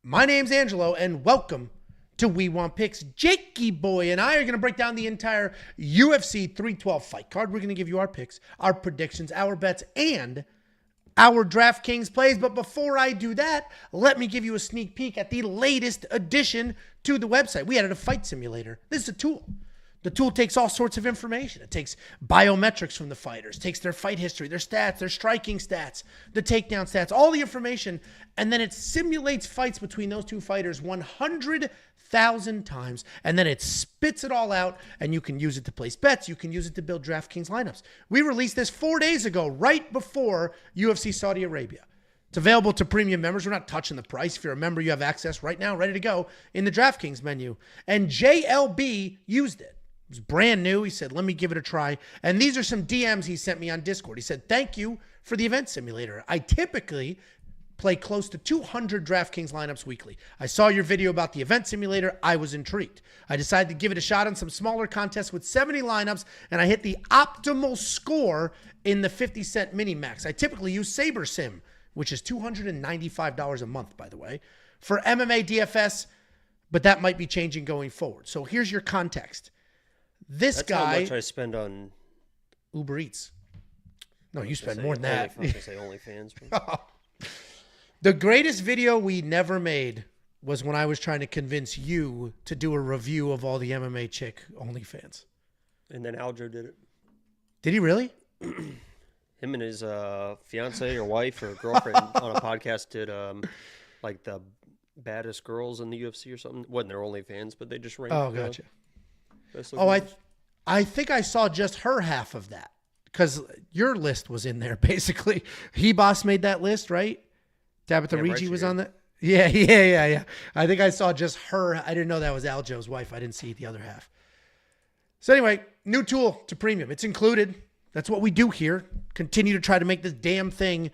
My name's Angelo, and welcome to We Want Picks. Jakey boy and I are going to break down the entire UFC 312 fight card. We're going to give you our picks, our predictions, our bets, and our Draftkings plays. But before I do that, let me give you a sneak peek at the latest addition to the website. We added a fight simulator. This is a tool. The tool takes all sorts of information. It takes biometrics from the fighters, takes their fight history, their stats, their striking stats, the takedown stats, all the information, and then it simulates fights between those two fighters 100,000 times, and then it spits it all out, and you can use it to place bets. You can use it to build DraftKings lineups. We released this 4 days ago, right before UFC Saudi Arabia. It's available to premium members. We're not touching the price. If you're a member, you have access right now, ready to go, in the DraftKings menu. And JLB used it. It was brand new. He said, let me give it a try. And these are some DMs he sent me on Discord. He said, thank you for the event simulator. I typically play close to 200 DraftKings lineups weekly. I saw your video about the event simulator. I was intrigued. I decided to give it a shot on some smaller contests with 70 lineups, and I hit the optimal score in the 50-cent mini-max. I typically use Saber Sim, which is $295 a month, by the way, for MMA DFS, but that might be changing going forward. So here's your context. That's guy, how much I spend on Uber Eats. No, you spend more than that. I was going to say OnlyFans. The greatest video we never made was when I was trying to convince you to do a review of all the MMA chick OnlyFans. And then Aljo did it. Did he really? Him and his fiance or wife or girlfriend on a podcast did like the baddest girls in the UFC or something. Wasn't their OnlyFans, but they just ranked. Oh, gotcha. I think I saw just her half of that because your list was in there, basically. He-Boss made that list, right? Tabitha Ricci was on that? Yeah. I think I saw just her. I didn't know that was Aljo's wife. I didn't see the other half. So anyway, new tool to premium. It's included. That's what we do here. Continue to try to make this damn thing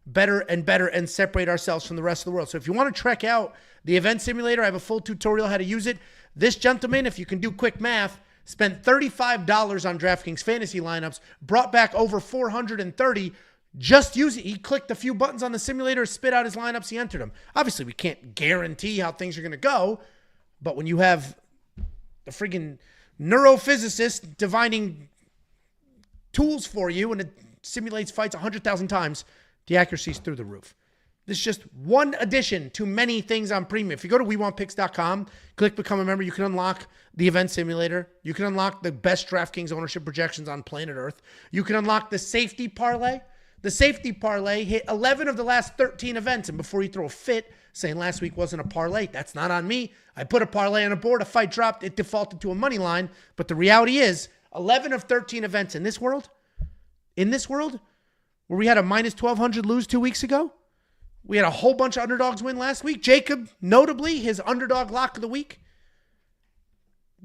better and separate ourselves from the rest of the world. So if you want to check out the event simulator, I have a full tutorial how to use it. This gentleman, if you can do quick math, spent $35 on DraftKings fantasy lineups, brought back over 430. Just use it. He clicked a few buttons on the simulator, spit out his lineups, he entered them. Obviously, we can't guarantee how things are going to go, but when you have a friggin' neurophysicist divining tools for you and it simulates fights 100,000 times, the accuracy's through the roof. This is just one addition to many things on premium. If you go to WeWantPicks.com, click Become a Member, you can unlock the event simulator. You can unlock the best DraftKings ownership projections on planet Earth. You can unlock the safety parlay. The safety parlay hit 11 of the last 13 events. And before you throw a fit saying last week wasn't a parlay, that's not on me. I put a parlay on a board, a fight dropped, it defaulted to a money line. But the reality is 11 of 13 events in this world, where we had a minus 1,200 lose 2 weeks ago, we had a whole bunch of underdogs win last week. Jacob, notably, his underdog lock of the week.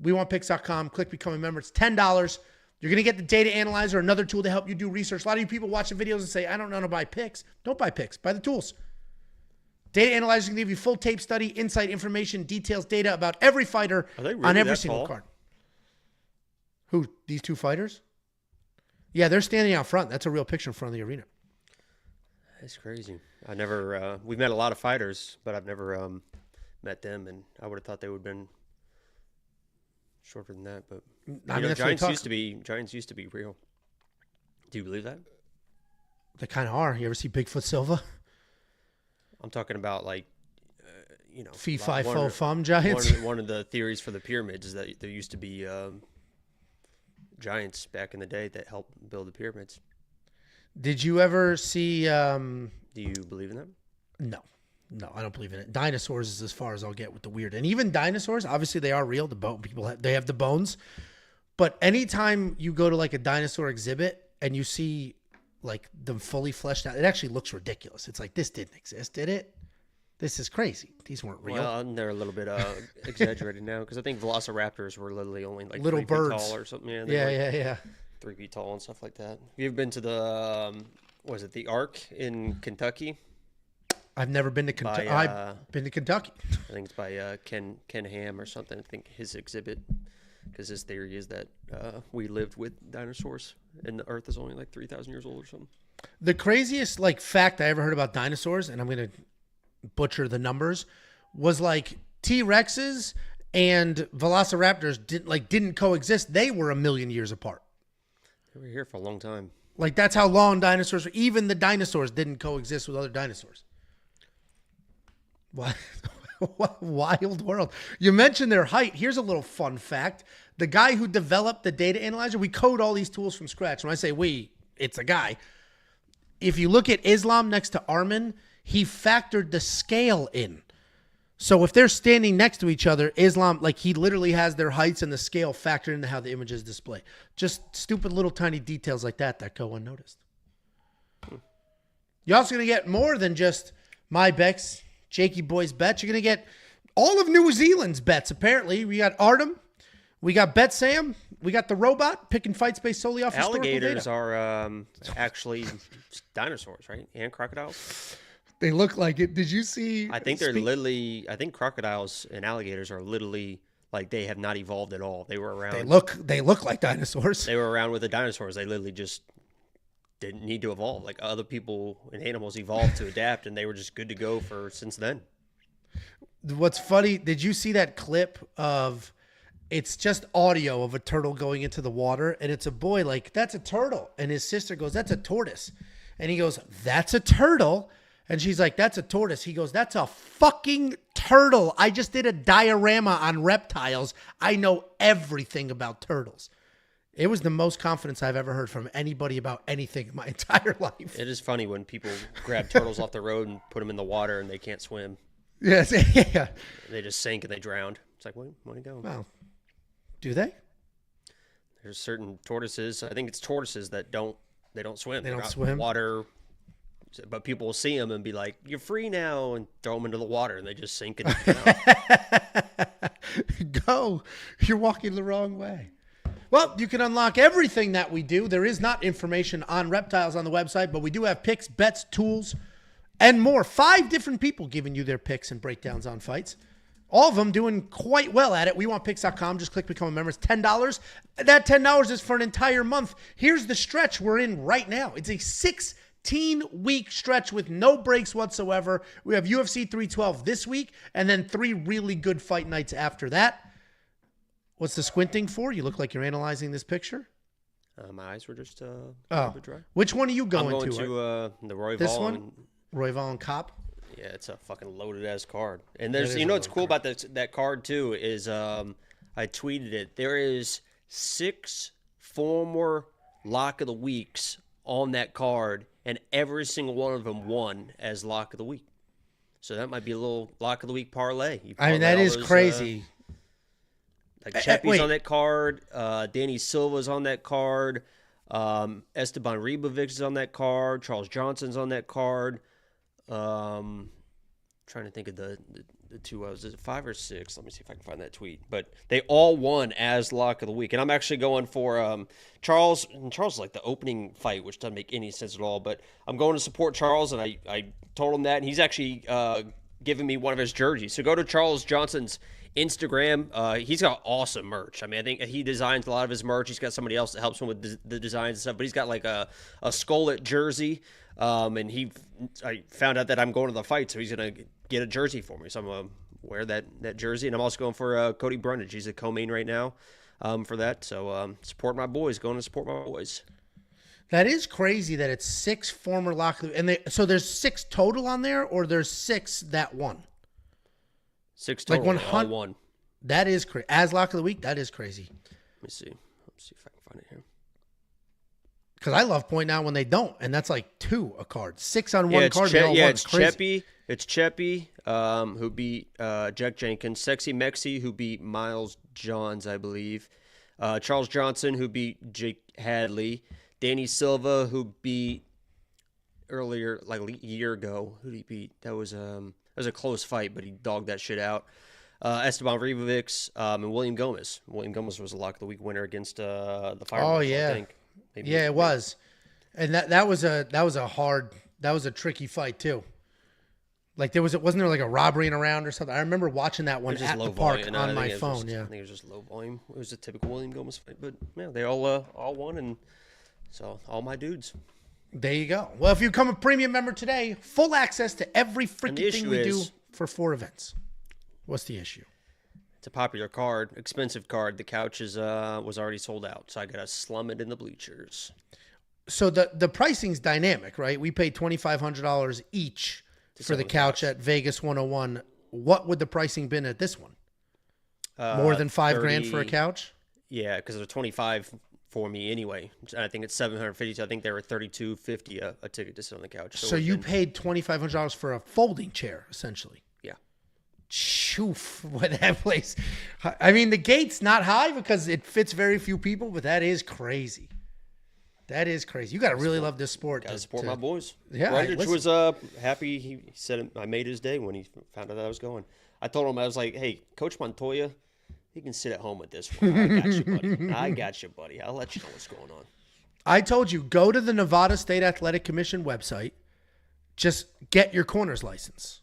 WeWantPicks.com. Click Become a Member. It's $10. You're going to get the data analyzer, another tool to help you do research. A lot of you people watch the videos and say, I don't know how to buy picks. Don't buy picks. Buy the tools. Data analyzer can give you full tape study, insight, information, details, data about every fighter on every single card. Who? These two fighters? Yeah, they're standing out front. That's a real picture in front of the arena. That's crazy. I never, we've met a lot of fighters, but I've never met them, and I would have thought they would have been shorter than that. But Giants used to be real. Do you believe that? They kind of are. You ever see Bigfoot Silva? I'm talking about Fee, fi, fo, fum giants. One of the theories for the pyramids is that there used to be giants back in the day that helped build the pyramids. Did you ever see... Do you believe in that? No, I don't believe in it. Dinosaurs is as far as I'll get with the weird. And even dinosaurs, obviously they are real. They have the bones. But anytime you go to like a dinosaur exhibit and you see like them fully fleshed out, it actually looks ridiculous. It's like, this didn't exist, did it? This is crazy. These weren't real. Well, they're a little bit exaggerated now because I think velociraptors were literally only like little 3 birds feet tall or something. Yeah. 3 feet tall and stuff like that. Have you ever been to the, the Ark in Kentucky? I've never been to Kentucky. I've been to Kentucky. I think it's by Ken Ham or something. I think his exhibit, because his theory is that we lived with dinosaurs and the Earth is only like 3,000 years old or something. The craziest fact I ever heard about dinosaurs, and I'm going to butcher the numbers, was like T-Rexes and Velociraptors didn't coexist. They were a million years apart. They were here for a long time. Like, that's how long dinosaurs were. Even the dinosaurs didn't coexist with other dinosaurs. What? What wild world. You mentioned their height. Here's a little fun fact. The guy who developed the data analyzer, we code all these tools from scratch. When I say we, it's a guy. If you look at Islam next to Armin, he factored the scale in. So if they're standing next to each other, Islam, like, he literally has their heights and the scale factored into how the images display. Just stupid little tiny details like that go unnoticed. You're also going to get more than just my bets, Jakey Boy's bets. You're going to get all of New Zealand's bets, apparently. We got Artem. We got Bet Sam. We got the robot picking fights based solely off historical data. Alligators are actually dinosaurs, right? And crocodiles? They look like it. Did you see? I think they're literally. I think crocodiles and alligators are literally like they have not evolved at all. They were around. They look like dinosaurs. They were around with the dinosaurs. They literally just didn't need to evolve. Like other people and animals evolved to adapt, and they were just good to go for since then. What's funny? Did you see that clip of? It's just audio of a turtle going into the water, and it's a boy like, that's a turtle, and his sister goes, that's a tortoise, and he goes, that's a turtle. And she's like, that's a tortoise. He goes, that's a fucking turtle. I just did a diorama on reptiles. I know everything about turtles. It was the most confidence I've ever heard from anybody about anything in my entire life. It is funny when people grab turtles off the road and put them in the water and they can't swim. Yes, yeah. They just sink and they drowned. It's like, where do you go? Well, do they? There's certain tortoises. I think it's tortoises that don't swim. They don't swim. Water. But people will see them and be like, you're free now, and throw them into the water, and they just sink and Go. You're walking the wrong way. Well, you can unlock everything that we do. There is not information on reptiles on the website, but we do have picks, bets, tools, and more. 5 different people giving you their picks and breakdowns on fights. All of them doing quite well at it. WeWantPicks.com. Just click Become a Member. It's $10. That $10 is for an entire month. Here's the stretch we're in right now. It's a 16-week stretch with no breaks whatsoever. We have UFC 312 this week, and then 3 really good fight nights after that. What's the squinting for? You look like you're analyzing this picture. My eyes were just a bit dry. Which one are you going to? I'm going to the Roy this Vaughn. One? Roy Vaughn Cop? Yeah, it's a fucking loaded-ass card. And there's, you know what's cool about that card, too, is I tweeted it. There is 6 former Lock of the Weeks on that card, and every single one of them won as Lock of the Week. So that might be a little Lock of the Week parlay. I mean, that is crazy. Like Cheppy's on that card. Danny Silva's on that card. Esteban Ribovic is on that card. Charles Johnson's on that card. Trying to think of the 2 is it 5 or 6? Let me see if I can find that tweet. But they all won as Lock of the Week, and I'm actually going for Charles. And Charles is like the opening fight, which doesn't make any sense at all. But I'm going to support Charles, and I told him that, and he's actually giving me one of his jerseys. So go to Charles Johnson's Instagram. He's got awesome merch. I mean, I think he designs a lot of his merch. He's got somebody else that helps him with the designs and stuff. But he's got like a Skullet jersey. And I found out that I'm going to the fight, so he's gonna get a jersey for me. So I'm gonna wear that jersey, and I'm also going for Cody Brundage. He's a co-main right now, for that. So support my boys. Going to support my boys. That is crazy that it's 6 former Lock of the Week, and so there's 6 total on there, or there's 6 that won. 6 total. Like 100. All won. That is crazy. As Lock of the Week, that is crazy. Let me see. Let's see if I can find it here. Because I love pointing out when they don't, and that's like 2 a card. 6 on one card. It's Cheppy. It's Cheppy, who beat Jack Jenkins. Sexy Mexi, who beat Miles Johns, I believe. Charles Johnson, who beat Jake Hadley. Danny Silva, who beat earlier, like a year ago. Who did he beat? That was a close fight, but he dogged that shit out. Esteban Ribovic, and William Gomez. William Gomez was a Lock of the Week winner against the Fire Marshal, yeah. I think. Maybe yeah, it was, and that was a tricky fight too. Like wasn't there like a robbery around or something? I remember watching that one at the park on my phone. Yeah, I think it was just low volume. It was a typical William Gomez fight, but yeah, they all won, and so all my dudes. There you go. Well, if you become a premium member today, full access to every freaking thing we do for 4 events. What's the issue? It's a popular card, expensive card. The couch was already sold out, so I got to slum it in the bleachers. So the pricing's dynamic, right? We paid $2,500 each for the couch at Vegas 101. What would the pricing been at this one? More than $5,000 for a couch? Yeah, because they're 25 for me anyway. And I think it's 750. So I think they were $32.50 a ticket to sit on the couch. So you paid $2,500 for a folding chair, essentially. Yeah. Shoof, what that place. I mean, the gate's not high because it fits very few people, but that is crazy. That is crazy. You got to really love this sport. Got to support my boys. Yeah. Brundage was happy. He said I made his day when he found out that I was going. I told him, I was like, hey, Coach Montoya, he can sit at home with this one. I got you, buddy. I got you, buddy. I'll let you know what's going on. I told you, go to the Nevada State Athletic Commission website. Just get your corners license.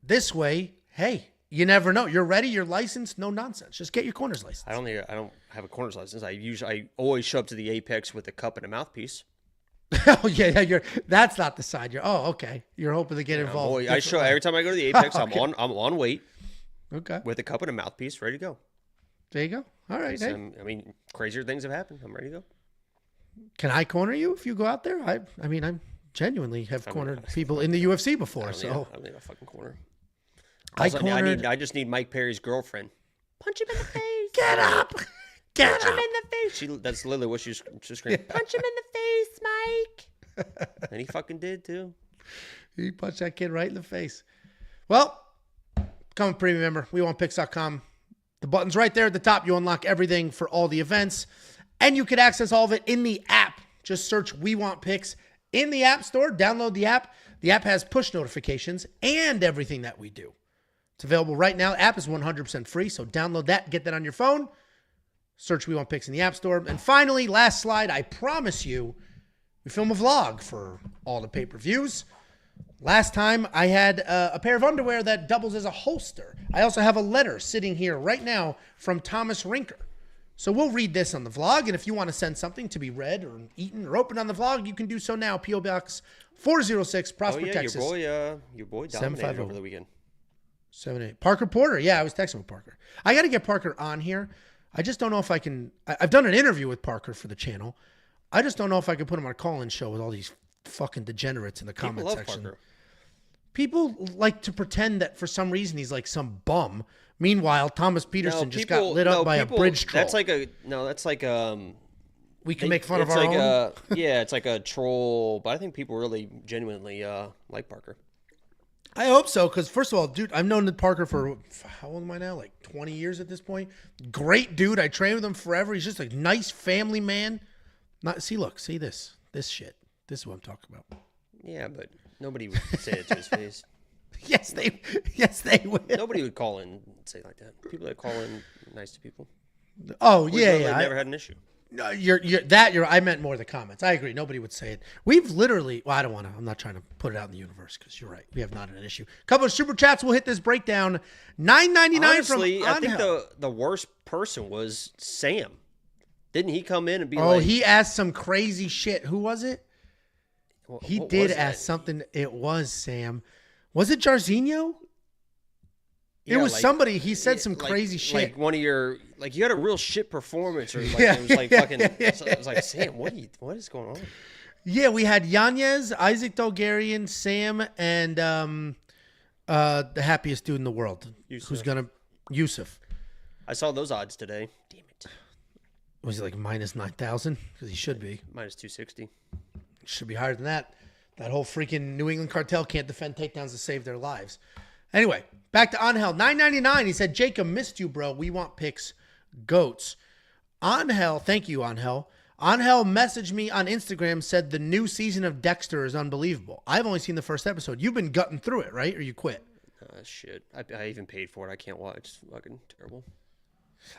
This way, hey, you never know. You're ready. You're licensed. No nonsense. Just get your corners license. I don't have a corners license. I always show up to the Apex with a cup and a mouthpiece. Oh yeah. That's not the side. Okay. You're hoping to get involved. I show every time I go to the Apex. Okay. I'm on weight. Okay. With a cup and a mouthpiece, ready to go. There you go. All right. Hey. I mean, crazier things have happened. I'm ready to go. Can I corner you if you go out there? I mean, I genuinely have cornered people in the UFC before. I don't need a fucking corner. I just need Mike Perry's girlfriend. Punch him in the face. Get up. Punch him in the face. That's literally what she screamed. Yeah. Punch him in the face, Mike. And he fucking did too. He punched that kid right in the face. Well, become a premium member. WeWantPicks.com. The button's right there at the top. You unlock everything for all the events. And you can access all of it in the app. Just search We Want Picks in the App Store. Download the app. The app has push notifications and everything that we do. It's available right now. The app is 100% free, so download that. Get that on your phone. Search We Want Picks in the App Store. And finally, last slide, I promise you, we film a vlog for all the pay-per-views. Last time, I had a pair of underwear that doubles as a holster. I also have a letter sitting here right now from Thomas Rinker. So we'll read this on the vlog, and if you want to send something to be read or eaten or opened on the vlog, you can do so now. P.O. Box 406, Prosper, Texas. Your boy dominated over the weekend. 7-8. Parker Porter. Yeah, I was texting with Parker. I got to get Parker on here. I just don't know if I can. I've done an interview with Parker for the channel. I just don't know if I can put him on a call-in show with all these fucking degenerates in the comment section. Parker. People like to pretend that for some reason he's like some bum. Meanwhile, Thomas Peterson just got lit up by a bridge troll. That's like we can make fun of our own. It's like a troll, but I think people really genuinely like Parker. I hope so, because first of all, dude, I've known Parker for, how old am I now? Like 20 years at this point. Great dude. I trained with him forever. He's just a nice family man. See this shit. This is what I'm talking about. Yeah, but nobody would say it to his face. Yes, they would. Nobody would call in and say it like that. People that call in nice to people. Oh, yeah. Never had an issue. No, I meant more the comments. I agree. Nobody would say it. We've literally, well, I'm not trying to put it out in the universe because you're right. We have not an issue. A couple of super chats will hit this breakdown. $9.99 from Angel. I think the worst person was Sam. Didn't he come in and be he asked some crazy shit. Who was it? He did ask something. It was Sam. Was it Jarzinho? It was somebody. He said some crazy shit. Like one of your, you had a real shit performance, or it was like fucking. I was like, Sam, what is going on? Yeah, we had Yanez, Isaac Dolgarian, Sam, and the happiest dude in the world, Yusuf. I saw those odds today. Damn it. Was he like minus 9,000? Because he should be minus 260. Should be higher than that. That whole freaking New England cartel can't defend takedowns to save their lives. Anyway, back to Angel. $9.99. He said, Jacob, missed you, bro. We want picks. Goats. Angel, thank you, Angel. Angel messaged me on Instagram, said the new season of Dexter is unbelievable. I've only seen the first episode. You've been gutting through it, right? Or you quit? Shit. I even paid for it. I can't watch. It's fucking terrible.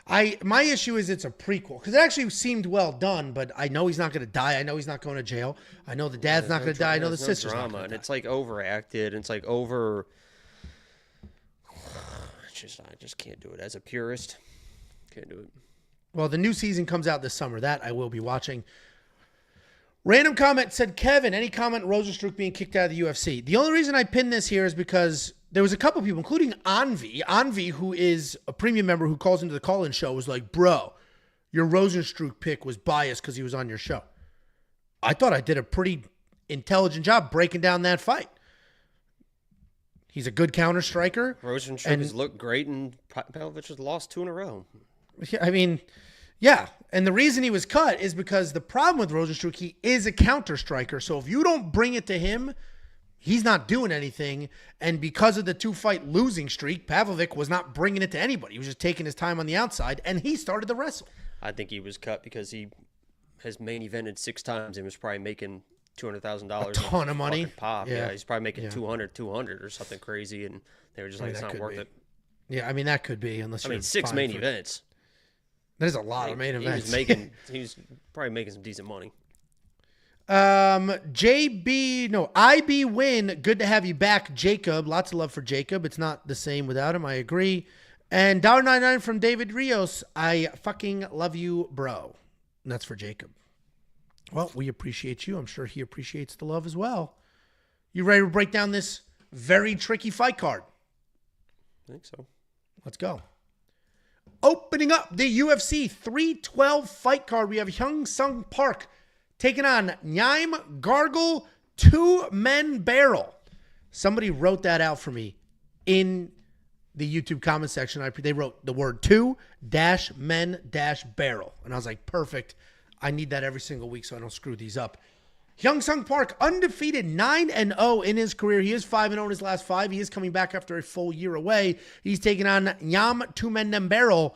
My issue is it's a prequel because it actually seemed well done, but I know he's not going to die. I know he's not going to jail. I know the dad's not going to die. I know the sister's not going to die. And it's like overacted. And it's like over. I just can't do it as a purist. Can't do it. Well, the new season comes out this summer. That I will be watching. Random comment said, Kevin, any comment Rosenstruck being kicked out of the UFC? The only reason I pinned this here is because there was a couple people, including Anvi, who is a premium member who calls into the call-in show, was like, bro, your Rosenstruck pick was biased because he was on your show. I thought I did a pretty intelligent job breaking down that fight. He's a good counter striker. Rosenstruck has looked great, and Pavlovich has lost 2 in a row. I mean, yeah. And the reason he was cut is because the problem with Rosenstruck, he is a counter striker. So if you don't bring it to him, he's not doing anything. And because of the 2-fight losing streak, Pavlovich was not bringing it to anybody. He was just taking his time on the outside, and he started the wrestle. I think he was cut because he has main evented 6 times and was probably making $200,000. A ton of money. Pop. Yeah, he's probably making 200 or something crazy, and they were just like, it's not worth it. Yeah, I mean, that could be, unless you're 6 main events. There's a lot of main events. He was probably making some decent money. IB win. Good to have you back, Jacob. Lots of love for Jacob. It's not the same without him. I agree. And $1.99 from David Rios. I fucking love you, bro. And that's for Jacob. Well, we appreciate you. I'm sure he appreciates the love as well. You ready to break down this very tricky fight card? I think so. Let's go. Opening up the UFC 312 fight card, we have Hyun Park taking on Nyamjargal Tumendemberel. Somebody wrote that out for me in the YouTube comment section. They wrote the word 2-men-barrel. And I was like, perfect. I need that every single week so I don't screw these up. Hyun Park, undefeated 9-0 in his career. He is 5-0 in his last 5. He is coming back after a full year away. He's taking on Tumendemberel,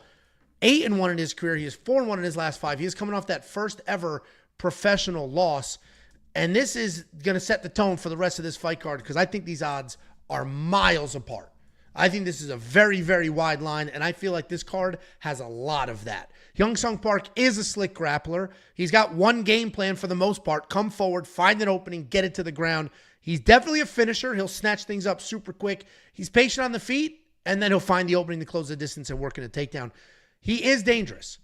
8-1 in his career. He is 4-1 in his last 5. He is coming off that first ever professional loss. And this is going to set the tone for the rest of this fight card because I think these odds are miles apart. I think this is a very, very wide line, and I feel like this card has a lot of that. Hyun Park is a slick grappler. He's got one game plan for the most part. Come forward, find an opening, get it to the ground. He's definitely a finisher. He'll snatch things up super quick. He's patient on the feet, and then he'll find the opening to close the distance and work in a takedown. He is dangerous.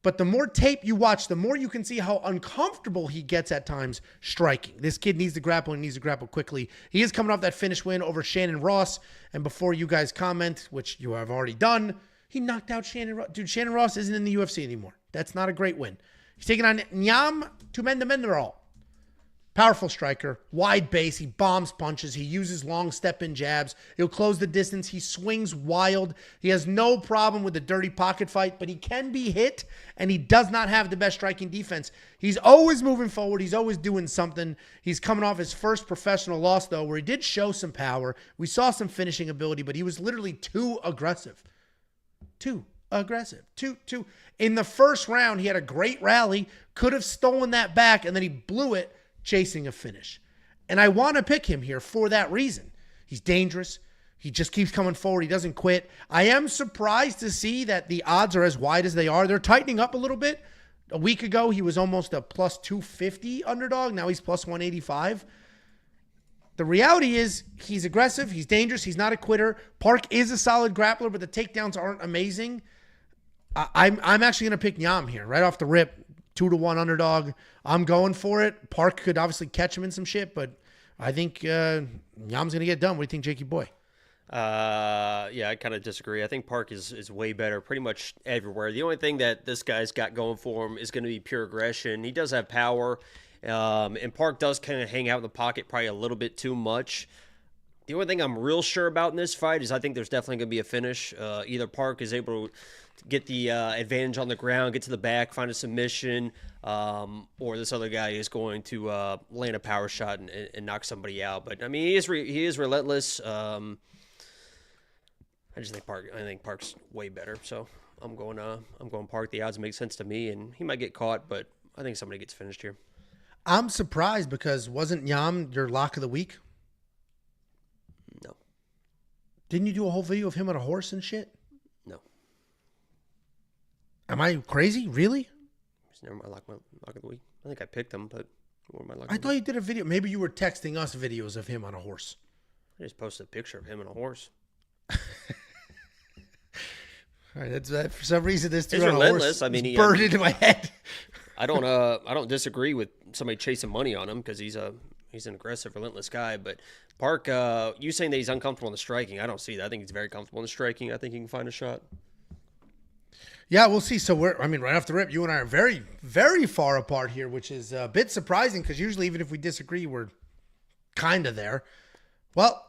But the more tape you watch, the more you can see how uncomfortable he gets at times striking. This kid needs to grapple and needs to grapple quickly. He is coming off that finish win over Shannon Ross. And before you guys comment, which you have already done, he knocked out Shannon Ross. Dude, Shannon Ross isn't in the UFC anymore. That's not a great win. He's taking on Tumendemberel. Powerful striker, wide base. He bombs punches. He uses long step-in jabs. He'll close the distance. He swings wild. He has no problem with the dirty pocket fight, but he can be hit, and he does not have the best striking defense. He's always moving forward. He's always doing something. He's coming off his first professional loss, though, where he did show some power. We saw some finishing ability, but he was literally too aggressive. Too aggressive. Too. In the first round, he had a great rally, could have stolen that back, and then he blew it chasing a finish. And I want to pick him here for that reason. He's dangerous. He just keeps coming forward. He doesn't quit. I am surprised to see that the odds are as wide as they are. They're tightening up a little bit. A week ago, he was almost a plus 250 underdog. Now he's plus 185. The reality is he's aggressive. He's dangerous. He's not a quitter. Park is a solid grappler, but the takedowns aren't amazing. I'm actually going to pick Nyam here right off the rip. 2-1 underdog. I'm going for it. Park could obviously catch him in some shit, but I think Nyam's going to get done. What do you think, Jakey boy? Yeah, I kind of disagree. I think Park is way better pretty much everywhere. The only thing that this guy's got going for him is going to be pure aggression. He does have power, and Park does kind of hang out in the pocket probably a little bit too much. The only thing I'm real sure about in this fight is I think there's definitely going to be a finish. Either Park is able to get the advantage on the ground, get to the back, find a submission, or this other guy is going to land a power shot and knock somebody out. But I mean, he is relentless. I just think Park's way better. So I'm going Park. The odds make sense to me, and he might get caught, but I think somebody gets finished here. I'm surprised because wasn't Nyam your lock of the week? No. Didn't you do a whole video of him on a horse and shit? No. Am I crazy? Really? He's never my lock of the week. I think I picked him, but my lock. I thought you did a video. Maybe you were texting us videos of him on a horse. I just posted a picture of him on a horse. All right, that's for some reason this dude on a horse. I mean, he burned into my head. I don't disagree with somebody chasing money on him because he's a he's an aggressive, relentless guy. But Park, you saying that he's uncomfortable in the striking, I don't see that. I think he's very comfortable in the striking. I think he can find a shot. Yeah, we'll see. So right off the rip, you and I are very, very far apart here, which is a bit surprising because usually even if we disagree, we're kind of there. Well,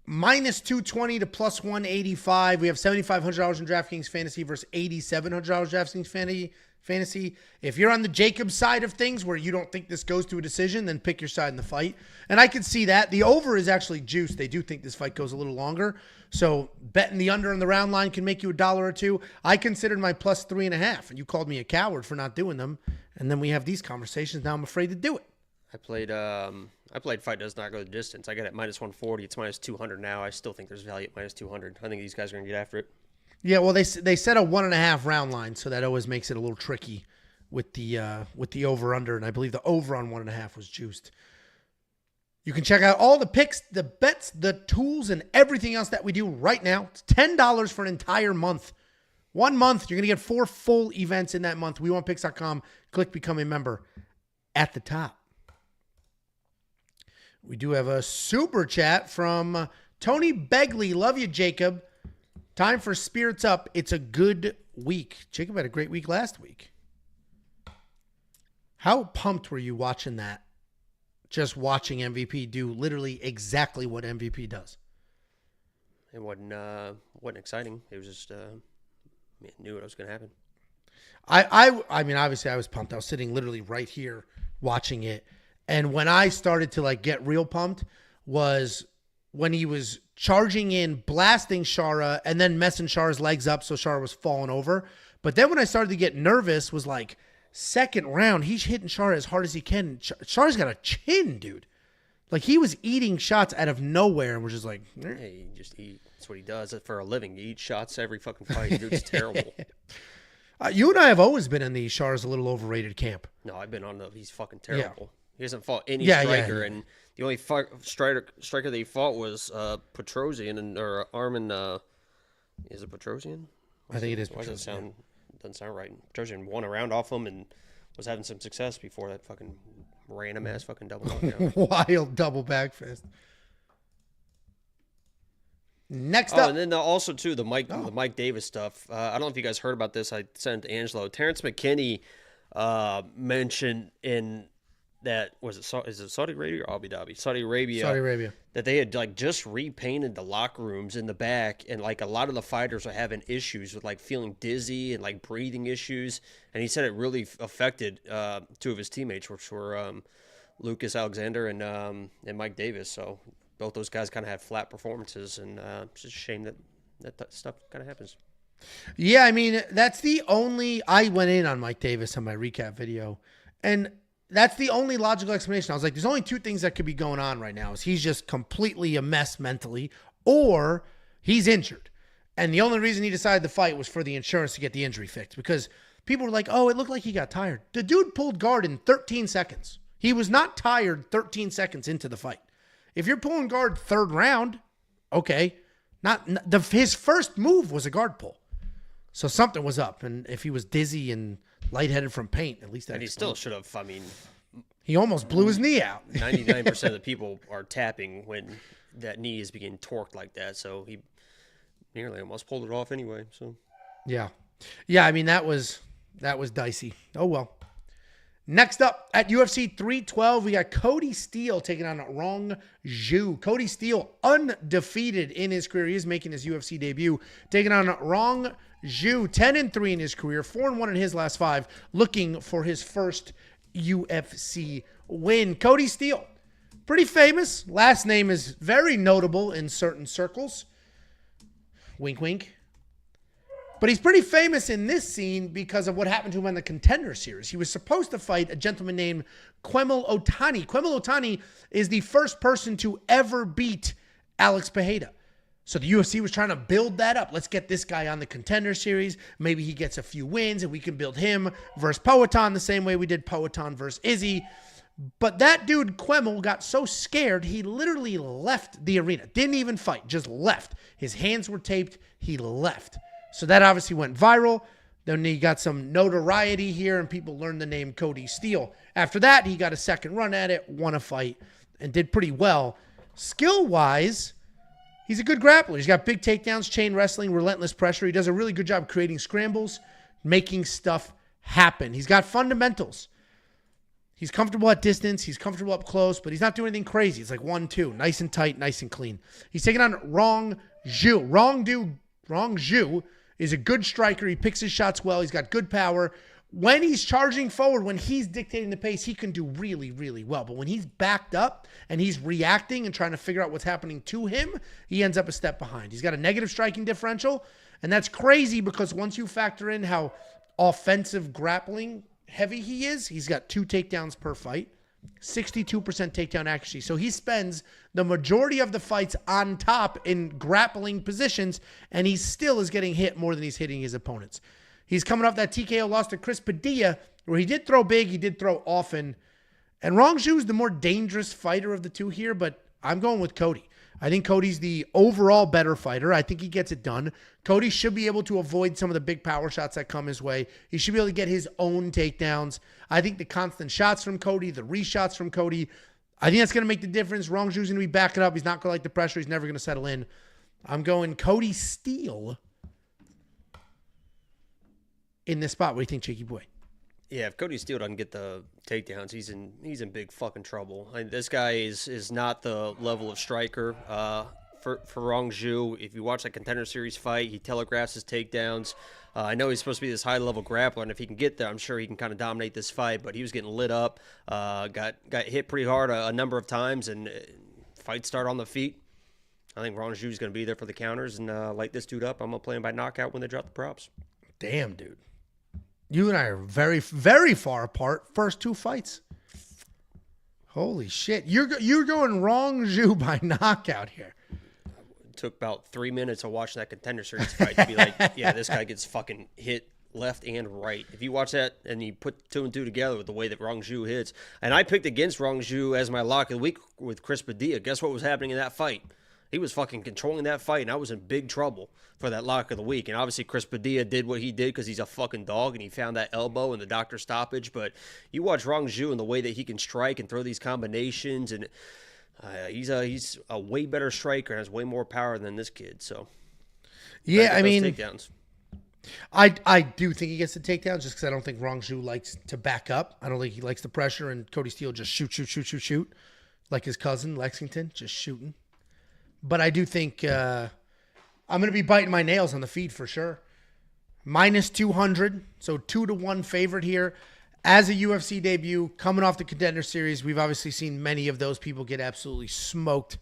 minus 220 to plus 185. We have $7,500 in DraftKings Fantasy versus $8,700 DraftKings Fantasy. If you're on the Jacob side of things where you don't think this goes to a decision, then pick your side in the fight. And I can see that. The over is actually juiced. They do think this fight goes a little longer. So betting the under on the round line can make you $1 or $2. I considered my plus 3.5, and you called me a coward for not doing them. And then we have these conversations. Now I'm afraid to do it. I played Fight Does Not Go the Distance. I got it minus 140. It's minus 200 now. I still think there's value at minus 200. I think these guys are going to get after it. Yeah, well, they set a 1.5 round line, so that always makes it a little tricky with the over-under, and I believe the over on 1.5 was juiced. You can check out all the picks, the bets, the tools, and everything else that we do right now. It's $10 for an entire month. 1 month, you're going to get 4 full events in that month. WeWantPicks.com. Click Become a Member at the top. We do have a super chat from Tony Begley. Love you, Jacob. Time for Spirits Up. It's a good week. Jacob had a great week last week. How pumped were you watching that? Just watching MVP do literally exactly what MVP does. It wasn't exciting. It was just knew what was going to happen. I mean, obviously I was pumped. I was sitting literally right here watching it. And when I started to get real pumped was when he was charging in, blasting Shara, and then messing Shara's legs up so Shara was falling over. But then when I started to get nervous was second round, he's hitting Shara as hard as he can. Shara's got a chin, dude. He was eating shots out of nowhere and we're just like... Hey, he just eat. That's what he does for a living. He eats shots every fucking fight. Dude, it's terrible. You and I have always been in the Shara's a little overrated camp. No, I've been on he's fucking terrible. Yeah. He hasn't fought any striker, and the only striker that he fought was Petrosian or Armin. Is it Petrosian? I think it is. Why does it doesn't sound right? Petrosian won a round off him and was having some success before that fucking random ass fucking double knockdown. Wild double back fist. Next up, and then also too the Mike Davis stuff. I don't know if you guys heard about this. I sent it to Angelo. Terrence McKinney mentioned in. Is it Saudi Arabia or Abu Dhabi? Saudi Arabia. That they had just repainted the locker rooms in the back, and a lot of the fighters are having issues with feeling dizzy and breathing issues. And he said it really affected 2 of his teammates, which were Lucas Alexander and Mike Davis. So both those guys kind of had flat performances, and it's just a shame that stuff kind of happens. Yeah, I mean that's the only. I went in on Mike Davis on my recap video, and. That's the only logical explanation. I was like, there's only 2 things that could be going on right now. Is he's just completely a mess mentally, or he's injured. And the only reason he decided to fight was for the insurance to get the injury fixed. Because people were like, oh, it looked like he got tired. The dude pulled guard in 13 seconds. He was not tired 13 seconds into the fight. If you're pulling guard 3rd round, okay. His first move was a guard pull. So something was up. And if he was dizzy and lightheaded from paint, at least that. And he still should have. I mean, he almost blew his knee out. 99% of the people are tapping when that knee is being torqued like that. So he nearly almost pulled it off anyway. So yeah. I mean that was dicey. Oh well. Next up at UFC 312, we got Cody Steele taking on Rongzhu. Cody Steele undefeated in his career. He is making his UFC debut, taking on Rongzhu. 10-3 in his career, 4-1 in his last 5, looking for his first UFC win. Cody Steele, pretty famous. Last name is very notable in certain circles. Wink, wink. But he's pretty famous in this scene because of what happened to him on the Contender Series. He was supposed to fight a gentleman named Quemel Otani. Quemel Otani is the first person to ever beat Alex Pereira. So the UFC was trying to build that up. Let's get this guy on the Contender Series. Maybe he gets a few wins and we can build him versus Poatan the same way we did Poatan versus Izzy. But that dude, Quemel, got so scared, he literally left the arena. Didn't even fight, just left. His hands were taped. He left. So that obviously went viral. Then he got some notoriety here and people learned the name Cody Steele. After that, he got a second run at it, won a fight, and did pretty well. Skill-wise, he's a good grappler. He's got big takedowns, chain wrestling, relentless pressure. He does a really good job creating scrambles, making stuff happen. He's got fundamentals. He's comfortable at distance. He's comfortable up close, but he's not doing anything crazy. It's like 1-2, nice and tight, nice and clean. He's taking on Rongzhu. Rongzhu is a good striker. He picks his shots well. He's got good power. When he's charging forward, when he's dictating the pace, he can do really, really well. But when he's backed up and he's reacting and trying to figure out what's happening to him, he ends up a step behind. He's got a negative striking differential, and that's crazy because once you factor in how offensive grappling heavy he is, he's got 2 takedowns per fight, 62% takedown accuracy. So he spends the majority of the fights on top in grappling positions, and he still is getting hit more than he's hitting his opponents. He's coming off that TKO loss to Chris Padilla, where he did throw big, he did throw often. And Rongzhu is the more dangerous fighter of the two here, but I'm going with Kody. I think Cody's the overall better fighter. I think he gets it done. Cody should be able to avoid some of the big power shots that come his way. He should be able to get his own takedowns. I think the constant shots from Kody, the reshots from Kody, I think that's going to make the difference. Rongzhu's going to be backing up. He's not going to like the pressure. He's never going to settle in. I'm going Kody Steele in this spot. What do you think, Jakey Boy? Yeah, if Kody Steele doesn't get the takedowns, he's in big fucking trouble. I mean, this guy is not the level of striker for Rongzhu. If you watch that Contender Series fight, he telegraphs his takedowns. I know he's supposed to be this high-level grappler, and if he can get there, I'm sure he can kind of dominate this fight, but he was getting lit up, got hit pretty hard a number of times, and fights start on the feet. I think Rongzhu's going to be there for the counters and light this dude up. I'm going to play him by knockout when they drop the props. Damn, dude. You and I are very, very far apart. First 2 fights. Holy shit. You're going Rongzhu by knockout here. It took about 3 minutes of watching that Contender Series fight to be like, yeah, this guy gets fucking hit left and right. If you watch that and you put 2 and 2 together with the way that Rongzhu hits, and I picked against Rongzhu as my lock of the week with Chris Padilla. Guess what was happening in that fight? He was fucking controlling that fight, and I was in big trouble for that lock of the week. And obviously, Chris Padilla did what he did because he's a fucking dog, and he found that elbow and the doctor stoppage. But you watch Rongzhu and the way that he can strike and throw these combinations, and he's a way better striker and has way more power than this kid. So, yeah, I mean, takedowns. I do think he gets the takedowns just because I don't think Rongzhu likes to back up. I don't think he likes the pressure, and Kody Steele just shoot, like his cousin Lexington, just shooting. But I do think I'm going to be biting my nails on the feed for sure. Minus 200, so 2-1 favorite here. As a UFC debut, coming off the Contender Series, we've obviously seen many of those people get absolutely smoked.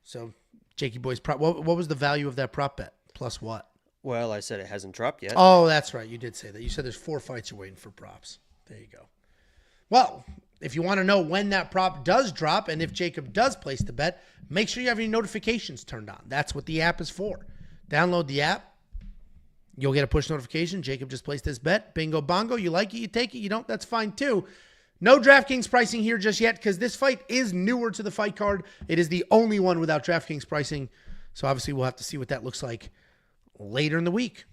So, Jakey Boy's prop. What was the value of that prop bet? Plus what? Well, I said it hasn't dropped yet. Oh, that's right. You did say that. You said there's 4 fights you're waiting for props. There you go. Well, if you want to know when that prop does drop and if Jacob does place the bet, make sure you have your notifications turned on. That's what the app is for. Download the app. You'll get a push notification. Jacob just placed this bet. Bingo bongo. You like it, you take it. You don't, that's fine too. No DraftKings pricing here just yet because this fight is newer to the fight card. It is the only one without DraftKings pricing. So obviously we'll have to see what that looks like later in the week.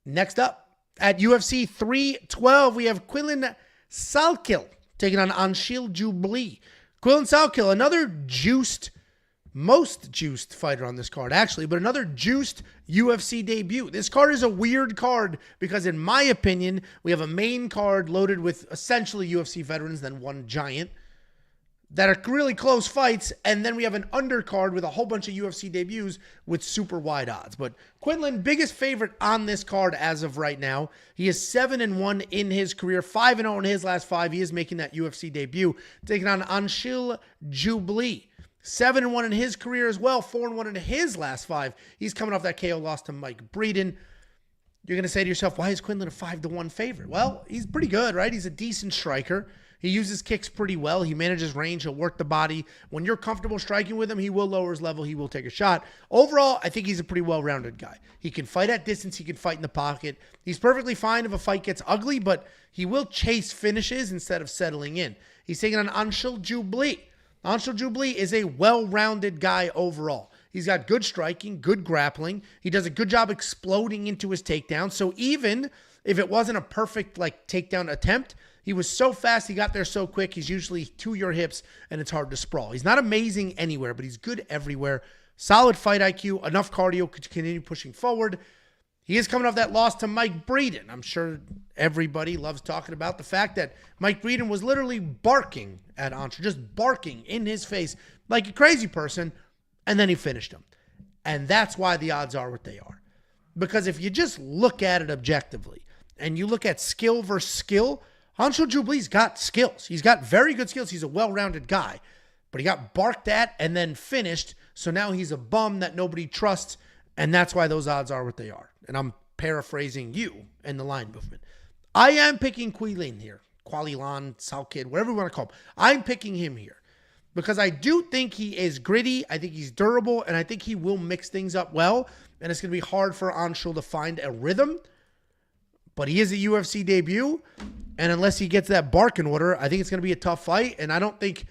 Next up, at UFC 312, we have Quillan Salkilld taking on Anshul Jubli. Quillan Salkilld, another most juiced fighter on this card, actually, but another juiced UFC debut. This card is a weird card because, in my opinion, we have a main card loaded with essentially UFC veterans, then one giant, that are really close fights, and then we have an undercard with a whole bunch of UFC debuts with super wide odds. But Quillan, biggest favorite on this card as of right now. He is 7-1 in his career, 5-0 in his last 5. He is making that UFC debut, taking on Anshul Jubli. 7-1 in his career as well, 4-1 in his last 5. He's coming off that KO loss to Mike Breeden. You're going to say to yourself, why is Quillan a 5-1 favorite? Well, he's pretty good, right? He's a decent striker. He uses kicks pretty well. He manages range. He'll work the body. When you're comfortable striking with him, he will lower his level. He will take a shot. Overall, I think he's a pretty well-rounded guy. He can fight at distance. He can fight in the pocket. He's perfectly fine if a fight gets ugly, but he will chase finishes instead of settling in. He's taking on Anshul Jubli. Anshul Jubli is a well-rounded guy overall. He's got good striking, good grappling. He does a good job exploding into his takedown. So even if it wasn't a perfect takedown attempt, He was so fast. He got there so quick. He's usually to your hips, and it's hard to sprawl. He's not amazing anywhere, but he's good everywhere. Solid fight IQ, enough cardio to continue pushing forward. He is coming off that loss to Mike Breeden. I'm sure everybody loves talking about the fact that Mike Breeden was literally barking at Anshul, just barking in his face like a crazy person, and then he finished him. And that's why the odds are what they are. Because if you just look at it objectively, and you look at skill versus skill, Anshul Jubli's got skills. He's got very good skills. He's a well-rounded guy. But he got barked at and then finished, so now he's a bum that nobody trusts, and that's why those odds are what they are. And I'm paraphrasing you and the line movement. I am picking Quillan here. Quillan, Salkilld, whatever you want to call him. I'm picking him here because I do think he is gritty. I think he's durable, and I think he will mix things up well. And it's going to be hard for Anshul to find a rhythm. But he is a UFC debut, and unless he gets that bark in order, I think it's going to be a tough fight. And I don't think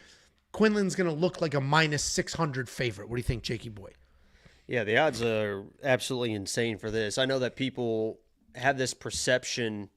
Quillan's going to look like a minus 600 favorite. What do you think, Jakey boy? Yeah, the odds are absolutely insane for this. I know that people have this perception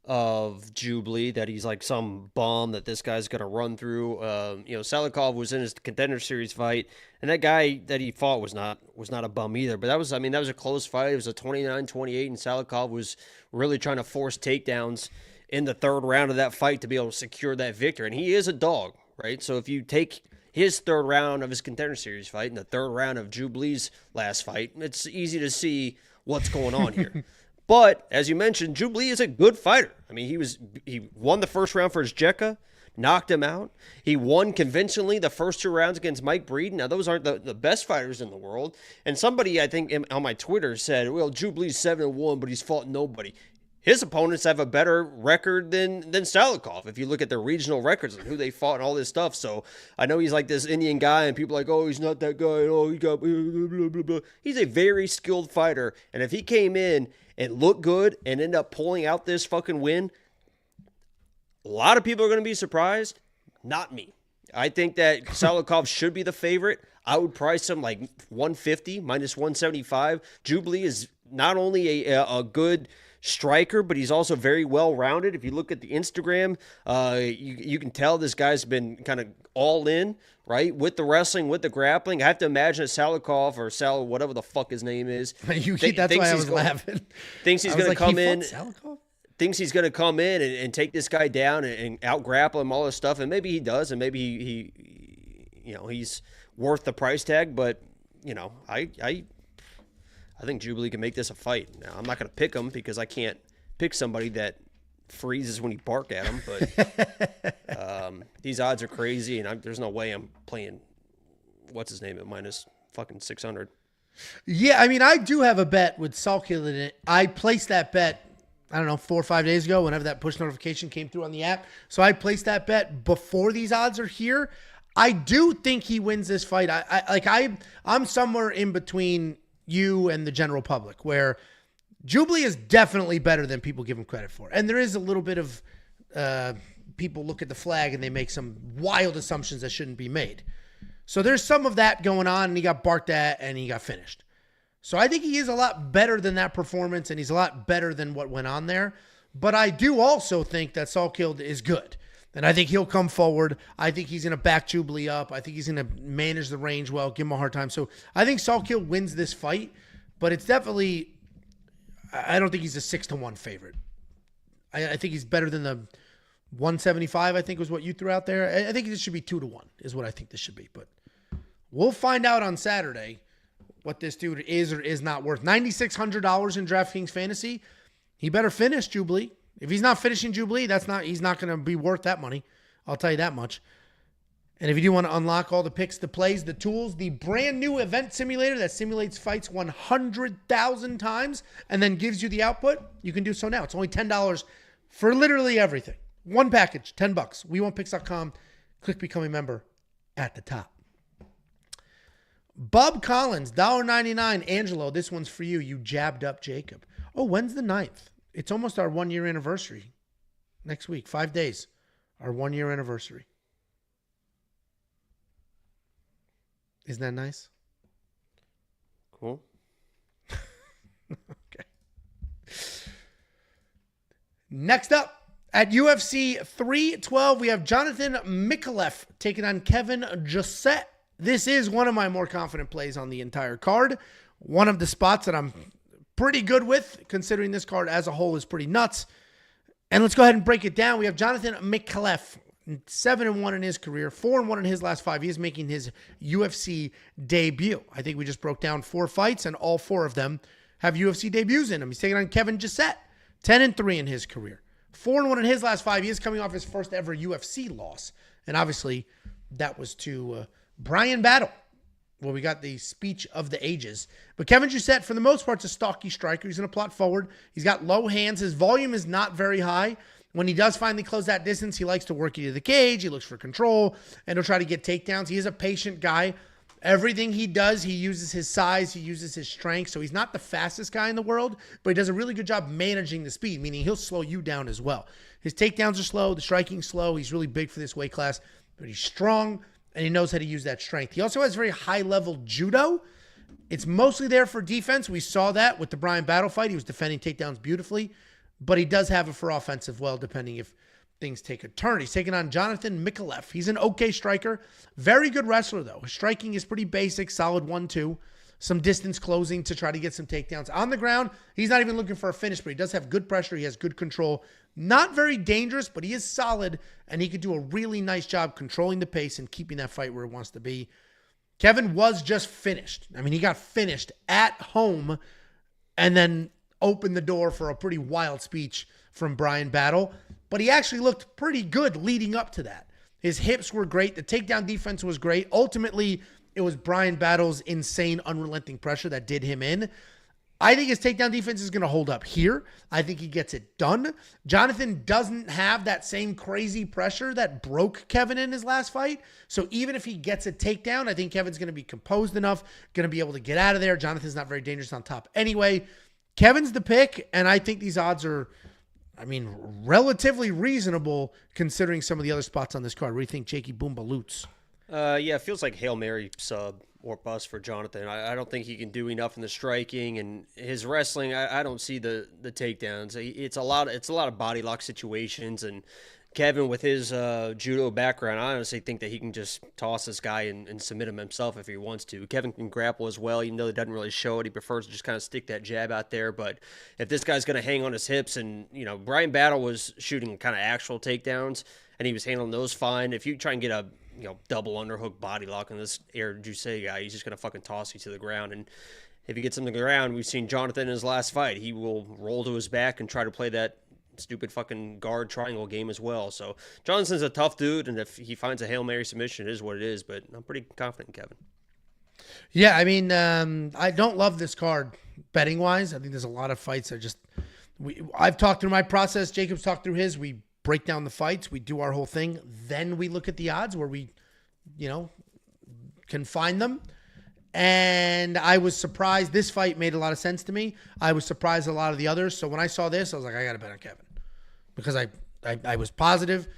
of Jubli, that he's like some bomb that this guy's going to run through. Salkilld was in his Contender Series fight, and that guy that he fought was not a bum either. But that was a close fight. It was a 29-28, and Salkilld was really trying to force takedowns in the third round of that fight to be able to secure that victory. And he is a dog, right? So if you take his third round of his Contender Series fight and the third round of Jubli's last fight, it's easy to see what's going on here. But as you mentioned, Jubli is a good fighter. I mean, he won the first round for his Jekka, knocked him out. He won convincingly the first 2 rounds against Mike Breeden. Now, those aren't the best fighters in the world. And somebody, I think, on my Twitter said, well, Jubli's 7-1, but he's fought nobody. His opponents have a better record than Salkilld, if you look at their regional records and who they fought and all this stuff. So I know he's like this Indian guy, and people are like, oh, he's not that guy. Oh, he got blah, blah, blah, blah. He's a very skilled fighter. And if he came in and looked good and ended up pulling out this fucking win, a lot of people are going to be surprised. Not me. I think that Salkilld should be the favorite. I would price him like 150, minus 175. Jubli is not only a good striker, but he's also very well-rounded. If you look at the Instagram, you can tell this guy's been kind of all in, right? With the wrestling, with the grappling. I have to imagine a Salkilld or Sal, whatever the fuck his name is. That's why I was laughing. Thinks he's going to come in. Thinks he's going to come in and take this guy down and out-grapple him, all this stuff. And maybe he does, and maybe he's worth the price tag. But, I think Jubli can make this a fight. Now, I'm not going to pick him because I can't pick somebody that freezes when you bark at him. But these odds are crazy, and there's no way I'm playing what's his name at minus fucking 600. Yeah, I mean, I do have a bet with Salkilld in it. I placed that bet, 4 or 5 days ago, whenever that push notification came through on the app. So I placed that bet before these odds are here. I do think he wins this fight. I'm somewhere in between you and the general public, where Jubli is definitely better than people give him credit for. And there is a little bit of people look at the flag and they make some wild assumptions that shouldn't be made. So there's some of that going on, and he got barked at and he got finished. So I think he is a lot better than that performance, and he's a lot better than what went on there. But I do also think that Salkilld is good. And I think he'll come forward. I think he's going to back Jubli up. I think he's going to manage the range well, give him a hard time. So I think Salkilld wins this fight, but it's definitely, I don't think he's a 6-1 favorite. I think he's better than the 175, I think was what you threw out there. I think this should be 2-1 is what I think this should be. But we'll find out on Saturday what this dude is or is not worth. $9,600 in DraftKings Fantasy. He better finish Jubli. If he's not finishing Jubli, he's not going to be worth that money. I'll tell you that much. And if you do want to unlock all the picks, the plays, the tools, the brand new event simulator that simulates fights 100,000 times and then gives you the output, you can do so now. It's only $10 for literally everything. One package, $10. WeWantPicks.com. Click Become a Member at the top. Bub Collins, $1.99. Angelo, this one's for you. You jabbed up Jacob. Oh, when's the 9th? It's almost our 1-year anniversary. Next week, 5 days. Our 1-year anniversary. Isn't that nice? Cool. Okay. Next up, At UFC 312, we have Jonathan Micallef taking on Kevin Jousset. This is one of my more confident plays on the entire card. One of the spots that I'm pretty good with, considering this card as a whole is pretty nuts. And let's go ahead and break it down. We have Jonathan Micallef, 7-1 in his career, 4-1 in his last 5. He is making his UFC debut. I think we just broke down 4 fights, and all 4 of them have UFC debuts in them. He's taking on Kevin Jousset, 10-3 in his career. 4-1 in his last 5. He is coming off his first ever UFC loss. And obviously, that was to Bryan Battle, where we got the speech of the ages. But Kevin Jousset, for the most part, is a stocky striker. He's going to plot forward. He's got low hands. His volume is not very high. When he does finally close that distance, he likes to work you to the cage. He looks for control, and he'll try to get takedowns. He is a patient guy. Everything he does, he uses his size, he uses his strength. So he's not the fastest guy in the world, but he does a really good job managing the speed, meaning he'll slow you down as well. His takedowns are slow, the striking's slow. He's really big for this weight class, but he's strong, and he knows how to use that strength. He also has very high-level judo. It's mostly there for defense. We saw that with the Bryan Battle fight. He was defending takedowns beautifully, but he does have it for offensive well, depending if things take a turn. He's taking on Jonathan Micallef. He's an okay striker. Very good wrestler, though. His striking is pretty basic, solid 1-2. Some distance closing to try to get some takedowns. On the ground, he's not even looking for a finish, but he does have good pressure. He has good control. Not very dangerous, but he is solid, and he could do a really nice job controlling the pace and keeping that fight where it wants to be. Kevin was just finished. I mean, he got finished at home and then opened the door for a pretty wild speech from Bryan Battle. But he actually looked pretty good leading up to that. His hips were great. The takedown defense was great. Ultimately, it was Bryan Battle's insane, unrelenting pressure that did him in. I think his takedown defense is going to hold up here. I think he gets it done. Jonathan doesn't have that same crazy pressure that broke Kevin in his last fight. So even if he gets a takedown, I think Kevin's going to be composed enough, going to be able to get out of there. Jonathan's not very dangerous on top anyway. Kevin's the pick, and I think these odds are, relatively reasonable considering some of the other spots on this card. What do you think, Jakey Boom Baloots? Yeah, it feels like Hail Mary sub or bust for Jonathan. I don't think he can do enough in the striking, and his wrestling, I don't see the takedowns. It's a lot of body lock situations, and Kevin, with his judo background, I honestly think that he can just toss this guy and submit him himself if he wants to. Kevin can grapple as well, even though he doesn't really show it. He prefers to just kind of stick that jab out there. But if this guy's going to hang on his hips, and, Bryan Battle was shooting kind of actual takedowns, and he was handling those fine. If you try and get a double underhook body lock on this Air Jousset guy, he's just going to fucking toss you to the ground. And if he gets him to the ground, we've seen Jonathan in his last fight. He will roll to his back and try to play that stupid fucking guard triangle game as well. So Johnson's a tough dude, and if he finds a Hail Mary submission, it is what it is, but I'm pretty confident in Kevin. Yeah, I don't love this card betting wise. I think there's a lot of fights that I've talked through my process. Jacob's talked through his. We break down the fights. We do our whole thing. Then we look at the odds where we, can find them. And I was surprised. This fight made a lot of sense to me. I was surprised a lot of the others. So when I saw this, I was like, I got to bet on Kevin. Because I was positive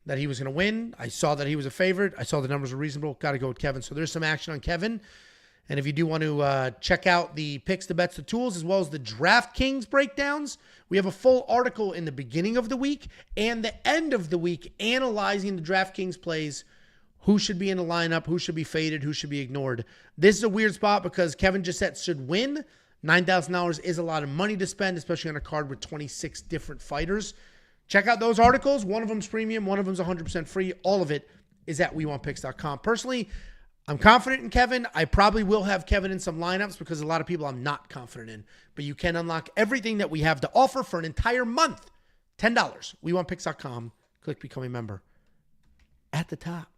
that he was going to win. I saw that he was a favorite. I saw the numbers were reasonable. Got to go with Kevin. So there's some action on Kevin. And if you do want to check out the picks, the bets, the tools, as well as the Draftkings breakdowns, we have a full article in the beginning of the week and the end of the week analyzing the Draftkings plays. Who should be in the lineup? Who should be faded? Who should be ignored? This is a weird spot because Kevin Jousset should win. $9,000 is a lot of money to spend, especially on a card with 26 different fighters. Check out those articles. One of them's premium. One of them's 100% free. All of it is at WeWantPicks.com. Personally, I'm confident in Kevin. I probably will have Kevin in some lineups because a lot of people I'm not confident in. But you can unlock everything that we have to offer for an entire month. $10. WeWantPicks.com. Click Become a Member at the top.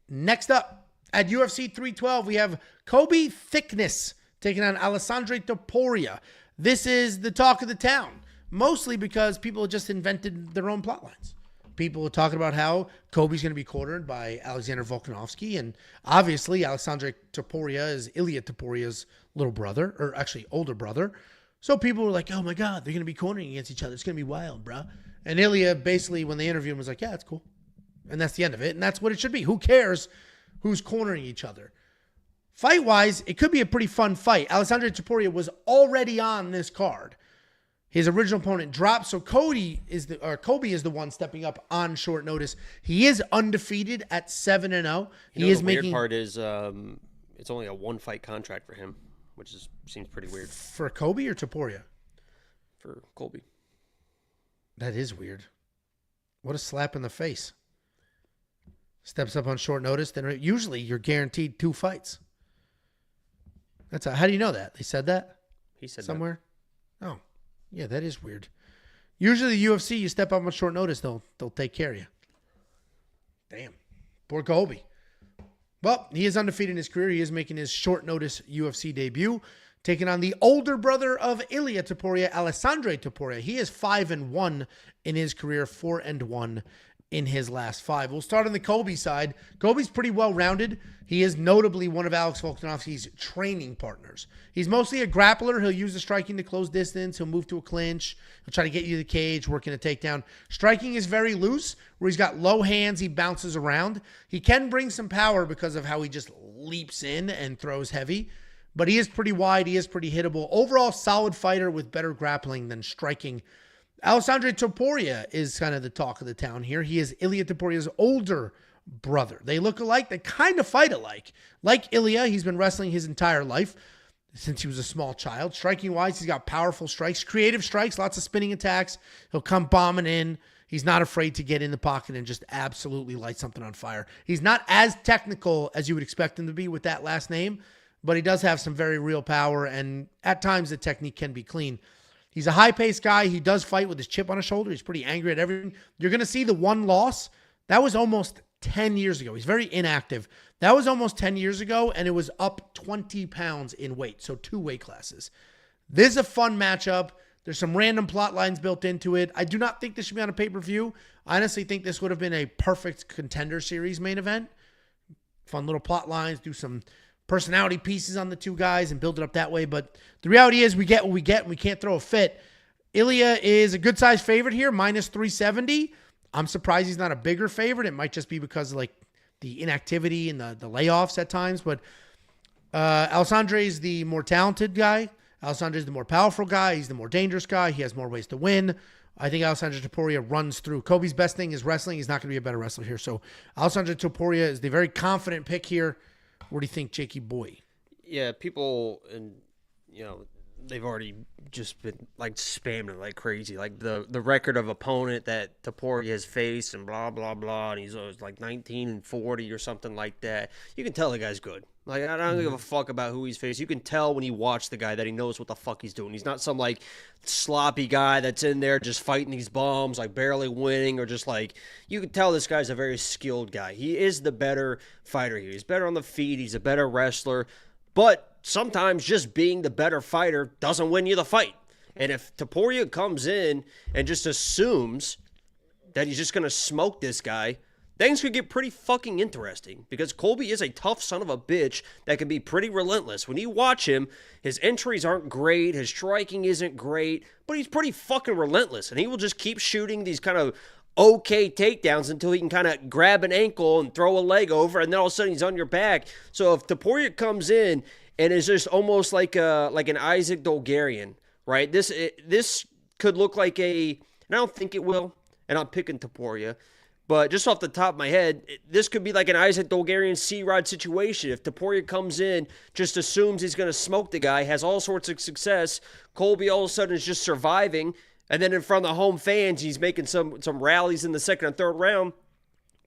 Next up, at UFC 312, we have Colby Thicknesse taking on Aleksandre Topuria. This is the talk of the town, mostly because people just invented their own plot lines. People are talking about how Colby's going to be cornered by Alexander Volkanovski, and obviously Aleksandre Topuria is Ilia Topuria's little brother, or actually older brother. So people were like, oh my God, they're going to be cornering against each other. It's going to be wild, bro. And Ilia basically, when they interviewed him, was like, yeah, it's cool. And that's the end of it. And that's what it should be. Who cares who's cornering each other? Fight-wise, it could be a pretty fun fight. Aleksandre Topuria was already on this card. His original opponent dropped, so Colby is the one stepping up on short notice. He is undefeated at 7-0. The weird part is it's only a 1-fight contract for him, which seems pretty weird. For Colby or Topuria? For Colby. That is weird. What a slap in the face. Steps up on short notice, then usually you're guaranteed 2 fights. How do you know that? They said that? He said somewhere? That. Oh. Yeah, that is weird. Usually the UFC, you step up on short notice, they'll take care of you. Damn. Poor Colby. Well, he is undefeated in his career. He is making his short notice UFC debut, taking on the older brother of Ilia Topuria, Aleksandre Topuria. He is 5-1 in his career, 4-1 in his last 5. We'll start on the Colby side. Colby's pretty well-rounded. He is notably one of Alex Volkanovski's training partners. He's mostly a grappler. He'll use the striking to close distance. He'll move to a clinch. He'll try to get you to the cage, working a takedown. Striking is very loose, where he's got low hands. He bounces around. He can bring some power because of how he just leaps in and throws heavy. But he is pretty wide. He is pretty hittable. Overall, solid fighter with better grappling than striking. Aleksandre Topuria is kind of the talk of the town here. He is Ilia Topuria's older brother. They look alike. They kind of fight alike. Like Ilia, he's been wrestling his entire life since he was a small child. Striking-wise, he's got powerful strikes, creative strikes, lots of spinning attacks. He'll come bombing in. He's not afraid to get in the pocket and just absolutely light something on fire. He's not as technical as you would expect him to be with that last name, but he does have some very real power, and at times the technique can be clean. He's a high-paced guy. He does fight with his chip on his shoulder. He's pretty angry at everything. You're going to see the one loss. That was almost 10 years ago. He's very inactive. That was almost 10 years ago, and it was up 20 pounds in weight, so 2 weight classes. This is a fun matchup. There's some random plot lines built into it. I do not think this should be on a pay-per-view. I honestly think this would have been a perfect Contender Series main event. Fun little plot lines, do some personality pieces on the 2 guys and build it up that way. But the reality is we get what we get, and we can't throw a fit. Ilia is a good-sized favorite here, minus 370. I'm surprised he's not a bigger favorite. It might just be because of like the inactivity and the layoffs at times. But Aleksandre is the more talented guy. Aleksandre is the more powerful guy. He's the more dangerous guy. He has more ways to win. I think Aleksandre Topuria runs through. Colby's best thing is wrestling. He's not going to be a better wrestler here. So Aleksandre Topuria is the very confident pick here. What do you think, Jakey boy? Yeah, people, and they've already just been like spamming like crazy. Like the record of opponent that Topuria has faced and blah, blah, blah. And he's always like 19-40 or something like that. You can tell the guy's good. Like, I don't give a fuck about who he's faced. You can tell when you watch the guy that he knows what the fuck he's doing. He's not some, like, sloppy guy that's in there just fighting these bums, like, barely winning, or just, like, you can tell this guy's a very skilled guy. He is the better fighter here. He's better on the feet. He's a better wrestler. But sometimes just being the better fighter doesn't win you the fight. And if Topuria comes in and just assumes that he's just going to smoke this guy, things could get pretty fucking interesting, because Colby is a tough son of a bitch that can be pretty relentless. When you watch him, his entries aren't great, his striking isn't great, but he's pretty fucking relentless, and he will just keep shooting these kind of okay takedowns until he can kind of grab an ankle and throw a leg over, and then all of a sudden he's on your back. So if Topuria comes in and is just almost like an Isaac Dolgarian, right? This could look like and I don't think it will, and I'm picking Topuria. But just off the top of my head, this could be like an Isaac Dolgarian C-Rod situation. If Topuria comes in, just assumes he's going to smoke the guy, has all sorts of success, Colby all of a sudden is just surviving, and then in front of the home fans, he's making some rallies in the second and third round.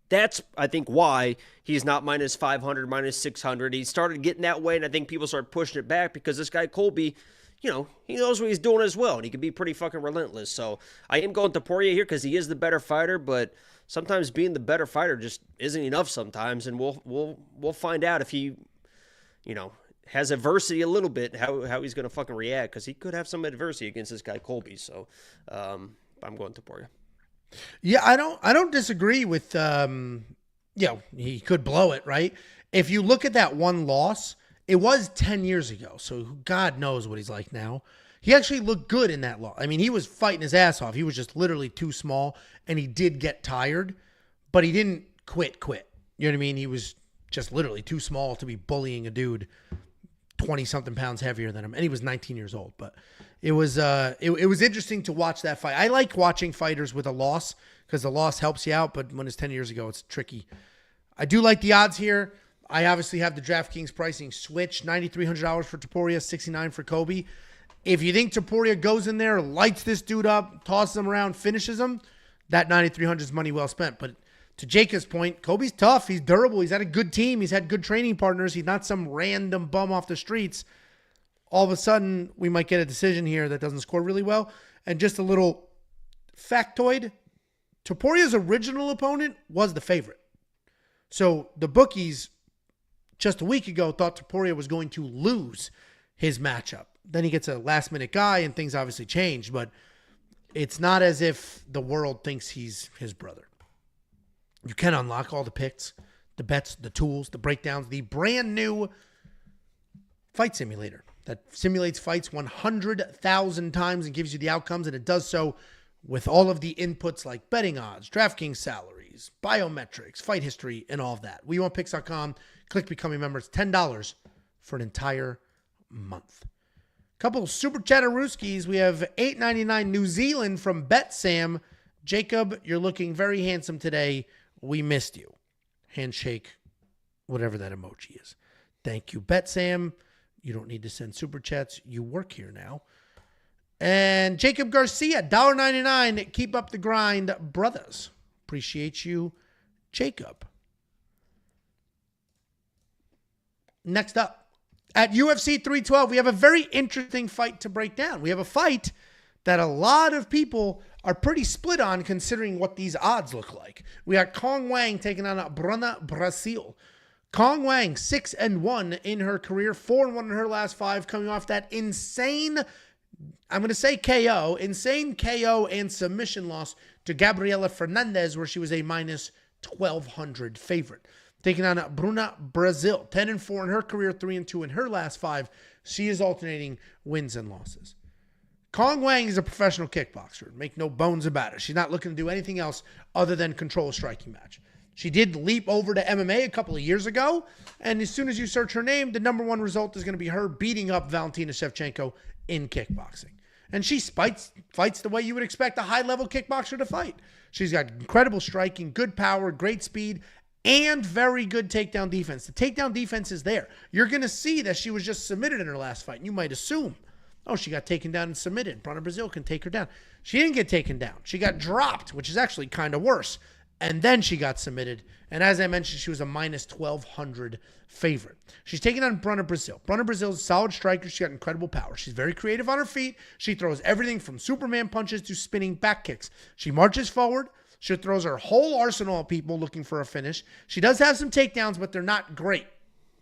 That's, I think, why he's not minus 500, minus 600. He started getting that way, and I think people started pushing it back because this guy Colby, he knows what he's doing as well, and he can be pretty fucking relentless. So I am going Topuria here because he is the better fighter, but sometimes being the better fighter just isn't enough sometimes, and we'll find out if he, has adversity a little bit, how he's going to fucking react, because he could have some adversity against this guy Colby. So I'm going Topuria. Yeah, I don't disagree with he could blow it, right? If you look at that one loss, it was 10 years ago, so God knows what he's like now. He actually looked good in that loss. I mean, he was fighting his ass off. He was just literally too small, and he did get tired, but he didn't quit. You know what I mean? He was just literally too small to be bullying a dude 20-something pounds heavier than him, and he was 19 years old. But it was it was interesting to watch that fight. I like watching fighters with a loss because the loss helps you out, but when it's 10 years ago, it's tricky. I do like the odds here. I obviously have the DraftKings pricing switch, $9,300 for Topuria, $69 for Colby. If you think Topuria goes in there, lights this dude up, tosses him around, finishes him, that $9,300 is money well spent. But to Jacob's point, Colby's tough. He's durable. He's had a good team. He's had good training partners. He's not some random bum off the streets. All of a sudden, we might get a decision here that doesn't score really well. And just a little factoid, Topuria's original opponent was the favorite. So the bookies just a week ago thought Topuria was going to lose his matchup. Then he gets a last-minute guy, and things obviously changed. But it's not as if the world thinks he's his brother. You can unlock all the picks, the bets, the tools, the breakdowns, the brand new fight simulator that simulates fights 100,000 times and gives you the outcomes, and it does so with all of the inputs like betting odds, DraftKings salaries, biometrics, fight history, and all of that. WeWantPicks.com. Click Become a Member. It's $10 for an entire month. Couple super chatterooskies. We have $8.99 New Zealand from BetSam. Jacob, you're looking very handsome today. We missed you. Handshake, whatever that emoji is. Thank you, BetSam. You don't need to send super chats. You work here now. And Jacob Garcia, $1.99. Keep up the grind, brothers. Appreciate you, Jacob. Next up. At UFC 312, we have a very interesting fight to break down. We have a fight that a lot of people are pretty split on considering what these odds look like. We got Cong Wang taking on Bruna, Brasil. Cong Wang, 6-1 in her career, 4-1 in her last 5, coming off that insane, I'm going to say KO, insane KO and submission loss to Gabriela Fernandez, where she was a minus 1,200 favorite. Taking on Bruna, Brasil, 10-4 in her career, 3-2 in her last 5. She is alternating wins and losses. Cong Wang is a professional kickboxer. Make no bones about it. She's not looking to do anything else other than control a striking match. She did leap over to MMA a couple of years ago, and as soon as you search her name, the number one result is going to be her beating up Valentina Shevchenko in kickboxing. And she fights the way you would expect a high-level kickboxer to fight. She's got incredible striking, good power, great speed, and very good takedown defense. The takedown defense is there. You're going to see that she was just submitted in her last fight. And you might assume, oh, she got taken down and submitted. Bruna Brasil can take her down. She didn't get taken down. She got dropped, which is actually kind of worse. And then she got submitted. And as I mentioned, she was a minus 1,200 favorite. She's taking on Bruna Brasil. Bruna Brasil is a solid striker. She's got incredible power. She's very creative on her feet. She throws everything from Superman punches to spinning back kicks. She marches forward. She throws her whole arsenal of people looking for a finish. She does have some takedowns, but they're not great.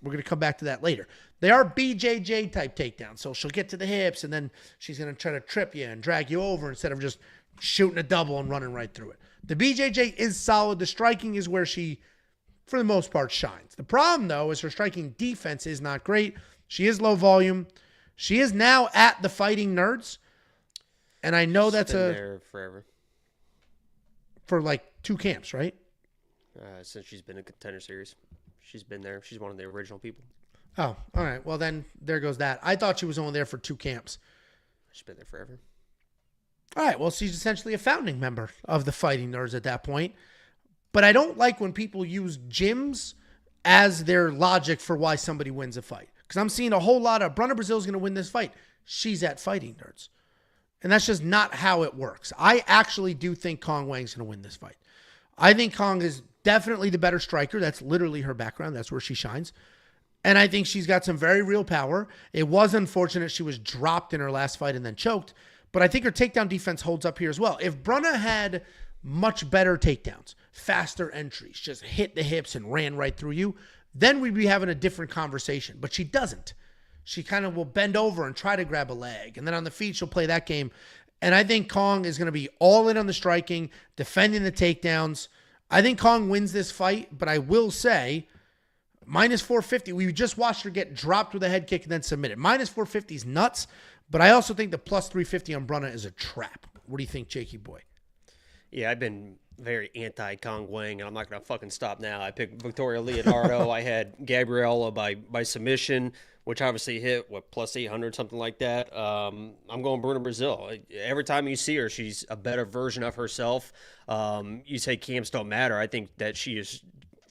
We're going to come back to that later. They are BJJ type takedowns. So she'll get to the hips, and then she's going to try to trip you and drag you over instead of just shooting a double and running right through it. The BJJ is solid. The striking is where she, for the most part, shines. The problem, though, is her striking defense is not great. She is low volume. She is now at the Fighting Nerds. And I know that's been there forever. For like 2 camps, right? Since she's been in Contender Series. She's been there. She's one of the original people. Oh, all right. Well, then there goes that. I thought she was only there for 2 camps. She's been there forever. All right. Well, she's essentially a founding member of the Fighting Nerds at that point. But I don't like when people use gyms as their logic for why somebody wins a fight. Because I'm seeing a whole lot of Bruna Brasil is going to win this fight. She's at Fighting Nerds. And that's just not how it works. I actually do think Cong Wang's going to win this fight. I think Cong is definitely the better striker. That's literally her background. That's where she shines. And I think she's got some very real power. It was unfortunate she was dropped in her last fight and then choked. But I think her takedown defense holds up here as well. If Bruna had much better takedowns, faster entries, just hit the hips and ran right through you, then we'd be having a different conversation. But she doesn't. She kind of will bend over and try to grab a leg. And then on the feet, she'll play that game. And I think Cong is going to be all in on the striking, defending the takedowns. I think Cong wins this fight, but I will say, minus 450, we just watched her get dropped with a head kick and then submitted. Minus 450 is nuts, but I also think the plus 350 on Bruna is a trap. What do you think, Jakey boy? Yeah, I've been very anti-Cong Wang, and I'm not going to fucking stop now. I picked Victoria Leonardo. I had Gabriella by submission, which obviously hit, plus 800, something like that. I'm going Bruna Brasil. Every time you see her, she's a better version of herself. You say camps don't matter. I think that she is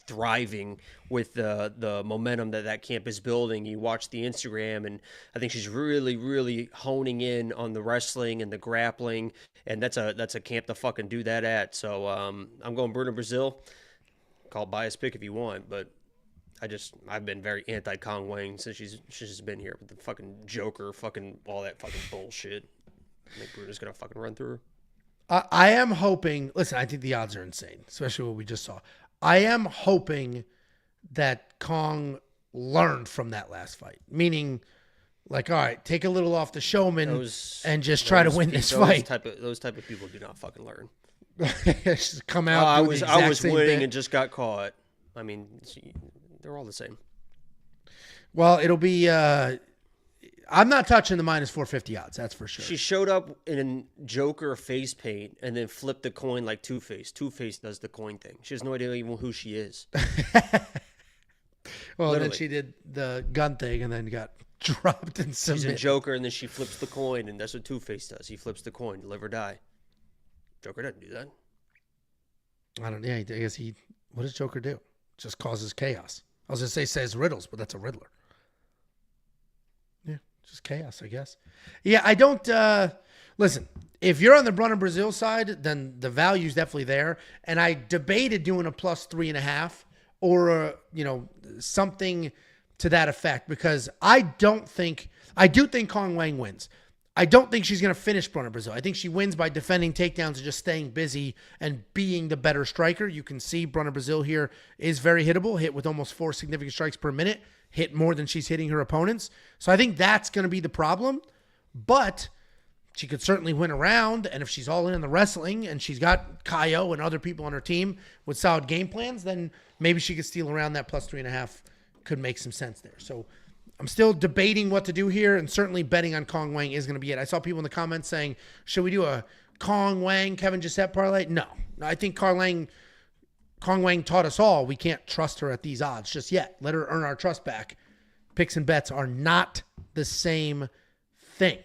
thriving with the momentum that camp is building. You watch the Instagram, and I think she's really, really honing in on the wrestling and the grappling, and that's a camp to fucking do that at. So I'm going Bruna Brasil. Call it bias pick if you want, but I've been very anti-Cong Wang since she's been here with the fucking Joker, fucking all that fucking bullshit. I think Bruna's gonna fucking run through her. I am hoping. Listen, I think the odds are insane, especially what we just saw. I am hoping that Cong learned from that last fight, meaning, like, all right, take a little off the showman and just try to win this fight. Those type of people do not fucking learn. Just come out. I was winning and just got caught. I mean, they're all the same. Well, it'll be. I'm not touching the minus 450 odds. That's for sure. She showed up in Joker face paint and then flipped the coin like Two-Face. Two-Face does the coin thing. She has no idea even who she is. Well, literally. Then she did the gun thing and then got dropped in some. She's a Joker and then she flips the coin, and that's what Two-Face does. He flips the coin, live or die. Joker doesn't do that. I don't. Yeah, I guess he. What does Joker do? Just causes chaos. I was gonna say says riddles, but that's a riddler. Yeah, just chaos, I guess. Yeah, I don't. Listen, if you're on the Bruna Brasil side, then the value's definitely there. And I debated doing a plus 3.5 or something to that effect, because I do think Cong Wang wins. I don't think she's going to finish Bruna Brasil. I think she wins by defending takedowns and just staying busy and being the better striker. You can see Bruna Brasil here is very hittable, hit with almost 4 significant strikes per minute, hit more than she's hitting her opponents. So I think that's going to be the problem. But she could certainly win a round, and if she's all in the wrestling and she's got Kaio and other people on her team with solid game plans, then maybe she could steal around that plus 3.5. Could make some sense there. So I'm still debating what to do here, and certainly betting on Cong Wang is going to be it. I saw people in the comments saying, should we do a Cong Wang, Kevin Jousset parlay? No. I think Cong Wang taught us all we can't trust her at these odds just yet. Let her earn our trust back. Picks and bets are not the same thing.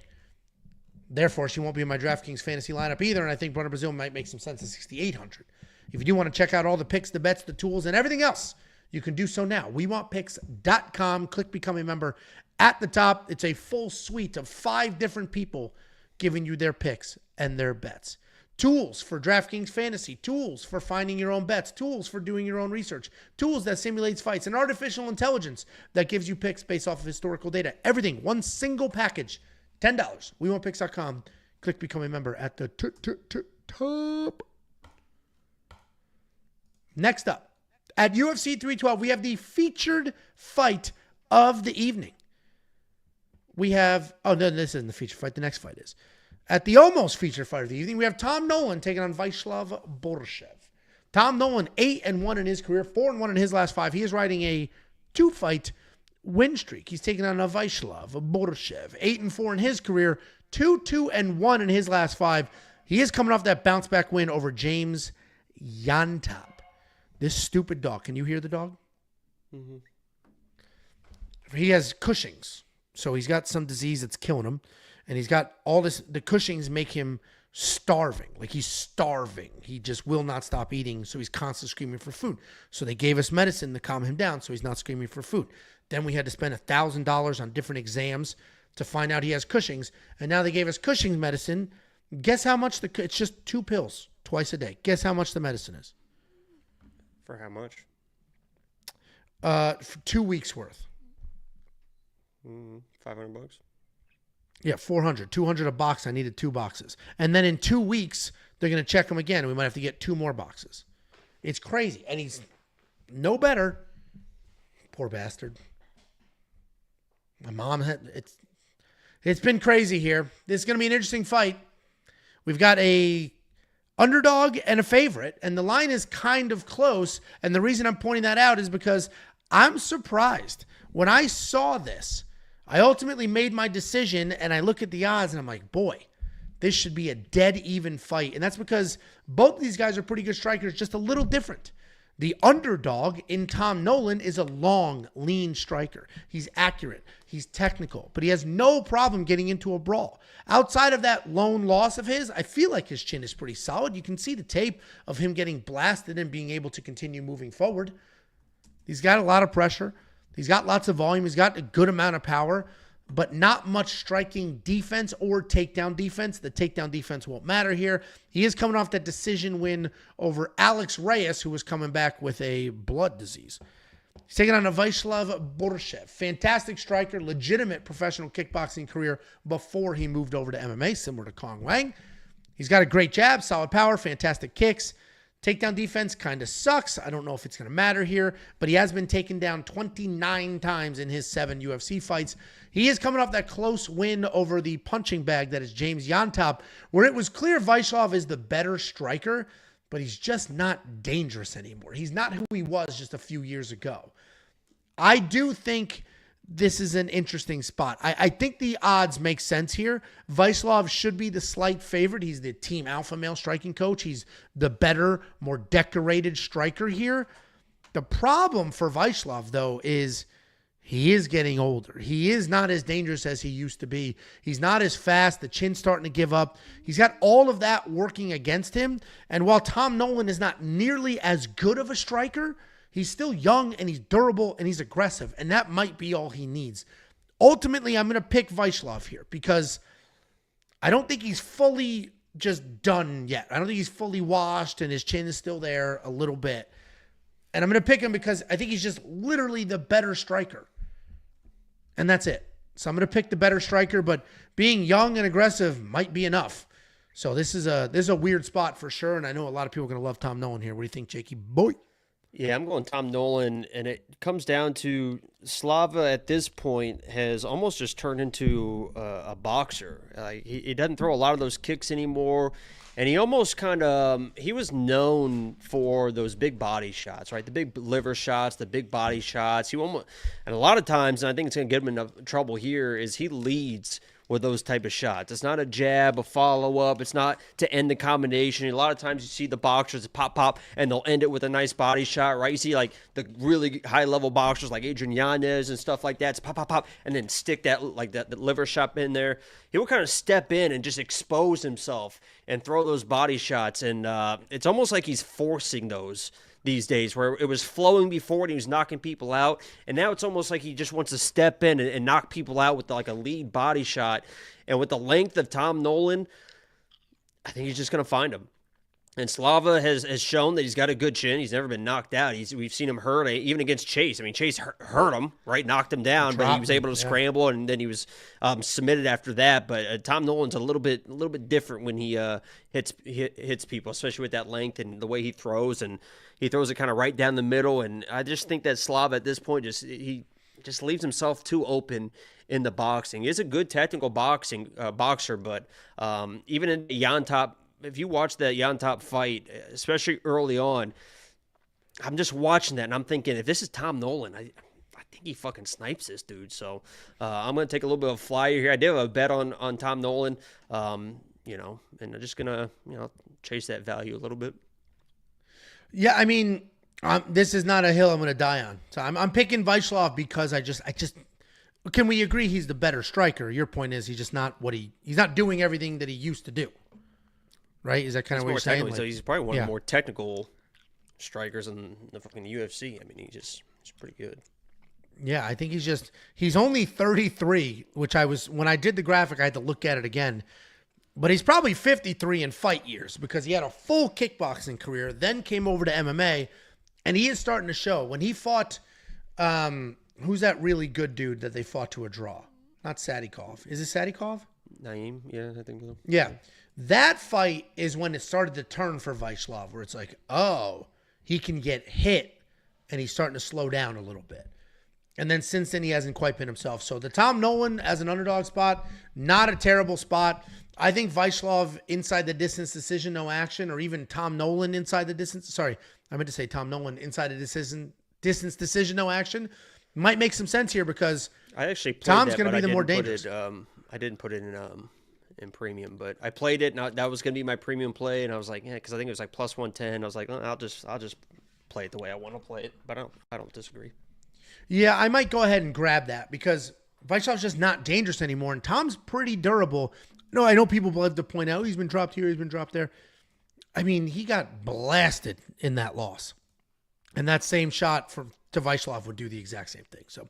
Therefore, she won't be in my DraftKings fantasy lineup either, and I think Bruna Brasil might make some sense at 6,800. If you do want to check out all the picks, the bets, the tools, and everything else, you can do so now. WeWantPicks.com. Click Become a Member at the top. It's a full suite of 5 different people giving you their picks and their bets. Tools for DraftKings Fantasy. Tools for finding your own bets. Tools for doing your own research. Tools that simulates fights. And artificial intelligence that gives you picks based off of historical data. Everything. One single package. $10. WeWantPicks.com. Click Become a Member at the top. Next up, at UFC 312, we have the featured fight of the evening. We have, no, this isn't the featured fight. The next fight is. At the almost featured fight of the evening, we have Tom Nolan taking on Viacheslav Borshev. Tom Nolan, 8-1 in his career, 4-1 in his last 5. He is riding a 2-fight win streak. He's taking on Viacheslav Borshev, 8-4 in his career, 2-1 in his last 5. He is coming off that bounce back win over James Yantop. This stupid dog. Can you hear the dog? Mm-hmm. He has Cushing's. So he's got some disease that's killing him. And he's got all this. The Cushing's make him starving. Like he's starving. He just will not stop eating. So he's constantly screaming for food. So they gave us medicine to calm him down so he's not screaming for food. Then we had to spend $1,000 on different exams to find out he has Cushing's. And now they gave us Cushing's medicine. Guess how much it's just 2 pills twice a day. Guess how much the medicine is? For how much? For 2 weeks worth. $500. Yeah, 400, 200 a box. I needed 2 boxes. And then in 2 weeks, they're going to check him again. And we might have to get 2 more boxes. It's crazy. And he's no better. Poor bastard. My mom it's been crazy here. This is going to be an interesting fight. We've got a underdog and a favorite, and the line is kind of close. And the reason I'm pointing that out is because I'm surprised. When I saw this, I ultimately made my decision, and I look at the odds, and I'm like, boy, this should be a dead even fight. And that's because both of these guys are pretty good strikers, just a little different. The underdog in Tom Nolan is a long, lean striker. He's accurate. He's technical, but he has no problem getting into a brawl. Outside of that lone loss of his, I feel like his chin is pretty solid. You can see the tape of him getting blasted and being able to continue moving forward. He's got a lot of pressure. He's got lots of volume. He's got a good amount of power, but not much striking defense or takedown defense. The takedown defense won't matter here. He is coming off that decision win over Alex Reyes, who was coming back with a blood disease. He's taking on a Viacheslav Borshev. Fantastic striker, legitimate professional kickboxing career before he moved over to MMA, similar to Cong Wang. He's got a great jab, solid power, fantastic kicks. Takedown defense kind of sucks. I don't know if it's going to matter here, but he has been taken down 29 times in his 7 UFC fights. He is coming off that close win over the punching bag that is James Yontop, where it was clear Viacheslav is the better striker, but he's just not dangerous anymore. He's not who he was just a few years ago. I do think this is an interesting spot. I think the odds make sense here. Viacheslav should be the slight favorite. He's the team alpha male striking coach. He's the better, more decorated striker here. The problem for Viacheslav, though, is he is getting older. He is not as dangerous as he used to be. He's not as fast. The chin's starting to give up. He's got all of that working against him. And while Tom Nolan is not nearly as good of a striker, he's still young and he's durable and he's aggressive. And that might be all he needs. Ultimately, I'm going to pick Viacheslav here because I don't think he's fully just done yet. I don't think he's fully washed and his chin is still there a little bit. And I'm going to pick him because I think he's just literally the better striker. And that's it. So I'm going to pick the better striker, but being young and aggressive might be enough. So this is a weird spot for sure. And I know a lot of people are going to love Tom Nolan here. What do you think, Jakey boy? Yeah, I'm going Tom Nolan, and it comes down to Slava at this point has almost just turned into a boxer. He doesn't throw a lot of those kicks anymore, and he almost he was known for those big body shots, right? The big liver shots, the big body shots. And a lot of times, and I think it's going to get him in trouble here, is he leads with those type of shots. It's not a jab, a follow-up. It's not to end the combination. A lot of times you see the boxers pop, and they'll end it with a nice body shot, right? You see like the really high-level boxers like Adrian Yanez and stuff like that. It's pop, and then stick that liver shot in there. He will kind of step in and just expose himself and throw those body shots. And it's almost like he's forcing those these days, where it was flowing before and he was knocking people out, and now it's almost like he just wants to step in and knock people out with like a lead body shot. And with the length of Tom Nolan, I think he's just going to find him. And Slava has shown that he's got a good chin. He's never been knocked out. We've seen him hurt, even against Chase. I mean, Chase hurt him, right? Knocked him down, but he was able to scramble, and then he was submitted after that. But Tom Nolan's a little bit different when he hits people, especially with that length and the way he throws. And he throws it kind of right down the middle. And I just think that Slava at this point he just leaves himself too open in the boxing. He is a good technical boxer, but even in the Yontop, if you watch that Yontop fight, especially early on, I'm just watching that and I'm thinking, if this is Tom Nolan, I think he fucking snipes this dude. So I'm going to take a little bit of a flyer here. I did have a bet on Tom Nolan, and I'm just going to, chase that value a little bit. Yeah, I mean, this is not a hill I'm going to die on. So I'm picking Viacheslav because I just can we agree he's the better striker? Your point is he's just not he's not doing everything that he used to do. Right? Is that kind of what you're saying? So he's probably one of the more technical strikers in the fucking UFC. I mean, he's pretty good. Yeah, I think he's only 33, which when I did the graphic, I had to look at it again. But he's probably 53 in fight years because he had a full kickboxing career, then came over to MMA, and he is starting to show. When he fought, who's that really good dude that they fought to a draw? Not Sadikov. Is it Sadikov? Naeem, yeah, I think so. Yeah. That fight is when it started to turn for Viacheslav, where it's like, oh, he can get hit, and he's starting to slow down a little bit. And then since then, he hasn't quite been himself. So the Tom Nolan as an underdog spot, not a terrible spot. I think Viacheslav inside the distance decision, no action, or even Tom Nolan inside the distance. Sorry, I meant to say Tom Nolan inside the distance decision, no action. Might make some sense here because I actually Tom's going to be the more dangerous. I didn't put it in premium, but I played it. And that was going to be my premium play, and I was like, yeah, because I think it was like plus 110. I was like, I'll just play it the way I want to play it, but I don't disagree. Yeah, I might go ahead and grab that because Viacheslav's just not dangerous anymore, and Tom's pretty durable. No, I know people love to point out he's been dropped here, he's been dropped there. I mean, he got blasted in that loss, and that same shot to Viacheslav would do the exact same thing. So,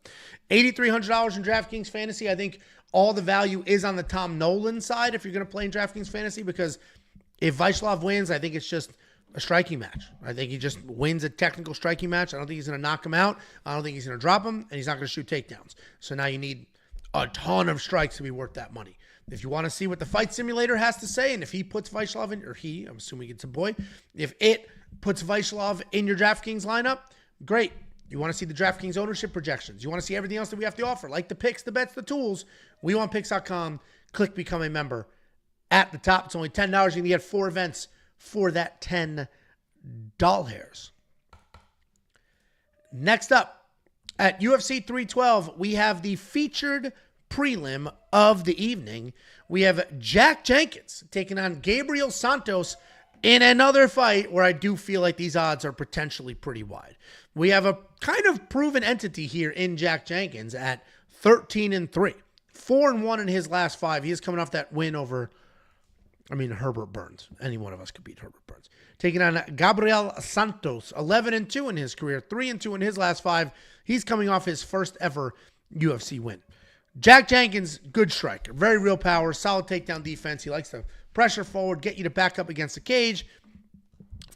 $8,300 in DraftKings Fantasy. I think all the value is on the Tom Nolan side if you're going to play in DraftKings Fantasy, because if Viacheslav wins, I think it's just a striking match. I think he just wins a technical striking match. I don't think he's going to knock him out. I don't think he's going to drop him, and he's not going to shoot takedowns. So now you need a ton of strikes to be worth that money. If you want to see what the fight simulator has to say, and if he puts Viacheslav in, or he, I'm assuming it's a boy, if it puts Viacheslav in your DraftKings lineup, great. You want to see the DraftKings ownership projections. You want to see everything else that we have to offer, like the picks, the bets, the tools. WeWantPicks.com. Click Become a Member. At the top, it's only $10. You're going to get 4 events for that $10. Next up, at UFC 312, we have the featured prelim of the evening. We have Jack Jenkins taking on Gabriel Santos in another fight where I do feel like these odds are potentially pretty wide. We have a kind of proven entity here in Jack Jenkins at 13-3, 4-1 in his last 5. He is coming off that win over, Herbert Burns. Any one of us could beat Herbert Burns. Taking on Gabriel Santos, 11-2 in his career, 3-2 in his last 5. He's coming off his first ever UFC win. Jack Jenkins, good striker, very real power, solid takedown defense. He likes to pressure forward, get you to back up against the cage.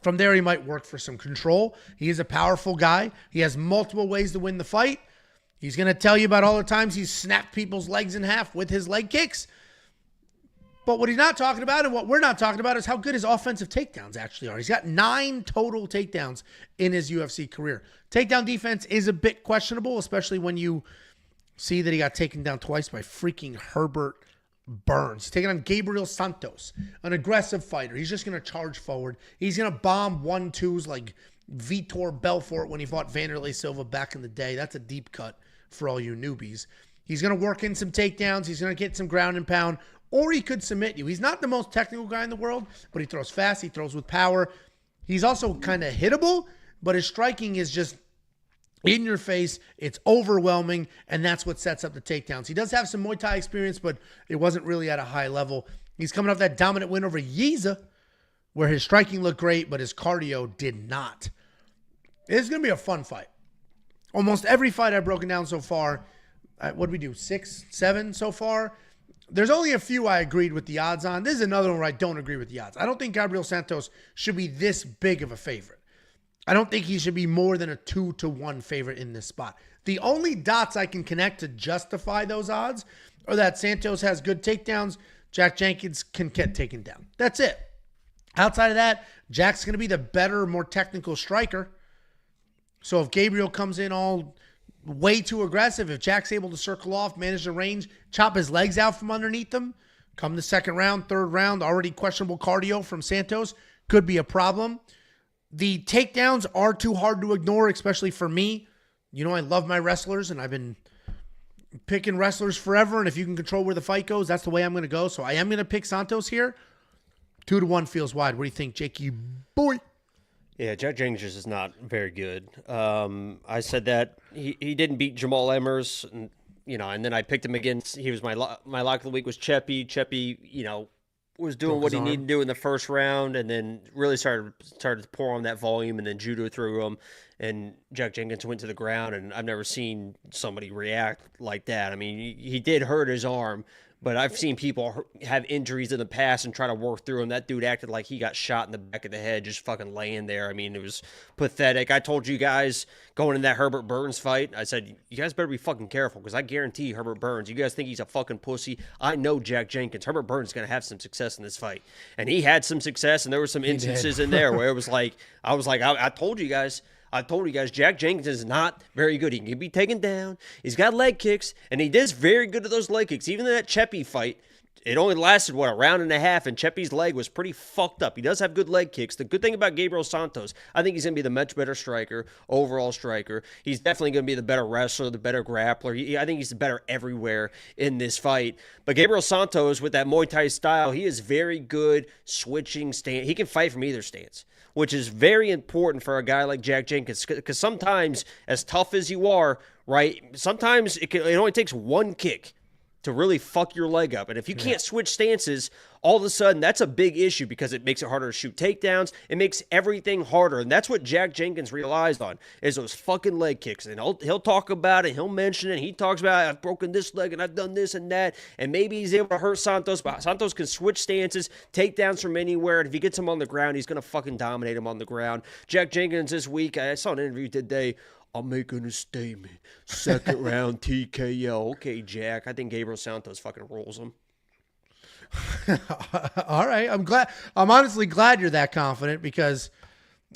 From there, he might work for some control. He is a powerful guy. He has multiple ways to win the fight. He's going to tell you about all the times he's snapped people's legs in half with his leg kicks. But what he's not talking about, and what we're not talking about, is how good his offensive takedowns actually are. He's got 9 total takedowns in his UFC career. Takedown defense is a bit questionable, especially when you see that he got taken down twice by freaking Herbert Burns. He's taking on Gabriel Santos, an aggressive fighter. He's just going to charge forward. He's going to bomb 1-2s like Vitor Belfort when he fought Vanderlei Silva back in the day. That's a deep cut for all you newbies. He's going to work in some takedowns. He's going to get some ground and pound, or he could submit you. He's not the most technical guy in the world, but he throws fast. He throws with power. He's also kind of hittable, but his striking is just in your face. It's overwhelming, and that's what sets up the takedowns. He does have some Muay Thai experience, but it wasn't really at a high level. He's coming off that dominant win over Yiza, where his striking looked great, but his cardio did not. It's going to be a fun fight. Almost every fight I've broken down so far, what did we do, 6, 7 so far? There's only a few I agreed with the odds on. This is another one where I don't agree with the odds. I don't think Gabriel Santos should be this big of a favorite. I don't think he should be more than a 2-1 favorite in this spot. The only dots I can connect to justify those odds are that Santos has good takedowns, Jack Jenkins can get taken down. That's it. Outside of that, Jack's going to be the better, more technical striker. So if Gabriel comes in all way too aggressive, if Jack's able to circle off, manage the range, chop his legs out from underneath him, come the second round, third round, already questionable cardio from Santos, could be a problem. The takedowns are too hard to ignore, especially for me. You know, I love my wrestlers, and I've been picking wrestlers forever, and if you can control where the fight goes, that's the way I'm going to go. So I am going to pick Santos here. 2-1 feels wide. What do you think, Jakey boy? Yeah, Jack Jenkins is not very good. I said that he didn't beat Jamal Emmers, and then I picked him against. He was my lock of the week was Cheppy. Cheppy, was doing what he needed to do in the first round, and then really started to pour on that volume, and then judo through him, and Jack Jenkins went to the ground, and I've never seen somebody react like that. I mean, he did hurt his arm, but I've seen people have injuries in the past and try to work through them. That dude acted like he got shot in the back of the head, just fucking laying there. I mean, it was pathetic. I told you guys going in that Herbert Burns fight, I said, you guys better be fucking careful, because I guarantee Herbert Burns, you guys think he's a fucking pussy. I know Jack Jenkins. Herbert Burns is going to have some success in this fight. And he had some success, and there were some instances in there where it was like, I told you guys, Jack Jenkins is not very good. He can be taken down. He's got leg kicks, and he is very good at those leg kicks. Even in that Cheppy fight, it only lasted, a round and a half, and Chepi's leg was pretty fucked up. He does have good leg kicks. The good thing about Gabriel Santos, I think he's going to be the much better striker, overall striker. He's definitely going to be the better wrestler, the better grappler. I think he's the better everywhere in this fight. But Gabriel Santos, with that Muay Thai style, he is very good switching stance. He can fight from either stance, which is very important for a guy like Jack Jenkins, because sometimes, as tough as you are, right, sometimes it only takes one kick to really fuck your leg up. And if you can't switch stances, all of a sudden, that's a big issue because it makes it harder to shoot takedowns. It makes everything harder. And that's what Jack Jenkins realized on, is those fucking leg kicks. And he'll talk about it. He'll mention it. He talks about, I've broken this leg and I've done this and that. And maybe he's able to hurt Santos, but Santos can switch stances, takedowns from anywhere. And if he gets him on the ground, he's going to fucking dominate him on the ground. Jack Jenkins this week, I saw an interview today, I'm making a statement. Second round TKO. Okay, Jack. I think Gabriel Santos fucking rolls him. All right. I'm honestly glad you're that confident, because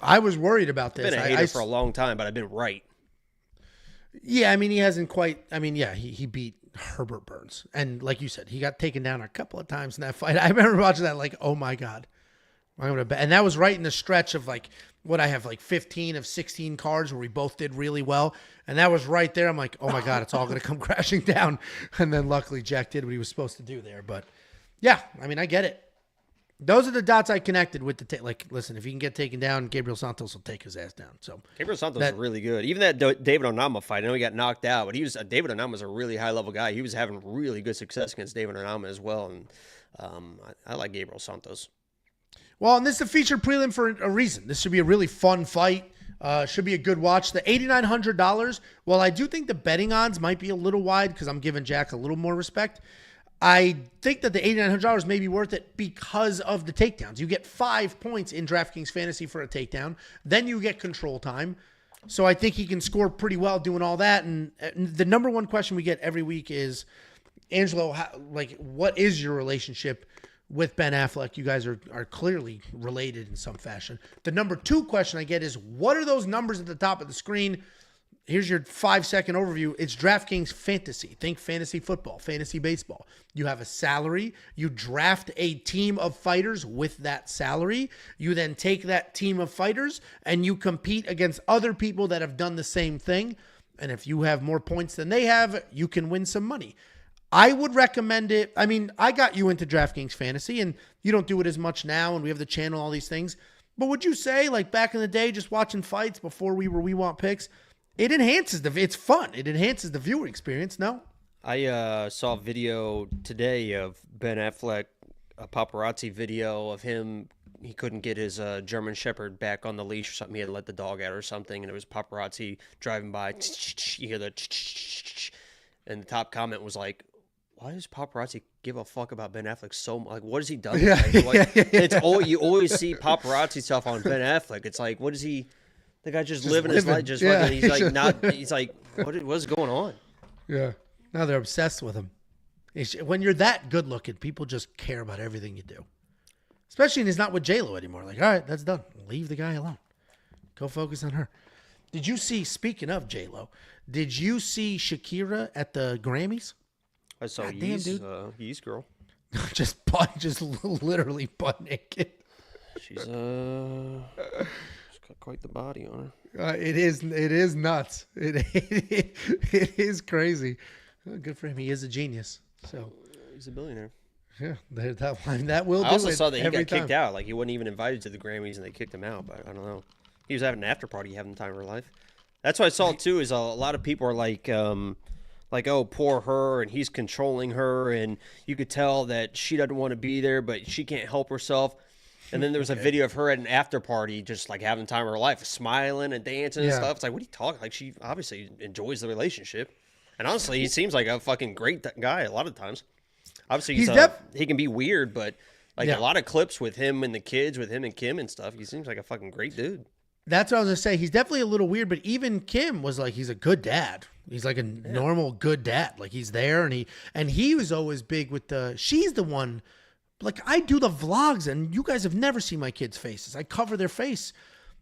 I was worried about this. I've been a hater for a long time, but I've been right. Yeah, I mean, he hasn't quite. I mean, yeah, he beat Herbert Burns. And like you said, he got taken down a couple of times in that fight. I remember watching that like, oh my God. And that was right in the stretch of like, what I have like 15 of 16 cards where we both did really well. And that was right there. I'm like, oh my God, it's all going to come crashing down. And then luckily Jack did what he was supposed to do there. But yeah, I mean, I get it. Those are the dots I connected with. Like, listen, if he can get taken down, Gabriel Santos will take his ass down. So Gabriel Santos is really good. Even that David Onama fight, I know he got knocked out, but David Onama was a really high level guy. He was having really good success against David Onama as well. And I like Gabriel Santos. Well, and this is a featured prelim for a reason. This should be a really fun fight. Should be a good watch. The $8,900, well, I do think the betting odds might be a little wide because I'm giving Jack a little more respect. I think that the $8,900 may be worth it because of the takedowns. You get 5 points in DraftKings Fantasy for a takedown. Then you get control time. So I think he can score pretty well doing all that. And the number one question we get every week is, Angelo, what is your relationship with Ben Affleck? You guys are clearly related in some fashion. The number two question I get is, what are those numbers at the top of the screen? Here's your 5-second overview. It's DraftKings Fantasy. Think fantasy football, fantasy baseball. You have a salary. You draft a team of fighters with that salary. You then take that team of fighters and you compete against other people that have done the same thing. And if you have more points than they have, you can win some money. I would recommend it. I mean, I got you into DraftKings Fantasy, and you don't do it as much now, and we have the channel, all these things. But would you say, like back in the day, just watching fights before we Want Picks, it enhances it's fun. It enhances the viewer experience, no? I saw a video today of Ben Affleck, a paparazzi video of him. He couldn't get his German Shepherd back on the leash or something. He had let the dog out or something, and it was paparazzi driving by. You hear the and the top comment was like, why does paparazzi give a fuck about Ben Affleck so much? Like, what has he done? Yeah, It's you always see paparazzi stuff on Ben Affleck. It's like, what is he? The guy just living his life. Just fucking, he's like not. He's like, what's going on? Yeah. Now they're obsessed with him. When you're that good looking, people just care about everything you do. Especially when he's not with J-Lo anymore. Like, all right, that's done. Leave the guy alone. Go focus on her. Did you see? Speaking of J-Lo, did you see Shakira at the Grammys? I saw Yee's girl. just literally butt naked. She's got quite the body on her. It is nuts. It is crazy. Well, good for him. He is a genius. So he's a billionaire. Yeah, that will do it. I also saw that he got kicked time. out. Like, he wasn't even invited to the Grammys, and they kicked him out. But I don't know. He was having an after party, having the time of her life. That's what I saw too. Is a lot of people are like, oh, poor her, and he's controlling her, and you could tell that she doesn't want to be there, but she can't help herself. And then there was a video of her at an after party, just like having the time of her life, smiling and dancing and stuff. It's like, what are you talking? Like, she obviously enjoys the relationship. And honestly, he seems like a fucking great guy a lot of times. Obviously, he can be weird, but like a lot of clips with him and the kids, with him and Kim and stuff, he seems like a fucking great dude. That's what I was going to say. He's definitely a little weird, but even Kim was like, he's a good dad. He's like a normal good dad. Like, he's there, and he was always big with she's the one, like, I do the vlogs, and you guys have never seen my kids' faces. I cover their face.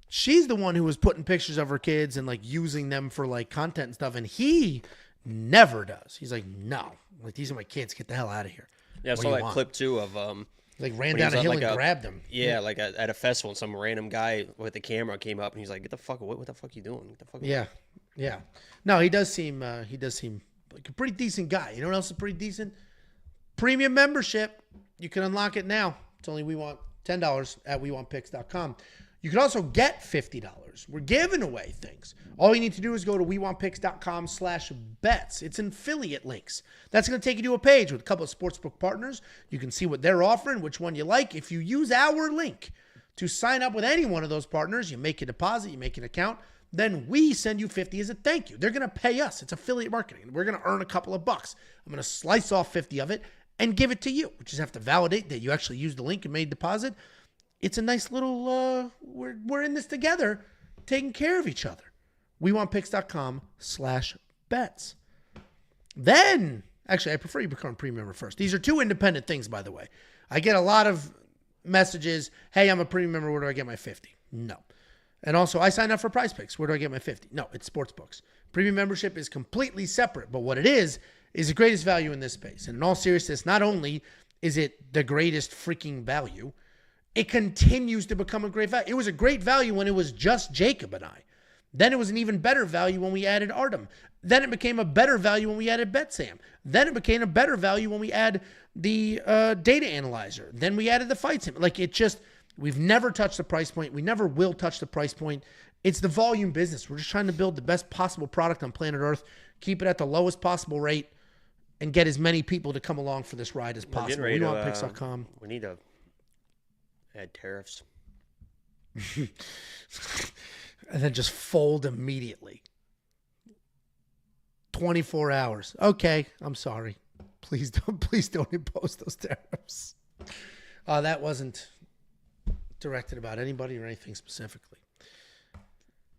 She's the one who was putting pictures of her kids and like using them for like content and stuff, and he never does. He's like, no, like, these are my kids. Get the hell out of here. Yeah, I saw that clip too of like ran down a hill and grabbed him. Yeah, like at a festival, and some random guy with a camera came up and he's like, "Get the fuck! What the fuck are you doing? What the fuck?" Yeah. No, he does seem like a pretty decent guy. You know what else is pretty decent? Premium membership. You can unlock it now. It's only $10 at WeWantPicks.com. You can also get $50. We're giving away things. All you need to do is go to WeWantPicks.com/bets. It's an affiliate links. That's going to take you to a page with a couple of sportsbook partners. You can see what they're offering, which one you like. If you use our link to sign up with any one of those partners, you make a deposit, you make an account, then we send you 50 as a thank you. They're going to pay us. It's affiliate marketing. We're going to earn a couple of bucks. I'm going to slice off 50 of it and give it to you. We just have to validate that you actually used the link and made a deposit. It's a nice little, we're in this together, taking care of each other. WeWantPicks.com/bets. Then, actually, I prefer you become a premium member first. These are two independent things, by the way. I get a lot of messages, hey, I'm a premium member, where do I get my 50? No. And also, I signed up for Prize Picks. Where do I get my 50? No, it's Sportsbooks. Premium membership is completely separate, but what it is the greatest value in this space. And in all seriousness, not only is it the greatest freaking value, it continues to become a great value. It was a great value when it was just Jacob and I. Then it was an even better value when we added Artem. Then it became a better value when we added BetSam. Then it became a better value when we add the data analyzer. Then we added the fight sim. Like we've never touched the price point. We never will touch the price point. It's the volume business. We're just trying to build the best possible product on planet Earth, keep it at the lowest possible rate, and get as many people to come along for this ride as possible. WeWantPicks.com. We need to add tariffs. And then just fold immediately. 24 hours. Okay, I'm sorry. Please don't impose those tariffs. That wasn't directed about anybody or anything specifically.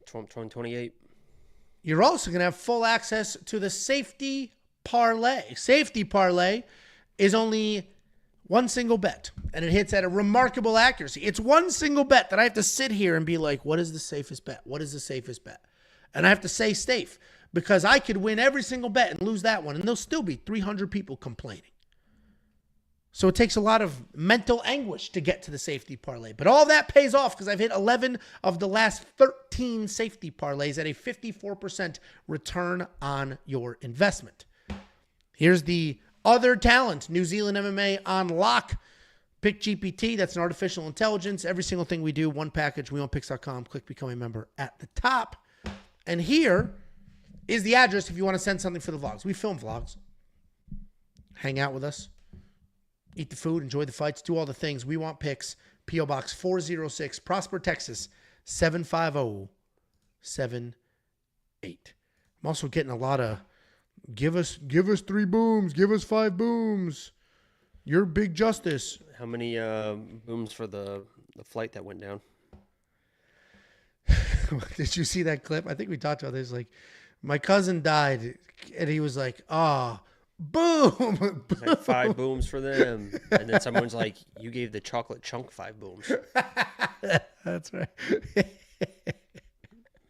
2028. You're also going to have full access to the Safety Parlay. Safety Parlay is only one single bet, and it hits at a remarkable accuracy. It's one single bet that I have to sit here and be like, what is the safest bet? What is the safest bet? And I have to say safe, because I could win every single bet and lose that one, and there'll still be 300 people complaining. So it takes a lot of mental anguish to get to the Safety Parlay. But all that pays off because I've hit 11 of the last 13 Safety Parlays at a 54% return on your investment. Here's the other talent, New Zealand MMA on lock. Pick GPT, that's an artificial intelligence. Every single thing we do, one package, WeWantPicks.com. Click Become a Member at the top. And here is the address if you want to send something for the vlogs. We film vlogs. Hang out with us. Eat the food, enjoy the fights, do all the things. We Want Picks, P.O. Box 406, Prosper, Texas, 75078. I'm also getting a lot of, give us 3 booms, give us 5 booms. You're big justice. How many booms for the flight that went down? Did you see that clip? I think we talked about this. Like, my cousin died, and he was like, boom. Like 5 booms for them. And then someone's like, you gave the chocolate chunk 5 booms. That's right.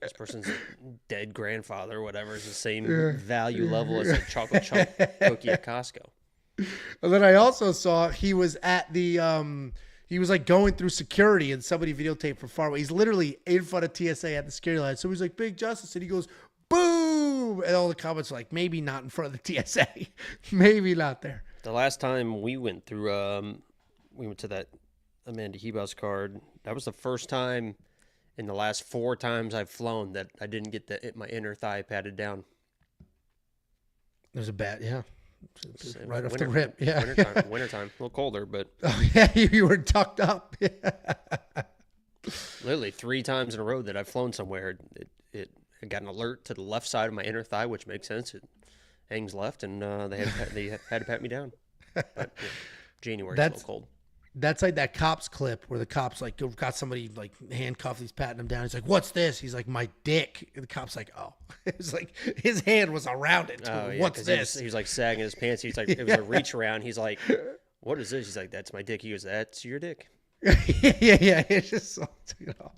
This person's dead grandfather or whatever is the same value level as a chocolate chunk cookie at Costco. And then I also saw he was at the he was like going through security and somebody videotaped from far away. He's literally in front of TSA at the security line. So he's like, big justice. And he goes, boom. And all the comments are like, maybe not in front of the TSA. Maybe not there. The last time we went through, we went to that Amanda Hebos card. That was the first time in the last 4 times I've flown that I didn't get my inner thigh patted down. There's a bat, yeah. Right off the rip, yeah. Wintertime, a little colder, but... Oh, yeah, you were tucked up. Literally 3 times in a row that I've flown somewhere, it got an alert to the left side of my inner thigh, which makes sense. It hangs left, and they had to pat me down. But yeah, January, it's a little cold. That's like that cops clip where the cops like got somebody like handcuffed. He's patting him down. He's like, "What's this?" He's like, "My dick." And the cop's like, "Oh," it was like his hand was around it. Oh, yeah, what's this? He was like sagging his pants. He's like, it was a reach around. He's like, "What is this?" He's like, "That's my dick." He goes, "That's your dick." yeah. It's just took it off.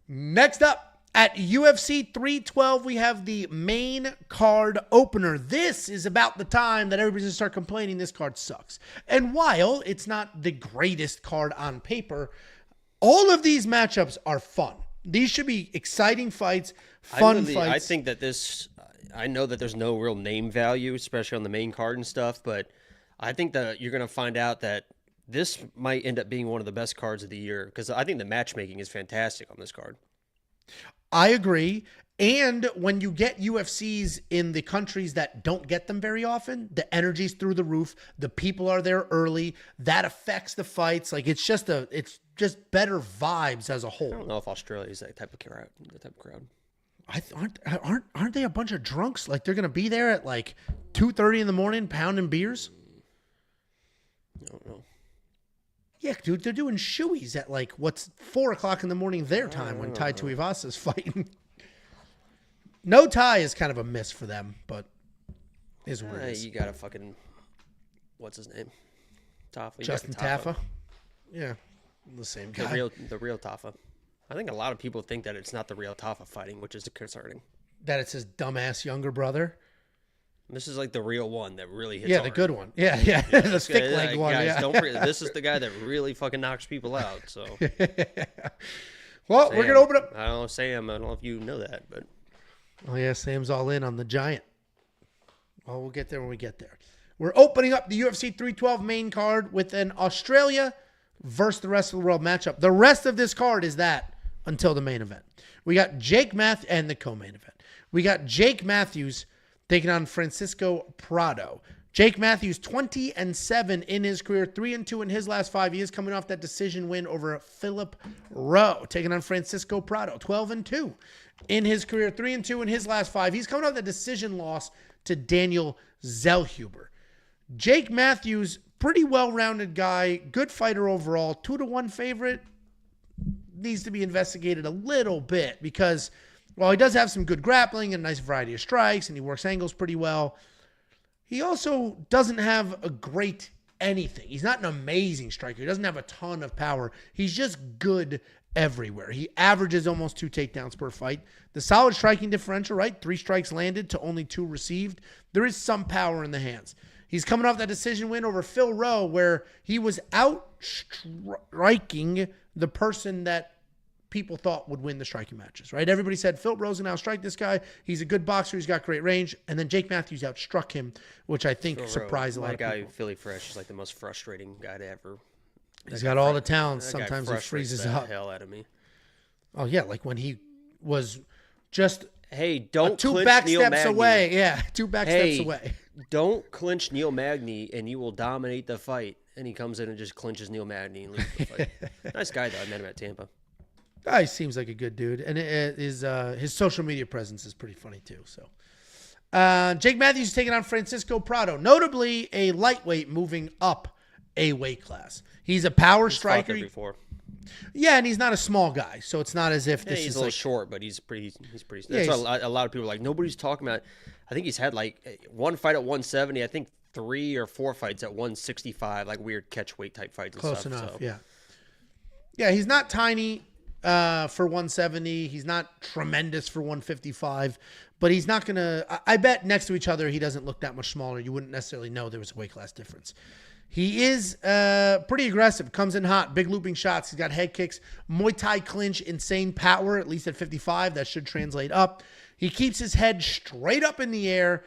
Next up, At UFC 312, we have the main card opener. This is about the time that everybody's going to start complaining this card sucks. And while it's not the greatest card on paper, all of these matchups are fun. These should be exciting fights, fun fights. I think that I know that there's no real name value, especially on the main card and stuff, but I think that you're going to find out that this might end up being one of the best cards of the year because I think the matchmaking is fantastic on this card. I agree. And when you get UFCs in the countries that don't get them very often, the energy's through the roof. The people are there early. That affects the fights. Like it's just better vibes as a whole. I don't know if Australia is that type of crowd. Aren't they a bunch of drunks? Like they're gonna be there at like 2:30 in the morning pounding beers. I don't know. Yeah, dude, they're doing shoeies at like 4 o'clock in the morning their time when Tai Tuivasa's fighting. No tie is kind of a miss for them, but is what it is. You got a fucking what's his name? Taffa. Justin Taffa. Yeah, the same guy. The real Taffa. I think a lot of people think that it's not the real Taffa fighting, which is concerning. That it's his dumbass younger brother. This is like the real one that really hits. Yeah, hard. the good one. Yeah. The thick leg one. Guys, yeah. don't forget, this is the guy that really fucking knocks people out. So. Well, Sam, we're gonna open up. I don't know, Sam. I don't know if you know that, but. Oh yeah, Sam's all in on the giant. Well, we'll get there when we get there. We're opening up the UFC 312 main card with an Australia versus the rest of the world matchup. The rest of this card is that until the main event. We got Jake Matthews and the co-main event. We got Jake Matthews taking on Francisco Prado. Jake Matthews, 20-7 in his career, 3-2 in his last 5 years, coming off that decision win over Philip Rowe, taking on Francisco Prado, 12-2 in his career, 3-2 in his last 5. He's coming off that decision loss to Daniel Zellhuber. Jake Matthews, pretty well-rounded guy, good fighter overall, 2-1 favorite, needs to be investigated a little bit because while he does have some good grappling and a nice variety of strikes and he works angles pretty well, he also doesn't have a great anything. He's not an amazing striker. He doesn't have a ton of power. He's just good everywhere. He averages almost 2 takedowns per fight. The solid striking differential, right? 3 strikes landed to only 2 received. There is some power in the hands. He's coming off that decision win over Phil Rowe where he was out striking the person that people thought would win the striking matches, right? Everybody said Phil Rowe's going to outstrike this guy. He's a good boxer. He's got great range. And then Jake Matthews outstruck him, which I think surprised a lot of people. That guy, Philly Fresh, is like the most frustrating guy to ever. He's got all the talents. Sometimes he freezes up. Hell out of me. Oh, yeah, like when he was just don't 2 back steps away. Yeah, 2 back steps away. Don't clinch Neil Magny and you will dominate the fight. And he comes in and just clinches Neil Magny and loses the fight. Nice guy, though. I met him at Tampa. He seems like a good dude, and his social media presence is pretty funny too. So, Jake Matthews is taking on Francisco Prado, notably a lightweight moving up a weight class. He's a power striker. Before. Yeah, and he's not a small guy, so it's not as if this is he's a little like, short, but he's pretty. That's a lot of people are like nobody's talking about. I think he's had like 1 fight at 170. I think 3 or 4 fights at 165, like weird catch weight type fights. Close and stuff, enough, so. Yeah, he's not tiny for 170. He's not tremendous for 155, but he's not going to... I bet next to each other, he doesn't look that much smaller. You wouldn't necessarily know there was a weight class difference. He is pretty aggressive, comes in hot, big looping shots. He's got head kicks, Muay Thai clinch, insane power, at least at 55. That should translate up. He keeps his head straight up in the air.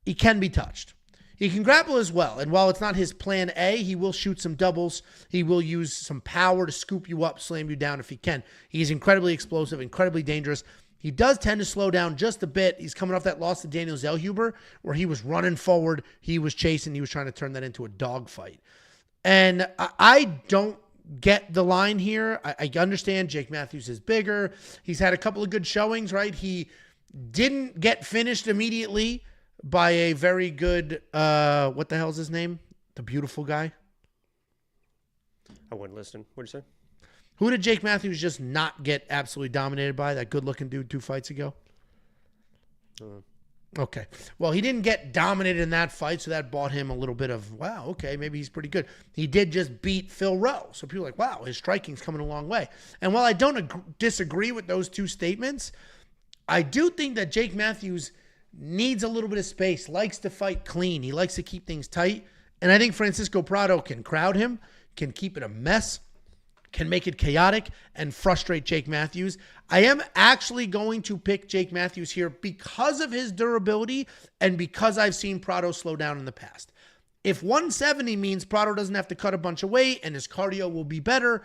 He can be touched. He can grapple as well, and while it's not his plan A, he will shoot some doubles. He will use some power to scoop you up, slam you down if he can. He's incredibly explosive, incredibly dangerous. He does tend to slow down just a bit. He's coming off that loss to Daniel Zellhuber, where he was running forward, he was chasing, he was trying to turn that into a dogfight. And I don't get the line here. I understand Jake Matthews is bigger. He's had a couple of good showings, right? He didn't get finished immediately by a very good, what the hell's his name? The beautiful guy. I wasn't listening. What'd you say? Who did Jake Matthews just not get absolutely dominated by? That good-looking dude 2 fights ago? Okay. Well, he didn't get dominated in that fight, so that bought him a little bit of, wow, okay, maybe he's pretty good. He did just beat Phil Rowe. So people are like, wow, his striking's coming a long way. And while I don't disagree with those two statements, I do think that Jake Matthews needs a little bit of space, likes to fight clean. He likes to keep things tight. And I think Francisco Prado can crowd him, can keep it a mess, can make it chaotic and frustrate Jake Matthews. I am actually going to pick Jake Matthews here because of his durability and because I've seen Prado slow down in the past. If 170 means Prado doesn't have to cut a bunch of weight and his cardio will be better,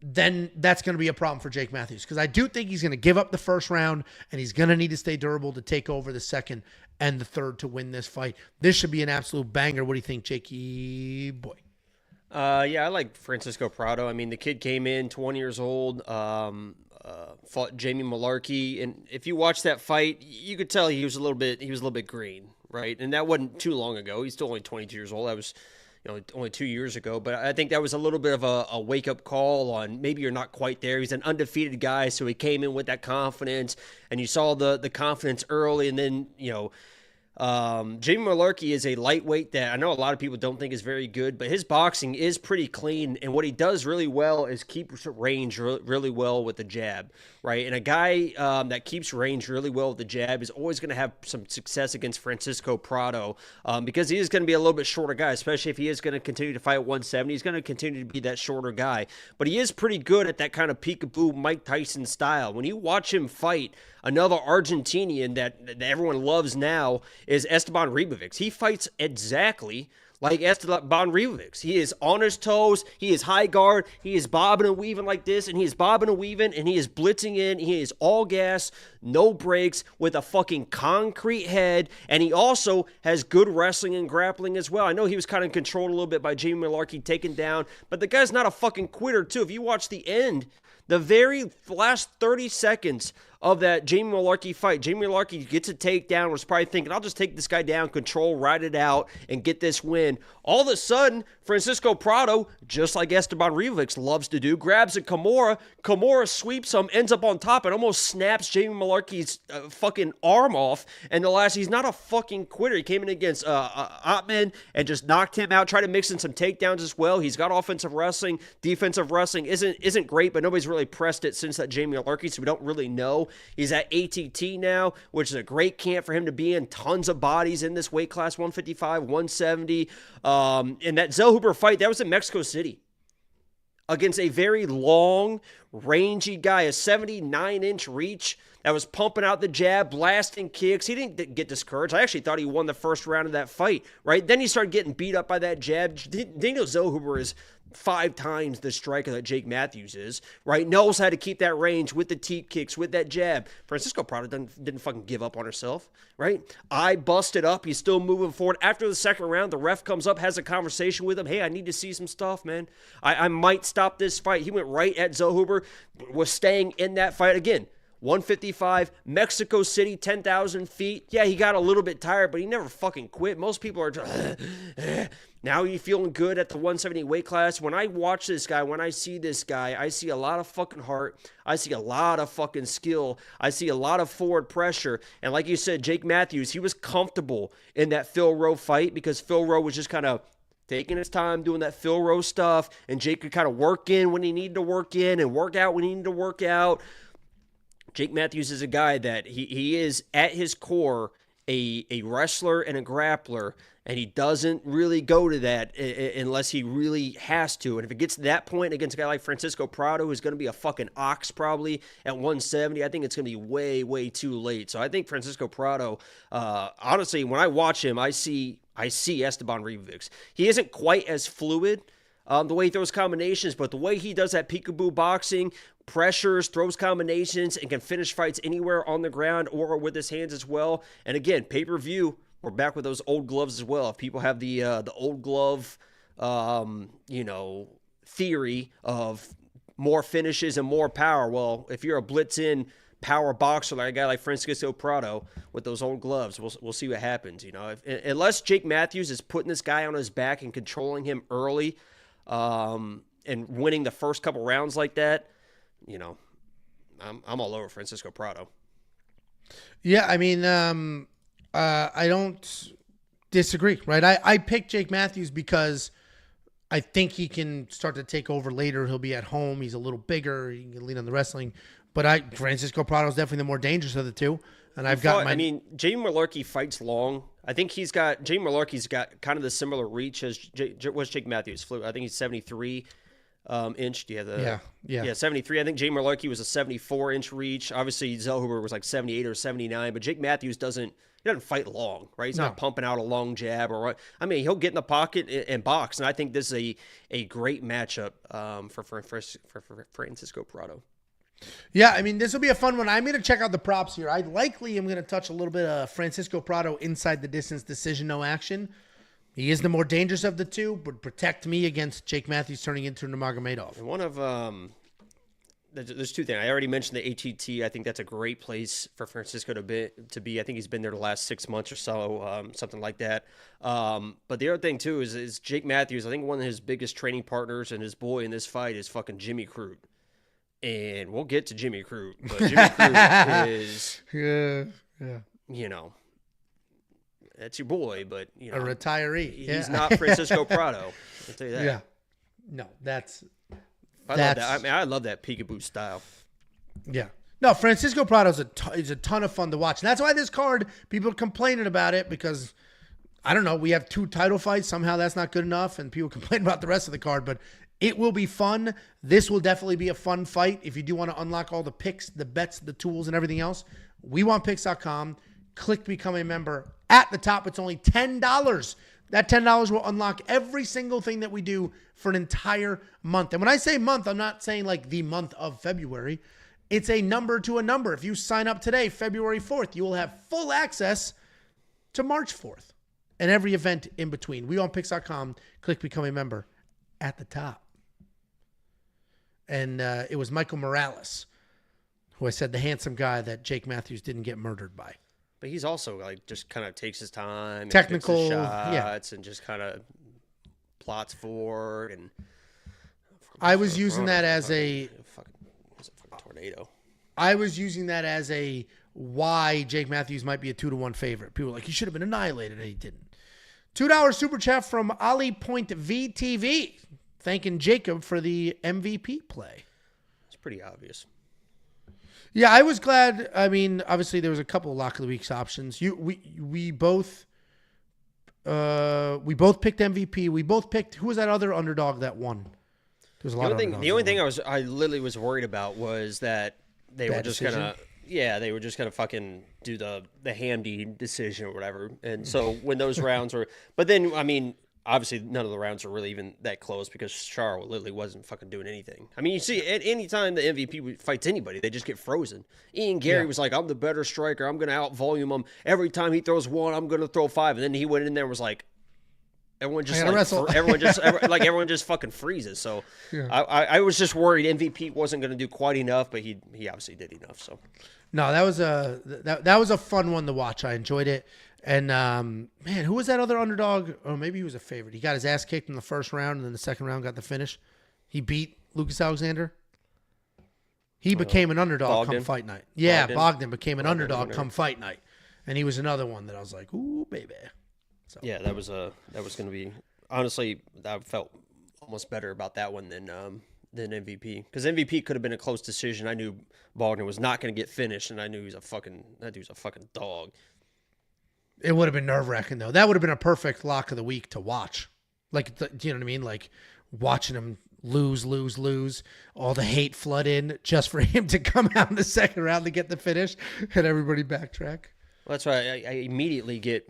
then that's going to be a problem for Jake Matthews, because I do think he's going to give up the first round and he's going to need to stay durable to take over the second and the third to win this fight. This should be an absolute banger. What do you think, Jakey boy? Yeah, I like Francisco Prado. I mean, the kid came in 20 years old, fought Jamie Malarkey, and if you watch that fight, you could tell he was a little bit green, right? And that wasn't too long ago. He's still only 22 years old. That was, only 2 years ago. But I think that was a little bit of a wake up call on maybe you're not quite there. He's an undefeated guy, so he came in with that confidence, and you saw the confidence early, and then Jamie Malarkey is a lightweight that I know a lot of people don't think is very good, but his boxing is pretty clean, and what he does really well is keep range really well with the jab, right? And a guy that keeps range really well with the jab is always going to have some success against Francisco Prado, because he is going to be a little bit shorter guy, especially if he is going to continue to fight at 170. He's going to continue to be that shorter guy, but he is pretty good at that kind of peekaboo Mike Tyson style. When you watch him fight, another Argentinian that everyone loves now is Esteban Ribovics. He fights exactly like Esteban Ribovics. He is on his toes. He is high guard. He is bobbing and weaving like this, and he is bobbing and weaving, and he is blitzing in. He is all gas, no brakes, with a fucking concrete head, and he also has good wrestling and grappling as well. I know he was kind of controlled a little bit by Jamie Malarkey taken down, but the guy's not a fucking quitter, too. If you watch the end, the very last 30 seconds of that Jamie Malarkey fight, Jamie Malarkey gets a takedown, was probably thinking, I'll just take this guy down, control, ride it out, and get this win. All of a sudden, Francisco Prado, just like Esteban Ribovics loves to do, grabs a Kimura. Kimura sweeps him, ends up on top, and almost snaps Jamie Malarkey's fucking arm off. And he's not a fucking quitter. He came in against Ottman and just knocked him out, tried to mix in some takedowns as well. He's got offensive wrestling. Defensive wrestling isn't great, but nobody's really pressed it since that Jamie Malarkey, so we don't really know. He's at ATT now, which is a great camp for him to be in. Tons of bodies in this weight class, 155, 170. And that Zellhuber fight, that was in Mexico City against a very long, rangy guy, a 79-inch reach that was pumping out the jab, blasting kicks. He didn't get discouraged. I actually thought he won the first round of that fight, right? Then he started getting beat up by that jab. Daniel Zellhuber is 5 times the striker that Jake Matthews is, right? Knows how to keep that range with the teep kicks, with that jab. Francisco Prado didn't fucking give up on herself, right? I busted up. He's still moving forward. After the second round, the ref comes up, has a conversation with him. Hey, I need to see some stuff, man. I might stop this fight. He went right at Zellhuber, was staying in that fight again. 155, Mexico City, 10,000 feet. Yeah, he got a little bit tired, but he never fucking quit. Most people are just, now he's feeling good at the 170 weight class. When I watch this guy, when I see this guy, I see a lot of fucking heart. I see a lot of fucking skill. I see a lot of forward pressure. And like you said, Jake Matthews, he was comfortable in that Phil Rowe fight because Phil Rowe was just kind of taking his time doing that Phil Rowe stuff, and Jake could kind of work in when he needed to work in and work out when he needed to work out. Jake Matthews is a guy that he is at his core a wrestler and a grappler, and he doesn't really go to that unless he really has to. And if it gets to that point against a guy like Francisco Prado, who's going to be a fucking ox probably at 170, I think it's going to be way, way too late. So I think Francisco Prado, honestly, when I watch him, I see Esteban Ribovics. He isn't quite as fluid the way he throws combinations, but the way he does that peekaboo boxing, pressures, throws combinations, and can finish fights anywhere on the ground or with his hands as well. And again, pay-per-view, we're back with those old gloves as well. If people have the old glove, theory of more finishes and more power, well, if you're a blitz-in power boxer like a guy like Francisco Prado with those old gloves, we'll see what happens. Unless Jake Matthews is putting this guy on his back and controlling him early, and winning the first couple rounds like that, I'm all over Francisco Prado. Yeah, I mean, I don't disagree, right? I picked Jake Matthews because I think he can start to take over later. He'll be at home. He's a little bigger. He can lean on the wrestling. But Francisco Prado is definitely the more dangerous of the two. And Jamie Mullarkey fights long. I think Jamie Mullarkey's got kind of the similar reach as Jake Matthews. I think he's 73 inch. Do you have the? Yeah, 73. I think Jamie Mullarkey was a 74-inch reach. Obviously, Zellhuber was like 78 or 79. But Jake Matthews doesn't fight long, right? He's not pumping out a long jab or what. I mean, he'll get in the pocket and box. And I think this is a great matchup for Francisco Prado. Yeah, I mean, this will be a fun one. I'm going to check out the props here. I likely am going to touch a little bit of Francisco Prado inside the distance decision, no action. He is the more dangerous of the two, but protect me against Jake Matthews turning into Nurmagomedov. And one of there's two things. I already mentioned the ATT. I think that's a great place for Francisco to be. I think he's been there the last 6 months or so, something like that. But the other thing too is Jake Matthews. I think one of his biggest training partners and his boy in this fight is fucking Jimmy Crute. And we'll get to Jimmy Crute, but Jimmy Crute is, that's your boy, but a retiree. He's not Francisco Prado. I'll tell you that. Yeah, no, I love that. I mean, I love that peekaboo style. Yeah, no, Francisco Prado is a ton of fun to watch, and that's why this card people are complaining about it because I don't know. We have 2 title fights. Somehow that's not good enough, and people complain about the rest of the card, but. It will be fun. This will definitely be a fun fight. If you do want to unlock all the picks, the bets, the tools, and everything else, WeWantPicks.com. Click to become a member. At the top, it's only $10. That $10 will unlock every single thing that we do for an entire month. And when I say month, I'm not saying like the month of February. It's a number to a number. If you sign up today, February 4th, you will have full access to March 4th and every event in between. WeWantPicks.com. Click become a member at the top. And it was Michael Morales, who I said the handsome guy that Jake Matthews didn't get murdered by. But he's also like just kind of takes his time, technical his shots, and just kind of plots forward. And I was using that as a fucking tornado. I was using that as a why Jake Matthews might be a 2-1 favorite. People were like he should have been annihilated, and he didn't. $2 super chat from Ali Point VTV. Thanking Jacob for the MVP play. It's pretty obvious. Yeah, I was glad. I mean, obviously there was a couple of lock of the week's options. We both picked MVP. We both picked who was that other underdog that won? There's a lot of the only thing I literally was worried about was that they were just gonna fucking do the Hamdi decision or whatever. And so when those rounds were, but then I mean. Obviously, none of the rounds are really even that close because Charles literally wasn't fucking doing anything. I mean, you see, at any time the MVP fights anybody, they just get frozen. Ian Gary was like, I'm the better striker. I'm going to out-volume him. Every time he throws 1, I'm going to throw 5. And then he went in there and was like, everyone just fucking freezes. So I was just worried MVP wasn't going to do quite enough, but he obviously did enough. So no, that was a fun one to watch. I enjoyed it. And, man, who was that other underdog? Or maybe he was a favorite. He got his ass kicked in the first round, and then the second round got the finish. He beat Lucas Alexander. He became an underdog come fight night. Yeah, Bogdan became an underdog come fight night. And he was another one that I was like, ooh, baby. So. Yeah, that was going to be – honestly, I felt almost better about that one than MVP. Because MVP could have been a close decision. I knew Bogdan was not going to get finished, and I knew that dude's a fucking dog. It would have been nerve-wracking, though. That would have been a perfect lock of the week to watch. Like, do you know what I mean? Like, watching him lose, all the hate flood in just for him to come out in the second round to get the finish and everybody backtrack. Well, that's why I immediately get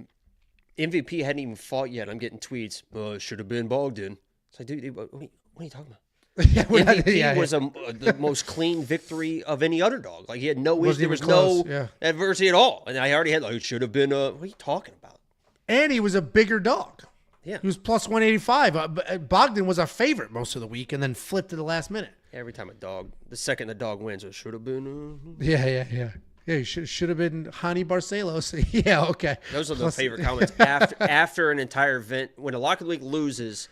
MVP hadn't even fought yet. I'm getting tweets. It should have been Bogdan. It's like, dude, what are you talking about? MVP was the most clean victory of any underdog. Like he had no issue. There was no adversity at all. And I already had it should have been. What are you talking about? And he was a bigger dog. Yeah, he was plus 185. Bogdan was a favorite most of the week, and then flipped at the last minute. Every time the second the dog wins, it should have been. Yeah. He should have been Hani Barcelos. Yeah, okay. Those are the favorite comments after an entire event when a lock of the week loses.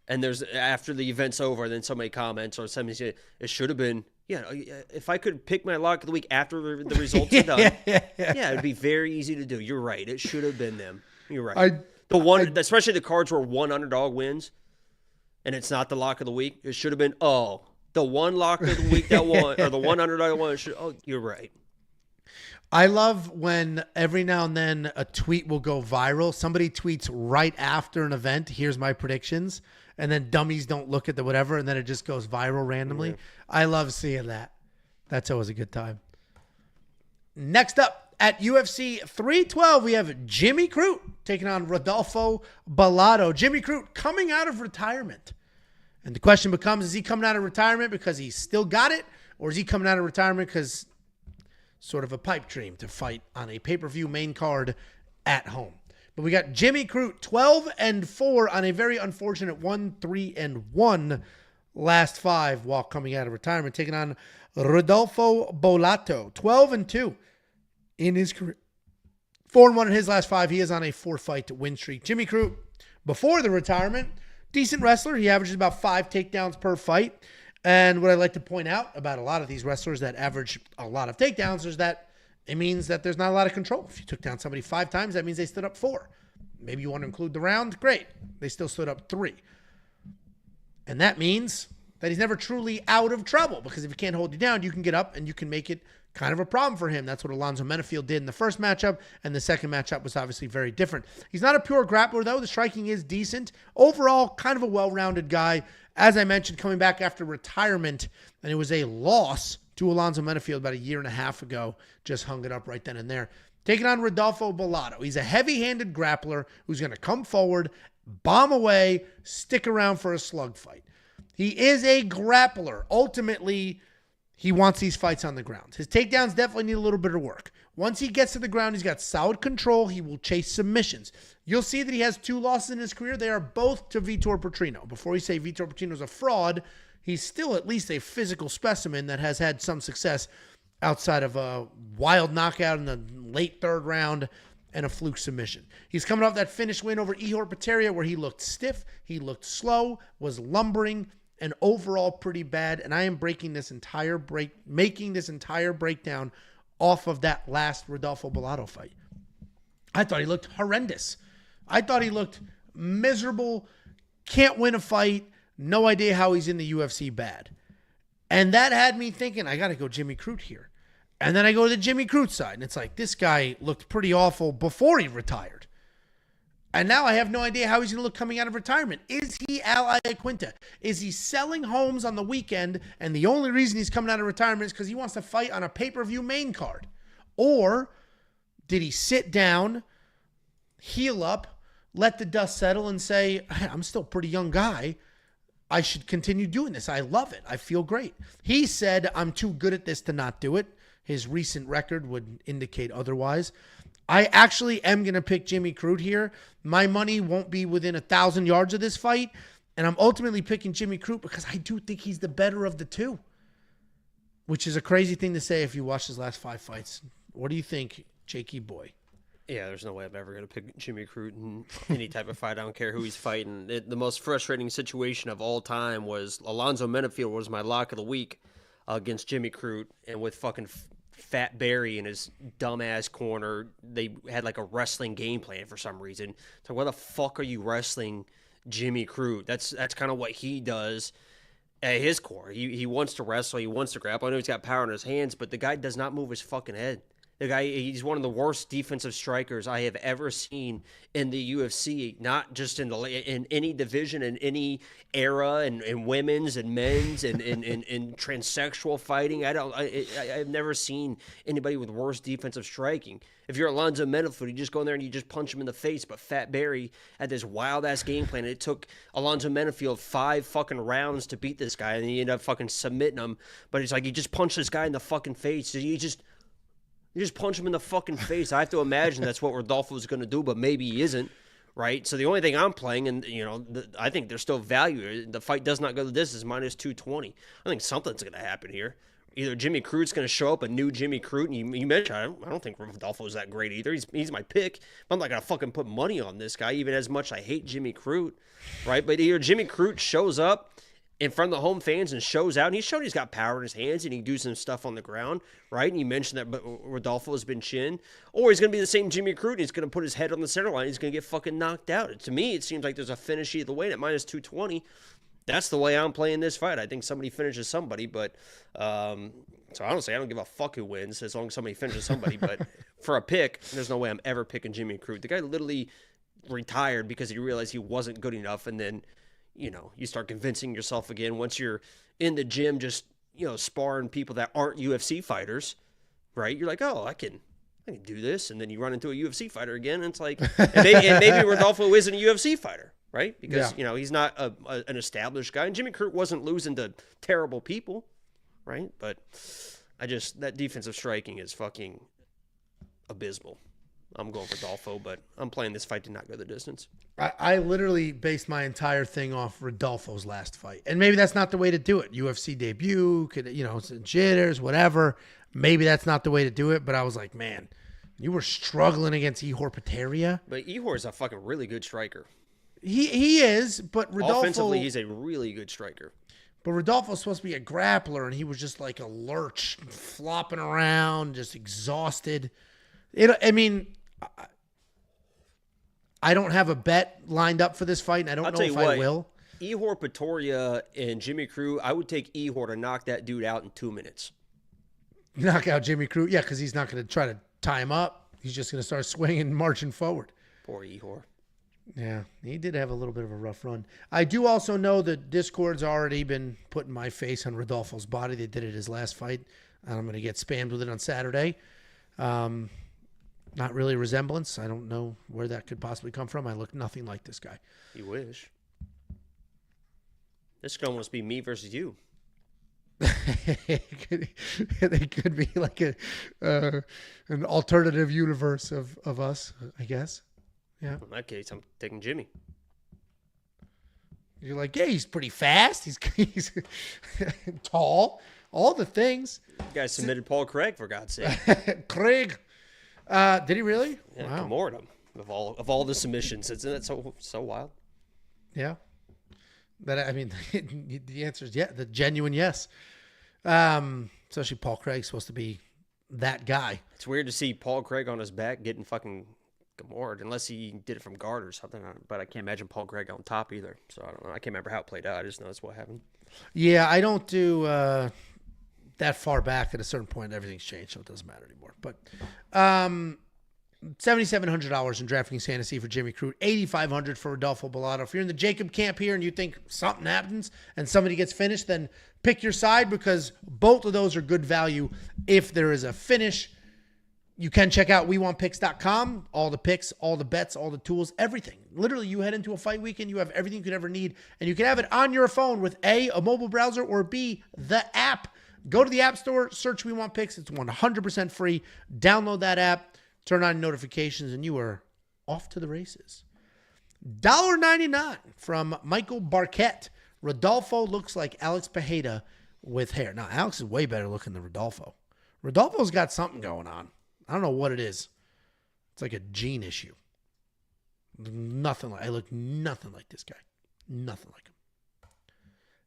And there's after the event's over, then somebody comments or somebody says it should have been Yeah, if I could pick my lock of the week after the results are done, it'd be very easy to do. You're right. It should have been them. You're right. Especially the cards where one underdog wins, and it's not the lock of the week. It should have been, the one lock of the week that won, or the one underdog that won. You're right. I love when every now and then a tweet will go viral. Somebody tweets right after an event, here's my predictions, and then dummies don't look at the whatever, and then it just goes viral randomly. Yeah. I love seeing that. That's always a good time. Next up, at UFC 312, we have Jimmy Crute taking on Rodolfo Bellato. Jimmy Crute coming out of retirement. And the question becomes, is he coming out of retirement because he's still got it, or is he coming out of retirement because sort of a pipe dream to fight on a pay-per-view main card at home? But we got Jimmy Crute 12-4 on a very unfortunate 1-3-1 last 5 while coming out of retirement, taking on Rodolfo Bellato 12-2 in his career. 4-1 in his last 5. He is on a 4-fight win streak. Jimmy Crute, before the retirement, decent wrestler. He averages about 5 takedowns per fight. And what I like to point out about a lot of these wrestlers that average a lot of takedowns is that it means that there's not a lot of control. If you took down somebody 5 times, that means they stood up 4. Maybe you want to include the round. Great. They still stood up 3. And that means that he's never truly out of trouble, because if he can't hold you down, you can get up and you can make it kind of a problem for him. That's what Alonzo Menefield did in the first matchup, and the second matchup was obviously very different. He's not a pure grappler, though. The striking is decent. Overall, kind of a well-rounded guy. As I mentioned, coming back after retirement, and it was a loss to Alonzo Menefield about 1.5 years ago. Just hung it up right then and there. Taking on Rodolfo Bellato. He's a heavy-handed grappler who's going to come forward, bomb away, stick around for a slug fight. He is a grappler. Ultimately, he wants these fights on the ground. His takedowns definitely need a little bit of work. Once he gets to the ground, he's got solid control. He will chase submissions. You'll see that he has 2 losses in his career. They are both to Vitor Petrino. Before you say Vitor Petrino's a fraud, he's still at least a physical specimen that has had some success outside of a wild knockout in the late 3rd round and a fluke submission. He's coming off that finish win over Ihor Potieria, where he looked stiff, he looked slow, was lumbering, and overall pretty bad. And I am making this entire breakdown off of that last Rodolfo Bellato fight. I thought he looked horrendous. I thought he looked miserable, can't win a fight, no idea how he's in the UFC bad. And that had me thinking, I got to go Jimmy Crute here. And then I go to the Jimmy Crute side, and it's like, this guy looked pretty awful before he retired. And now I have no idea how he's going to look coming out of retirement. Is he Al Iaquinta? Is he selling homes on the weekend, and the only reason he's coming out of retirement is because he wants to fight on a pay-per-view main card? Or did he sit down, heal up, let the dust settle, and say, hey, I'm still a pretty young guy. I should continue doing this. I love it. I feel great. He said, I'm too good at this to not do it. His recent record would indicate otherwise. I actually am going to pick Jimmy Crute here. My money won't be within 1,000 yards of this fight, and I'm ultimately picking Jimmy Crute because I do think he's the better of the two, which is a crazy thing to say if you watch his last 5 fights. What do you think, Jakey boy? Yeah, there's no way I'm ever going to pick Jimmy Crute in any type of fight. I don't care who he's fighting. The most frustrating situation of all time was Alonzo Menefield was my lock of the week against Jimmy Crute, and with fucking Fat Barry in his dumbass corner, they had like a wrestling game plan for some reason. So why the fuck are you wrestling Jimmy Crute? That's kind of what he does at his core. He wants to wrestle. He wants to grapple. I know he's got power in his hands, but the guy does not move his fucking head. The guy, he's one of the worst defensive strikers I have ever seen in the UFC, not just in any division, in any era, and women's and men's and transsexual fighting. I've never seen anybody with worse defensive striking. If you're Alonzo Menefield, you just go in there and you just punch him in the face. But Fat Barry had this wild-ass game plan. It took Alonzo Menefield 5 fucking rounds to beat this guy, and he ended up fucking submitting him. But it's like, you just punch this guy in the fucking face. You just punch him in the fucking face. I have to imagine that's what Rodolfo is going to do, but maybe he isn't, right? So the only thing I'm playing, and I think there's still value. The fight does not go to this. It's minus 220. I think something's going to happen here. Either Jimmy Crute's going to show up, a new Jimmy Crute, and you mentioned, I don't think Rodolfo's that great either. He's my pick. I'm not going to fucking put money on this guy, even as much I hate Jimmy Crute, right? But either Jimmy Crute shows up in front of the home fans and shows out. And he's shown he's got power in his hands and he can do some stuff on the ground, right? And you mentioned that Rodolfo has been chinned. Or he's going to be the same Jimmy Crute and he's going to put his head on the center line. He's going to get fucking knocked out. To me, it seems like there's a finish either way. And at minus 220, that's the way I'm playing this fight. I think somebody finishes somebody. But so honestly, I don't give a fuck who wins as long as somebody finishes somebody. But for a pick, there's no way I'm ever picking Jimmy Crute. The guy literally retired because he realized he wasn't good enough, and then you start convincing yourself again once you're in the gym just sparring people that aren't UFC fighters, right? You're like, oh, I can do this, and then you run into a UFC fighter again, and it's like, and maybe Rodolfo isn't a UFC fighter, right? Because he's not an established guy, and Jimmy Crute wasn't losing to terrible people, right? But that defensive striking is fucking abysmal. I'm going for Rodolfo, but I'm playing this fight to not go the distance. I literally based my entire thing off Rodolfo's last fight. And maybe that's not the way to do it. UFC debut, jitters, whatever. Maybe that's not the way to do it, but I was like, man, you were struggling against Ihor Potieria. But Ihor is a fucking really good striker. He is, but Rodolfo... Offensively, he's a really good striker. But Rodolfo's supposed to be a grappler, and he was just like a lurch, flopping around, just exhausted. I don't have a bet lined up for this fight, and I don't know if I will. Ihor Potieria and Jimmy Crute, I would take Ihor to knock that dude out in 2 minutes. Knock out Jimmy Crute? Yeah, because he's not going to try to tie him up. He's just going to start swinging and marching forward. Poor Ihor. Yeah, he did have a little bit of a rough run. I do also know that Discord's already been putting my face on Rodolfo's body. They did it his last fight. I'm going to get spammed with it on Saturday. Not really a resemblance. I don't know where that could possibly come from. I look nothing like this guy. You wish. This could almost be me versus you. They could be like an alternative universe of us, I guess. Yeah. In that case, I'm taking Jimmy. You're like, yeah, he's pretty fast. He's tall. All the things. You guys submitted Paul Craig, for God's sake. Craig. Did he really? Yeah, wow. Mortem of all the submissions. Isn't it so wild? Yeah. But I mean, the answer is yeah, the genuine yes. Especially Paul Craig's supposed to be that guy. It's weird to see Paul Craig on his back getting fucking Gamored, unless he did it from guard or something. But I can't imagine Paul Craig on top either. So I don't know. I can't remember how it played out. I just know that's what happened. Yeah, I don't do that far back. At a certain point, everything's changed, so it doesn't matter anymore. But $7,700 in DraftKings Fantasy for Jimmy Crute, $8,500 for Rodolfo Bellato. If you're in the Jacob camp here and you think something happens and somebody gets finished, then pick your side, because both of those are good value if there is a finish. You can check out WeWantPicks.com. All the picks, all the bets, all the tools, everything. Literally, you head into a fight weekend, you have everything you could ever need, and you can have it on your phone with A, a mobile browser, or B, the app. Go to the App Store, search We Want Picks. It's 100% free. Download that app, turn on notifications, and you are off to the races. $1.99 from Michael Barquette. Rodolfo looks like Alex Pereira with hair. Now, Alex is way better looking than Rodolfo. Rodolfo's got something going on. I don't know what it is. It's like a gene issue. I look nothing like this guy. Nothing like him.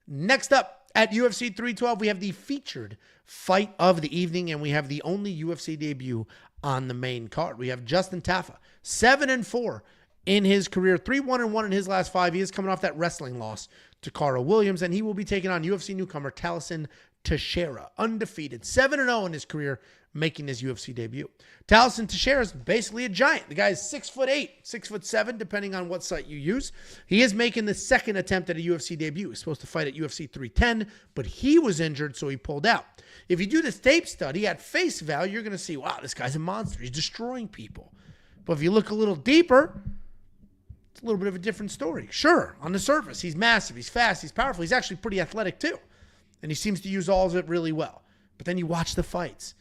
Next up at UFC 312, we have the featured fight of the evening, and we have the only UFC debut on the main card. We have Justin Tafa, 7-4 in his career, 3-1-1 in his last 5. He is coming off that wrestling loss to Carl Williams, and he will be taking on UFC newcomer Taliesin Teixeira, undefeated, 7-0 in his career, making his UFC debut. Taliesin Teixeira is basically a giant. The guy is 6'8", 6'7", depending on what site you use. He is making the second attempt at a UFC debut. He's supposed to fight at UFC 310, but he was injured, so he pulled out. If you do this tape study at face value, you're going to see, wow, this guy's a monster. He's destroying people. But if you look a little deeper, it's a little bit of a different story. Sure, on the surface, he's massive, he's fast, he's powerful. He's actually pretty athletic too. And he seems to use all of it really well. But then you watch the fights,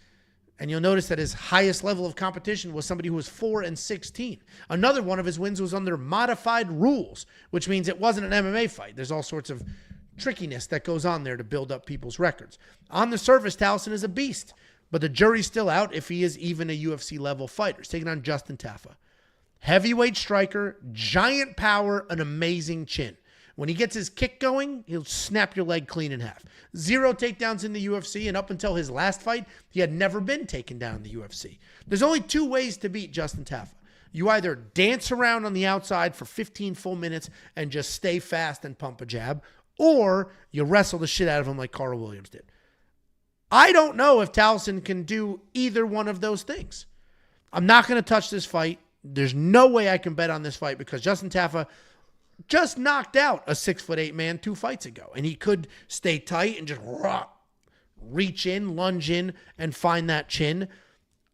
and you'll notice that his highest level of competition was somebody who was 4-16. Another one of his wins was under modified rules, which means it wasn't an MMA fight. There's all sorts of trickiness that goes on there to build up people's records. On the surface, Taliesin is a beast, but the jury's still out if he is even a UFC-level fighter. He's taking on Justin Tafa. Heavyweight striker, giant power, an amazing chin. When he gets his kick going, he'll snap your leg clean in half. 0 takedowns in the UFC, and up until his last fight, he had never been taken down in the UFC. There's only 2 ways to beat Justin Tafa. You either dance around on the outside for 15 full minutes and just stay fast and pump a jab, or you wrestle the shit out of him like Carl Williams did. I don't know if Taliesin can do either one of those things. I'm not going to touch this fight. There's no way I can bet on this fight because Justin Tafa just knocked out a 6'8" man 2 fights ago. And he could stay tight and just reach in, lunge in, and find that chin.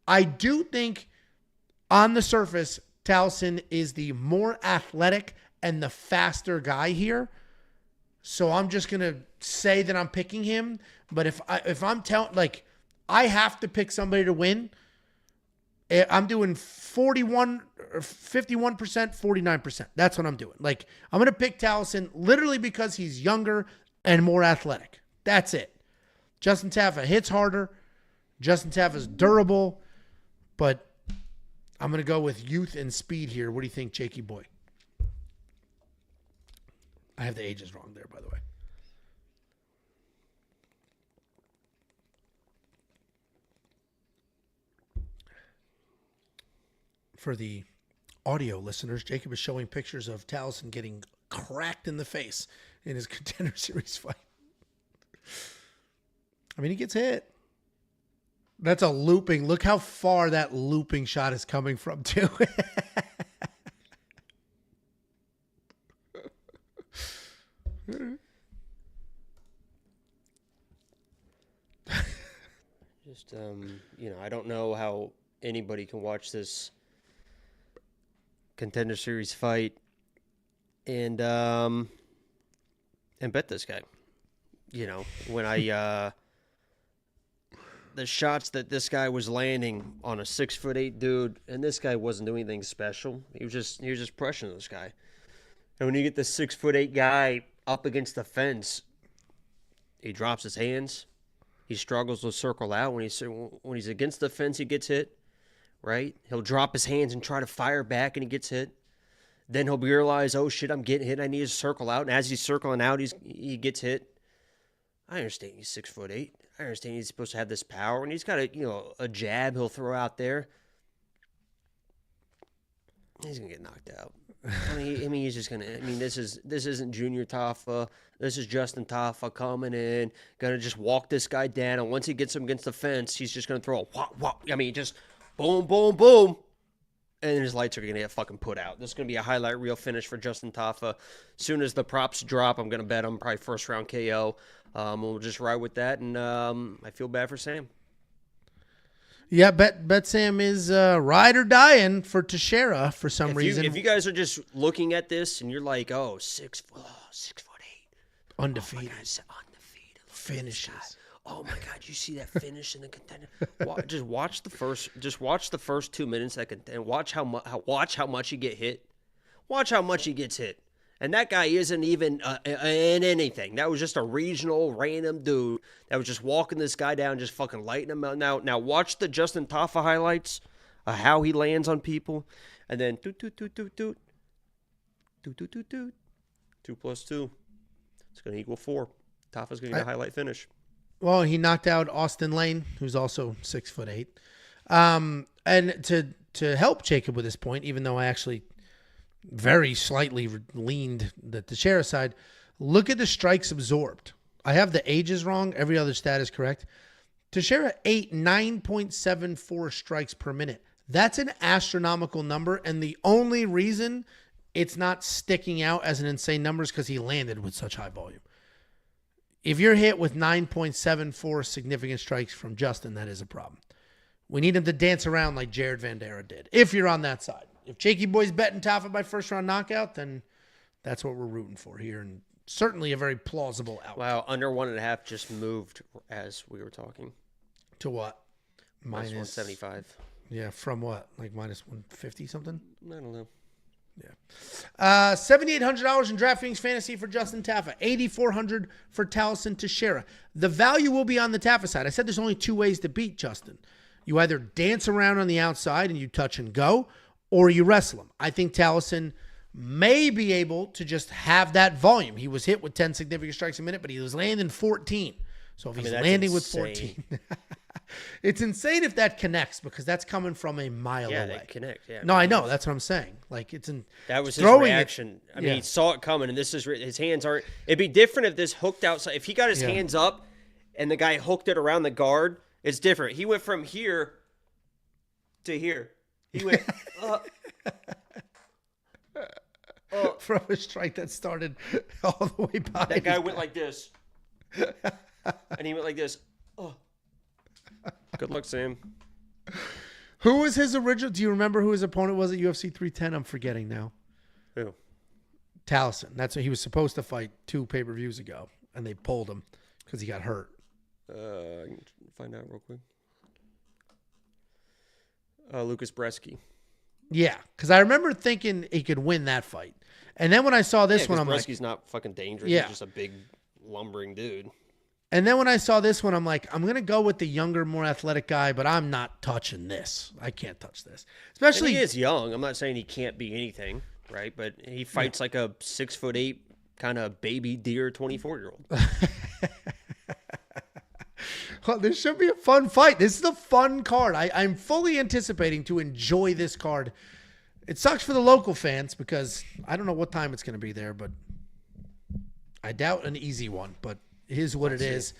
I do think on the surface, Taliesin is the more athletic and the faster guy here. So I'm just going to say that I'm picking him. But if I'm telling, like, I have to pick somebody to win, I'm doing 51 or 51%, 49%. That's what I'm doing. Like, I'm going to pick Taliesin literally because he's younger and more athletic. That's it. Justin Tafa hits harder. Justin Tafa's durable. But I'm going to go with youth and speed here. What do you think, Jakey boy? I have the ages wrong there, by the way. For the audio listeners, Jacob is showing pictures of Taliesin getting cracked in the face in his Contender Series fight. I mean, he gets hit. That's a looping. Look how far that looping shot is coming from, too. Just, I don't know how anybody can watch this Contender Series fight and bet this guy. When I the shots that this guy was landing on a 6'8" dude, and this guy wasn't doing anything special. He was just pressuring this guy. And when you get the 6'8" guy up against the fence, he drops his hands. He struggles to circle out. When he's against the fence, he gets hit. Right? He'll drop his hands and try to fire back, and he gets hit. Then he'll realize, oh shit, I'm getting hit. I need to circle out. And as he's circling out, he gets hit. I understand he's 6'8". I understand he's supposed to have this power, and he's got a jab he'll throw out there. He's gonna get knocked out. I mean, he's just gonna. I mean, this isn't Junior Tafa. This is Justin Tafa coming in, gonna just walk this guy down, and once he gets him against the fence, he's just gonna throw a whop whop. I mean, just boom, boom, boom, and his lights are gonna get fucking put out. This is gonna be a highlight reel finish for Justin Tafa. As soon as the props drop, I'm gonna bet him probably first round KO. We'll just ride with that, and I feel bad for Sam. Yeah, bet Sam is ride or dying for Teixeira for some reason. If you guys are just looking at this and you're like, 6'8", undefeated, oh undefeated, finishes. Oh my God, you see that finish in the Contender? Just watch the first 2 minutes and watch how much he get hit. Watch how much he gets hit. And that guy isn't even in anything. That was just a regional random dude that was just walking this guy down, just fucking lighting him out. Now watch the Justin Tafa highlights, how he lands on people, and then doot. 2 + 2. It's going to equal 4. Tafa's going to get a highlight finish. Well, he knocked out Austin Lane, who's also 6'8". And to help Jacob with this point, even though I actually very slightly leaned the Teixeira side, look at the strikes absorbed. I have the ages wrong. Every other stat is correct. Teixeira ate 9.74 strikes per minute. That's an astronomical number, and the only reason it's not sticking out as an insane number is because he landed with such high volume. If you're hit with 9.74 significant strikes from Justin, that is a problem. We need him to dance around like Jared Vandera did, if you're on that side. If Jakey Boy's betting Tafa by first round knockout, then that's what we're rooting for here. And certainly a very plausible outcome. Wow, under 1.5 just moved as we were talking. To what? Minus 175. Yeah, from what? Like minus 150 something? I don't know. Yeah. $7,800 in DraftKings Fantasy for Justin Tafa. $8,400 for Taliesin Teixeira. The value will be on the Tafa side. I said there's only 2 ways to beat Justin. You either dance around on the outside and you touch and go, or you wrestle him. I think Taliesin may be able to just have that volume. He was hit with 10 significant strikes a minute, but he was landing 14. So if he's landing with 14, it's insane if that connects, because that's coming from a mile away. Yeah, they connect. Yeah. No, I know. That's what I'm saying. Like, that was his reaction. I mean, he saw it coming, and his hands aren't. It'd be different if this hooked outside. If he got his hands up and the guy hooked it around the guard, it's different. He went from here to here. He went from a strike that started all the way by. That guy went like this. And he went like this. Oh. Good luck, Sam. Who was his original? Do you remember who his opponent was at UFC 310? I'm forgetting now. Who? Taliesin. That's what he was supposed to fight 2 pay-per-views ago, and they pulled him because he got hurt. I can find out real quick. Lucas Bresky. Yeah, because I remember thinking he could win that fight. And then when I saw this one, I'm like... Bresky's not fucking dangerous. Yeah. He's just a big, lumbering dude. And then when I saw this one, I'm like, I'm going to go with the younger, more athletic guy, but I'm not touching this. I can't touch this. Especially... And he is young. I'm not saying he can't be anything, right? But he fights like a 6'8" kind of baby deer 24-year-old. Well, this should be a fun fight. This is a fun card. I'm fully anticipating to enjoy this card. It sucks for the local fans because I don't know what time it's going to be there, but I doubt an easy one, but it is what it is.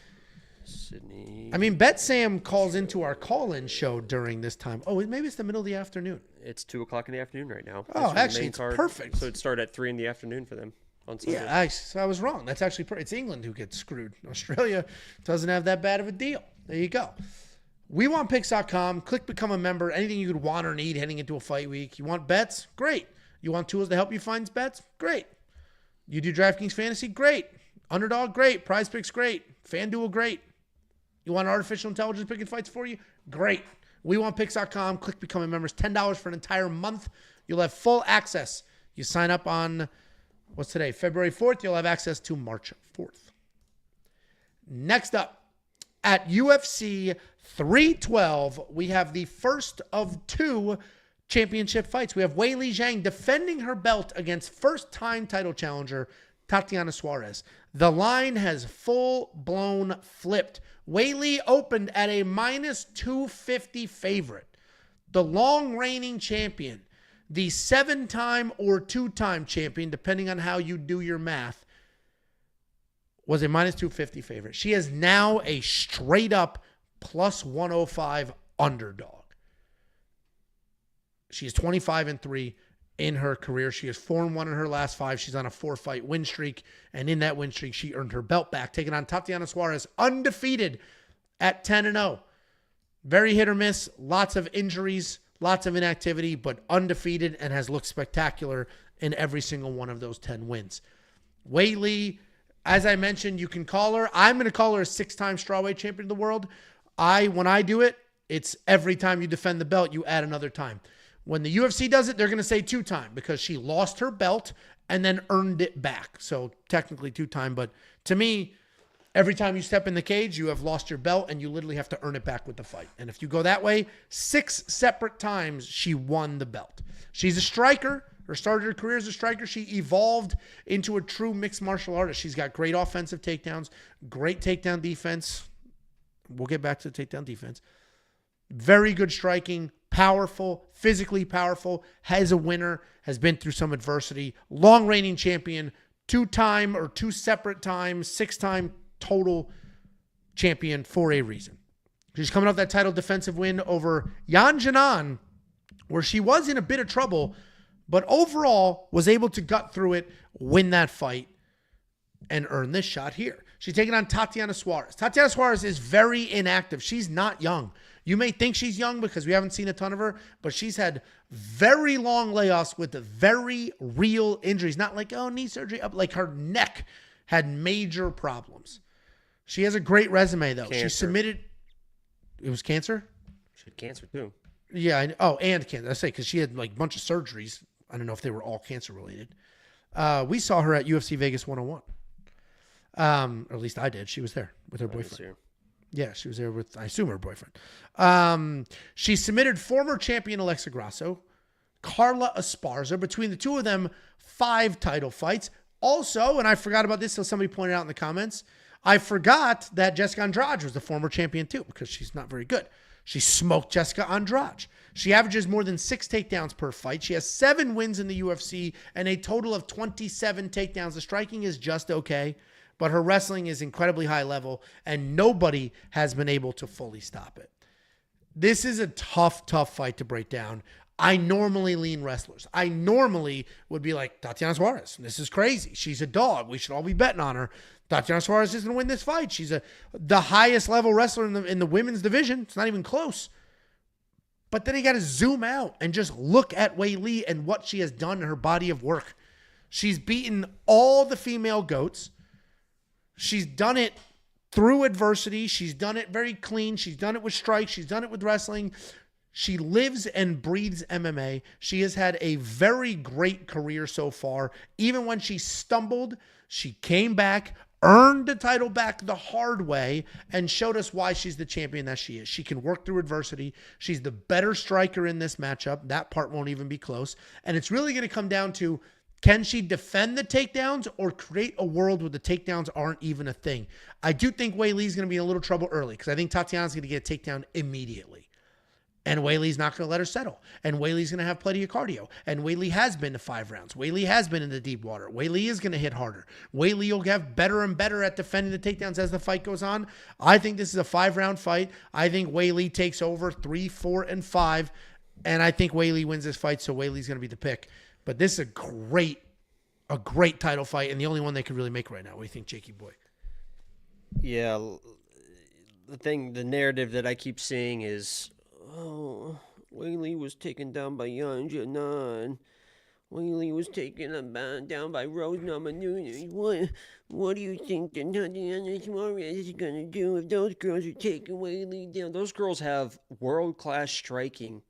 Sydney. I mean, Bet Sam calls into our call-in show during this time. Oh, maybe it's the middle of the afternoon. It's 2:00 in the afternoon right now. Oh, actually, it's perfect. So it started at 3 in the afternoon for them on Sunday. Yeah, I was wrong. That's actually it's England who gets screwed. Australia doesn't have that bad of a deal. There you go. WeWantPicks.com. Click become a member. Anything you could want or need heading into a fight week. You want bets? Great. You want tools to help you find bets? Great. You do DraftKings Fantasy? Great. Underdog? Great. Prize Picks? Great. FanDuel? Great. You want artificial intelligence picking fights for you? Great. WeWantPicks.com. Click become a member. It's $10 for an entire month. You'll have full access. You sign up on, what's today? February 4th. You'll have access to March 4th. Next up, at UFC 312, we have the first of 2 championship fights. We have Weili Zhang defending her belt against first-time title challenger Tatiana Suarez. The line has full-blown flipped. Weili opened at a minus 250 favorite. The long-reigning champion, the 7-time or 2-time champion, depending on how you do your math, was a minus 250 favorite. She is now a straight-up plus 105 underdog. She is 25-3 in her career. She is 4-1 in her last 5. She's on a 4-fight win streak, and in that win streak, she earned her belt back, taking on Tatiana Suarez, undefeated at 10-0. Very hit or miss, lots of injuries, lots of inactivity, but undefeated and has looked spectacular in every single one of those 10 wins. Weili, as I mentioned, you can call her. I'm going to call her a 6-time strawweight champion of the world. When I do it, it's every time you defend the belt, you add another time. When the UFC does it, they're going to say 2-time because she lost her belt and then earned it back. So technically 2-time. But to me, every time you step in the cage, you have lost your belt and you literally have to earn it back with the fight. And if you go that way, 6 separate times she won the belt. She's a striker. Her started her career as a striker. She evolved into a true mixed martial artist. She's got great offensive takedowns, great takedown defense. We'll get back to the takedown defense. Very good striking, powerful, physically powerful, has a winner, has been through some adversity, long reigning champion, 2-time or 2 separate times, 6-time total champion for a reason. She's coming off that title defensive win over Yan Jinan, where she was in a bit of trouble, but overall was able to gut through it, win that fight, and earn this shot here. She's taking on Tatiana Suarez. Tatiana Suarez is very inactive. She's not young. You may think she's young because we haven't seen a ton of her, but she's had very long layoffs with very real injuries. Not like, knee surgery. Like her neck had major problems. She has a great resume, though. Cancer. She submitted. It was cancer? She had cancer, too. Yeah. And cancer. I say because she had like a bunch of surgeries. I don't know if they were all cancer related. We saw her at UFC Vegas 101. Or at least I did. She was there with her boyfriend. Yeah, she was there with, I assume, her boyfriend. She submitted former champion Alexa Grasso, Carla Esparza. Between the two of them, 5 title fights. Also, and I forgot about this until somebody pointed out in the comments, I forgot that Jessica Andrade was the former champion too, because she's not very good. She smoked Jessica Andrade. She averages more than 6 takedowns per fight. She has 7 wins in the UFC and a total of 27 takedowns. The striking is just okay, but her wrestling is incredibly high level, and nobody has been able to fully stop it. This is a tough fight to break down. I normally lean wrestlers. I normally would be like, Tatiana Suarez, this is crazy. She's a dog. We should all be betting on her. Tatiana Suarez is going to win this fight. She's the highest level wrestler in the women's division. It's not even close. But then you got to zoom out and just look at Weili and what she has done in her body of work. She's beaten all the female GOATs. She's done it through adversity. She's done it very clean. She's done it with strikes. She's done it with wrestling. She lives and breathes MMA. She has had a very great career so far. Even when she stumbled, she came back, earned the title back the hard way, and showed us why she's the champion that she is. She can work through adversity. She's the better striker in this matchup. That part won't even be close. And it's really going to come down to, can she defend the takedowns or create a world where the takedowns aren't even a thing? I do think Weili's going to be in a little trouble early, because I think Tatiana's going to get a takedown immediately. And Weili's not going to let her settle. And Weili's going to have plenty of cardio. And Weili has been to 5 rounds. Weili has been in the deep water. Weili is going to hit harder. Weili will get better and better at defending the takedowns as the fight goes on. I think this is a 5-round fight. I think Weili takes over 3, 4, and 5. And I think Weili wins this fight, so Weili's going to be the pick. But this is a great title fight, and the only one they could really make right now. What do you think, Jakey boy? Yeah, the narrative that I keep seeing is, oh, Weili was taken down by Nyamjargal. Weili was taken down by Rongzhu. What do you think that Tatiana Suarez is going to do if those girls are taking Weili down? Those girls have world-class striking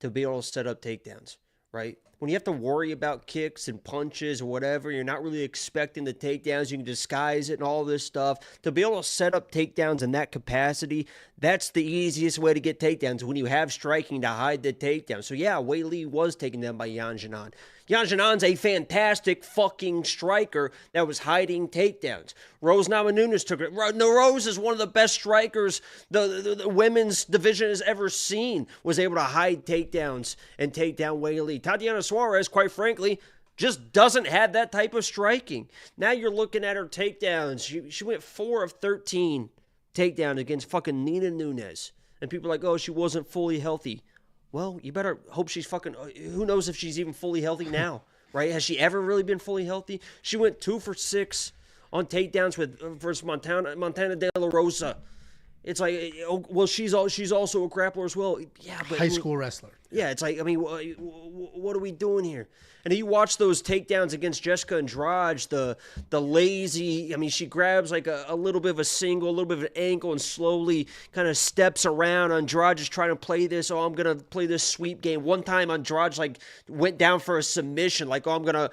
to be able to set up takedowns, right? When you have to worry about kicks and punches or whatever, you're not really expecting the takedowns. You can disguise it and all this stuff. To be able to set up takedowns in that capacity, that's the easiest way to get takedowns, when you have striking to hide the takedown. So yeah, Weili was taken down by Nyamjargal. Nyamjargal's a fantastic fucking striker that was hiding takedowns. Rose Namajunas took it. Rose is one of the best strikers the women's division has ever seen. Was able to hide takedowns and take down Weili. Tatiana Suarez, quite frankly, just doesn't have that type of striking. Now you're looking at her takedowns. She went 4 of 13 takedowns against fucking Nina Nunes. And people are like, oh, she wasn't fully healthy. Well, you better hope she's fucking... Who knows if she's even fully healthy now, right? Has she ever really been fully healthy? She went 2 for 6 on takedowns versus Montana De La Rosa. It's like, well, she's also a grappler as well. Yeah, but high school wrestler. Yeah, it's like, I mean, what are we doing here? And you watch those takedowns against Jessica Andrade, the lazy, I mean, she grabs like a little bit of a single, a little bit of an ankle, and slowly kind of steps around. Andrade is trying to play this, oh, I'm going to play this sweep game. One time Andrade like went down for a submission, like, oh, I'm going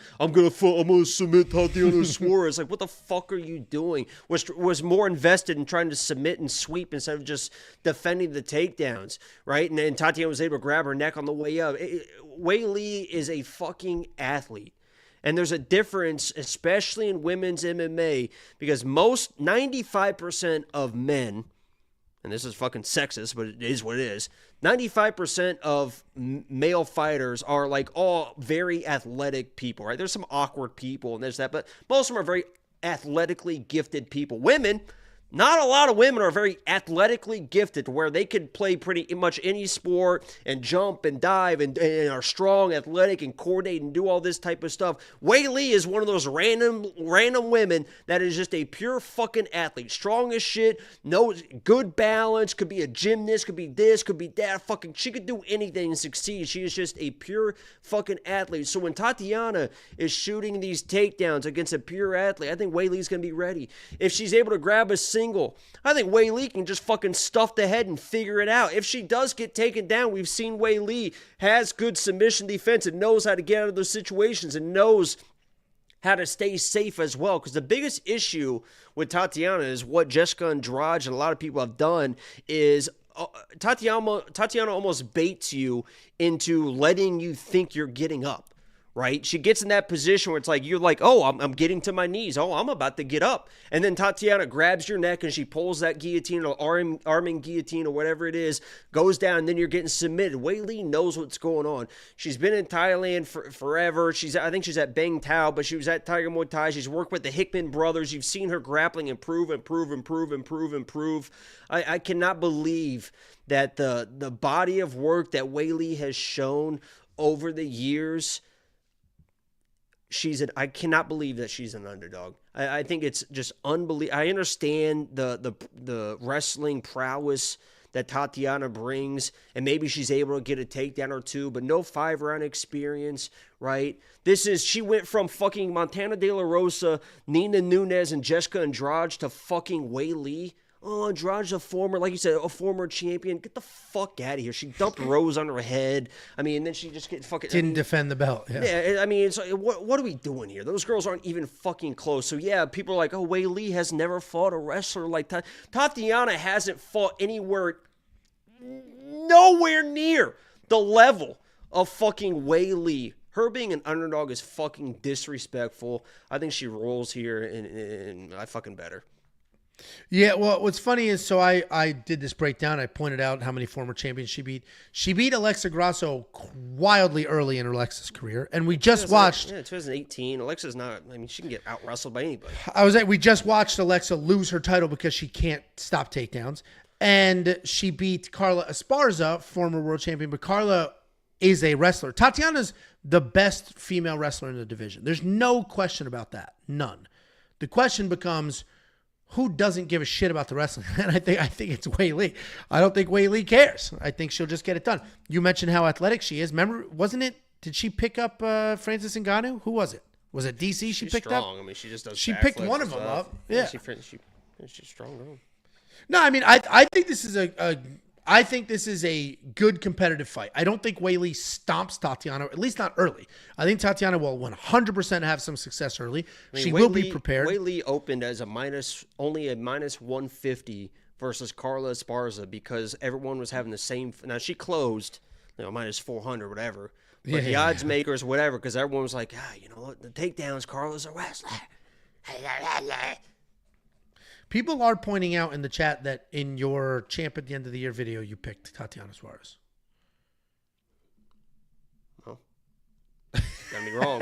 to submit Tatiana Suarez. Like, what the fuck are you doing? Was more invested in trying to submit and sweep instead of just defending the takedowns, right? And then Tatiana was able to grab her neck on the way up. Weili is a fucking athlete. And there's a difference, especially in women's MMA, because 95% of men, and this is fucking sexist, but it is what it is, 95% of male fighters are like all very athletic people, right? There's some awkward people and there's that, but most of them are very athletically gifted people. Women, not a lot of women are very athletically gifted to where they can play pretty much any sport and jump and dive and are strong, athletic, and coordinate and do all this type of stuff. Weili is one of those random women that is just a pure fucking athlete. Strong as shit, knows good balance, could be a gymnast, could be this, could be that. Fucking, she could do anything and succeed. She is just a pure fucking athlete. So when Tatiana is shooting these takedowns against a pure athlete, I think Weili's going to be ready. If she's able to grab a single, I think Weili can just fucking stuff the head and figure it out. If she does get taken down, we've seen Weili has good submission defense and knows how to get out of those situations and knows how to stay safe as well. Because the biggest issue with Tatiana is what Jessica Andrade and a lot of people have done is Tatiana almost baits you into letting you think you're getting up. Right? She gets in that position where it's like, you're like, oh, I'm getting to my knees. Oh, I'm about to get up. And then Tatiana grabs your neck and she pulls that guillotine or arming guillotine or whatever it is, goes down, and then you're getting submitted. Weili knows what's going on. She's been in Thailand forever. I think she's at Bang Tao, but she was at Tiger Muay Thai. She's worked with the Hickman brothers. You've seen her grappling improve. I cannot believe that the body of work that Weili has shown over the years, I cannot believe that she's an underdog. I think it's just unbelievable. I understand the wrestling prowess that Tatiana brings, and maybe she's able to get a takedown or two, but no 5-round experience, right? She went from fucking Montana De La Rosa, Nina Nunes, and Jessica Andrade to fucking Weili. Oh, Andrade's a former, like you said, a former champion. Get the fuck out of here. She dumped Rose on her head. I mean, and then she just didn't defend the belt. Yeah, I mean, it's like, what are we doing here? Those girls aren't even fucking close. So yeah, people are like, oh, Weili has never fought a wrestler like Tatiana hasn't fought nowhere near the level of fucking Weili. Her being an underdog is fucking disrespectful. I think she rolls here, and I fucking bet her. Yeah, well, what's funny is, so I did this breakdown. I pointed out how many former champions she beat. She beat Alexa Grasso wildly early in Alexa's career, and we just watched. Yeah, 2018. Alexa's not. I mean, she can get out wrestled by anybody. We just watched Alexa lose her title because she can't stop takedowns, and she beat Carla Esparza, former world champion. But Carla is a wrestler. Tatiana's the best female wrestler in the division. There's no question about that. None. The question becomes, who doesn't give a shit about the wrestling? And I think it's Weili. I don't think Weili cares. I think she'll just get it done. You mentioned how athletic she is. Remember, wasn't it? Did she pick up Francis Ngannou? Who was it? Was it DC she picked strong. up? I mean, she just does. She picked one of them up. Yeah, she's strong. Girl. No, I mean, I think this is I think this is a good competitive fight. I don't think Weili stomps Tatiana, at least not early. I think Tatiana will 100% have some success early. I mean, she will be prepared. Weili opened as only a minus 150 versus Carla Esparza because everyone was having the same. Now she closed, minus 400, whatever. But the odds makers, whatever, because everyone was like, the takedowns, Carla's a wrestler. People are pointing out in the chat that in your champ at the end of the year video, you picked Tatiana Suarez. Oh, got me wrong.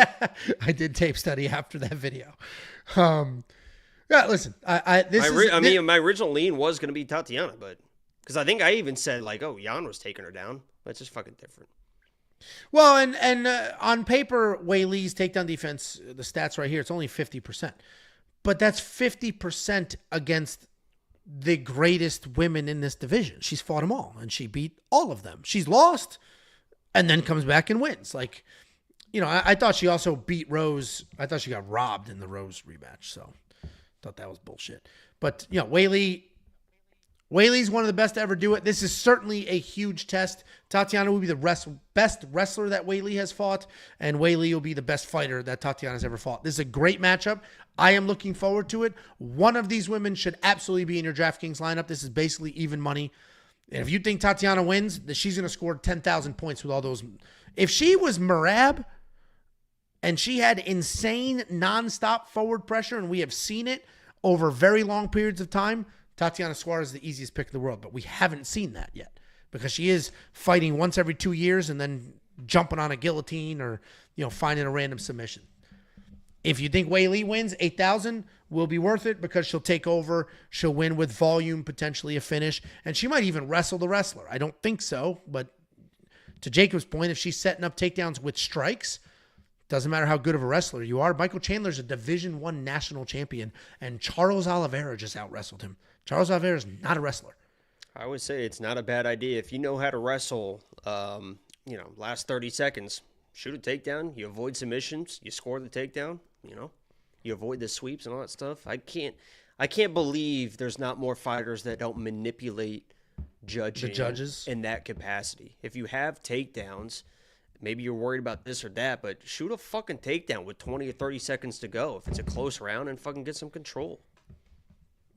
I did tape study after that video. Yeah, listen, my original lean was going to be Tatiana, but because I think I even said Jan was taking her down, but it's just fucking different. Well, and on paper, Weili's takedown defense, the stats right here, it's only 50%. But that's 50% against the greatest women in this division. She's fought them all, and she beat all of them. She's lost and then comes back and wins. I thought she also beat Rose. I thought she got robbed in the Rose rematch, so I thought that was bullshit. But, Weili's one of the best to ever do it. This is certainly a huge test. Tatiana will be the best wrestler that Weili has fought, and Weili will be the best fighter that Tatiana's ever fought. This is a great matchup. I am looking forward to it. One of these women should absolutely be in your DraftKings lineup. This is basically even money. And if you think Tatiana wins, she's going to score 10,000 points with all those. If she was Merab and she had insane nonstop forward pressure, and we have seen it over very long periods of time, Tatiana Suarez is the easiest pick in the world, but we haven't seen that yet because she is fighting once every 2 years and then jumping on a guillotine or, finding a random submission. If you think Weili wins, 8,000 will be worth it because she'll take over. She'll win with volume, potentially a finish, and she might even wrestle the wrestler. I don't think so, but to Jacob's point, if she's setting up takedowns with strikes, doesn't matter how good of a wrestler you are. Michael Chandler's a Division I national champion, and Charles Oliveira just out-wrestled him. Charles Oliveira is not a wrestler. I would say it's not a bad idea. If you know how to wrestle, last 30 seconds, shoot a takedown. You avoid submissions. You score the takedown. You avoid the sweeps and all that stuff. I can't believe there's not more fighters that don't manipulate judging the judges in that capacity. If you have takedowns, maybe you're worried about this or that, but shoot a fucking takedown with 20 or 30 seconds to go. If it's a close round, and fucking get some control.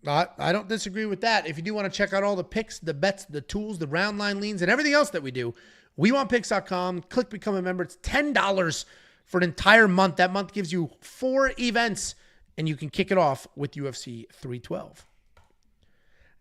I don't disagree with that. If you do want to check out all the picks, the bets, the tools, the round line leans, and everything else that we do, WeWantPicks.com. Click Become a Member. It's $10 for an entire month. That month gives you 4 events, and you can kick it off with UFC 312.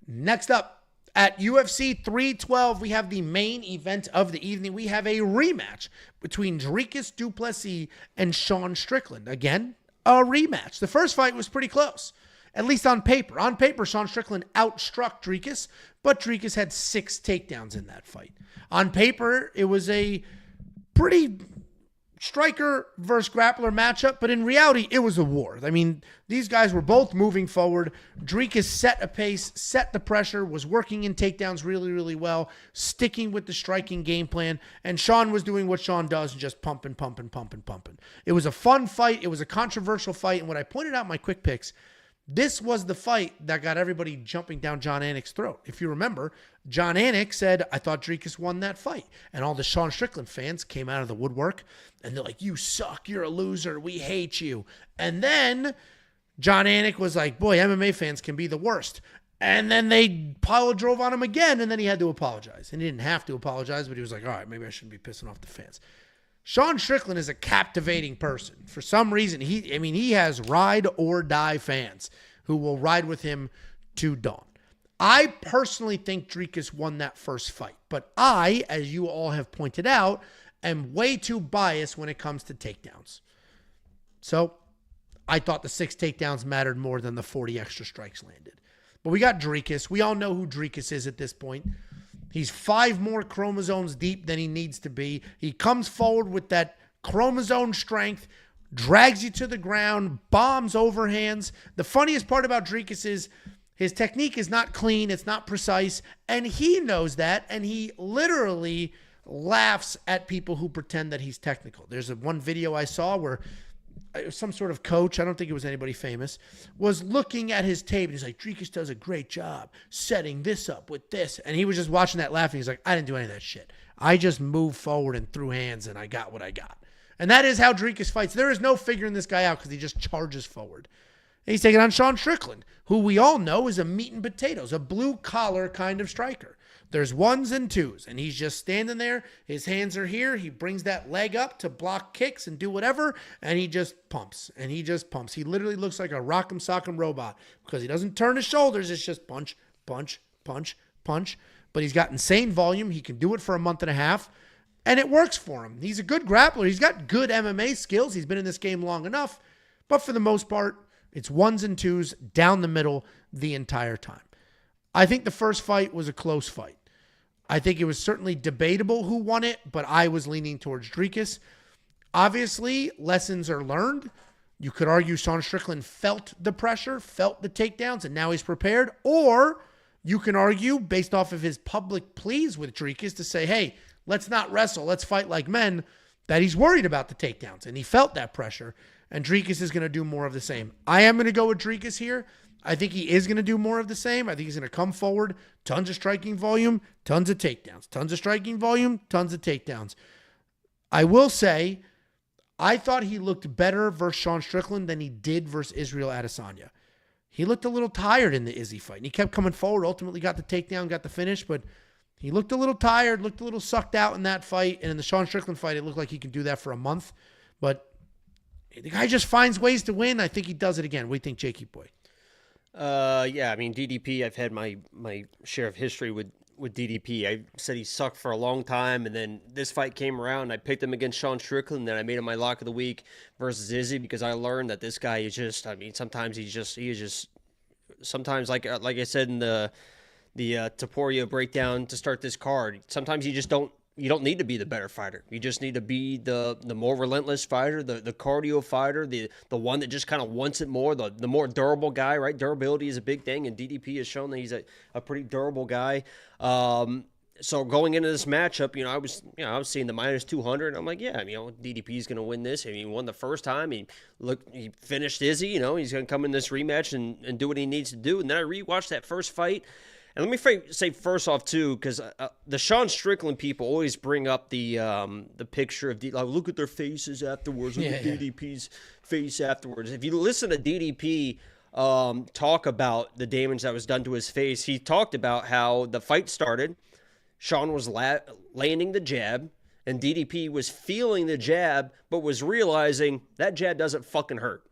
Next up, at UFC 312, we have the main event of the evening. We have a rematch between Dricus du Plessis and Sean Strickland. Again, a rematch. The first fight was pretty close, at least on paper. On paper, Sean Strickland outstruck Dricus, but Dricus had 6 takedowns in that fight. On paper, it was a pretty striker versus grappler matchup, but in reality, it was a war. I mean, these guys were both moving forward. Dricus set a pace, set the pressure, was working in takedowns really, really well, sticking with the striking game plan, and Sean was doing what Sean does, just pumping. It was a fun fight. It was a controversial fight, and what I pointed out in my quick picks, this was the fight that got everybody jumping down Jon Anik's throat. If you remember, Jon Anik said, I thought Dricus won that fight. And all the Sean Strickland fans came out of the woodwork, and they're like, you suck, you're a loser, we hate you. And then Jon Anik was like, boy, MMA fans can be the worst. And then they pile drove on him again, and then he had to apologize. And he didn't have to apologize, but he was like, all right, maybe I shouldn't be pissing off the fans. Sean Strickland is a captivating person. For some reason, he has ride or die fans who will ride with him to dawn. I personally think Dricus won that first fight, but I, as you all have pointed out, am way too biased when it comes to takedowns. So I thought the 6 takedowns mattered more than the 40 extra strikes landed. But we got Dricus. We all know who Dricus is at this point. He's 5 more chromosomes deep than he needs to be. He comes forward with that chromosome strength, drags you to the ground, bombs overhands. The funniest part about Dricus is his technique is not clean, it's not precise, and he knows that, and he literally laughs at people who pretend that he's technical. There's one video I saw where some sort of coach, I don't think it was anybody famous, was looking at his tape and he's like, Dricus does a great job setting this up with this. And he was just watching that laughing. He's like, I didn't do any of that shit. I just moved forward and threw hands and I got what I got. And that is how Dricus fights. There is no figuring this guy out because he just charges forward. And he's taking on Sean Strickland, who we all know is a meat and potatoes, a blue collar kind of striker. There's 1s and 2s, and he's just standing there. His hands are here. He brings that leg up to block kicks and do whatever, and he just pumps, and he just pumps. He literally looks like a rock'em sock'em robot because he doesn't turn his shoulders. It's just punch, punch, punch, punch. But he's got insane volume. He can do it for a month and a half, and it works for him. He's a good grappler. He's got good MMA skills. He's been in this game long enough, but for the most part, it's 1s and 2s down the middle the entire time. I think the first fight was a close fight. I think it was certainly debatable who won it, but I was leaning towards Dricus. Obviously, lessons are learned. You could argue Sean Strickland felt the pressure, felt the takedowns, and now he's prepared. Or you can argue, based off of his public pleas with Dricus, to say, hey, let's not wrestle, let's fight like men, that he's worried about the takedowns, and he felt that pressure, and Dricus is going to do more of the same. I am going to go with Dricus here. I think he is going to do more of the same. I think he's going to come forward, tons of striking volume, tons of takedowns, tons of striking volume, tons of takedowns. I will say, I thought he looked better versus Sean Strickland than he did versus Israel Adesanya. He looked a little tired in the Izzy fight, and he kept coming forward, ultimately got the takedown, got the finish, but he looked a little tired, looked a little sucked out in that fight, and in the Sean Strickland fight, it looked like he could do that for a month, but the guy just finds ways to win. I think he does it again. What do you think, Jakey boy? Yeah, I mean, DDP, I've had my share of history with DDP. I said he sucked for a long time, and then this fight came around, and I picked him against Sean Strickland, and then I made him my lock of the week versus Izzy because I learned that this guy is just, I mean, sometimes sometimes like I said in the Topuria breakdown to start this card, sometimes you don't need to be the better fighter. You just need to be the more relentless fighter, the cardio fighter, the one that just kind of wants it more, the more durable guy, right? Durability is a big thing, and DDP has shown that he's a pretty durable guy. So going into this matchup, I was seeing the minus 200. I'm like, yeah, DDP is going to win this. I mean, he won the first time. He finished Izzy. He's going to come in this rematch and do what he needs to do. And then I rewatched that first fight. And let me say first off, too, because the Sean Strickland people always bring up the picture of look at their faces afterwards, look at DDP's face afterwards. If you listen to DDP talk about the damage that was done to his face. He talked about how the fight started. Sean was landing the jab, and DDP was feeling the jab, but was realizing that jab doesn't fucking hurt.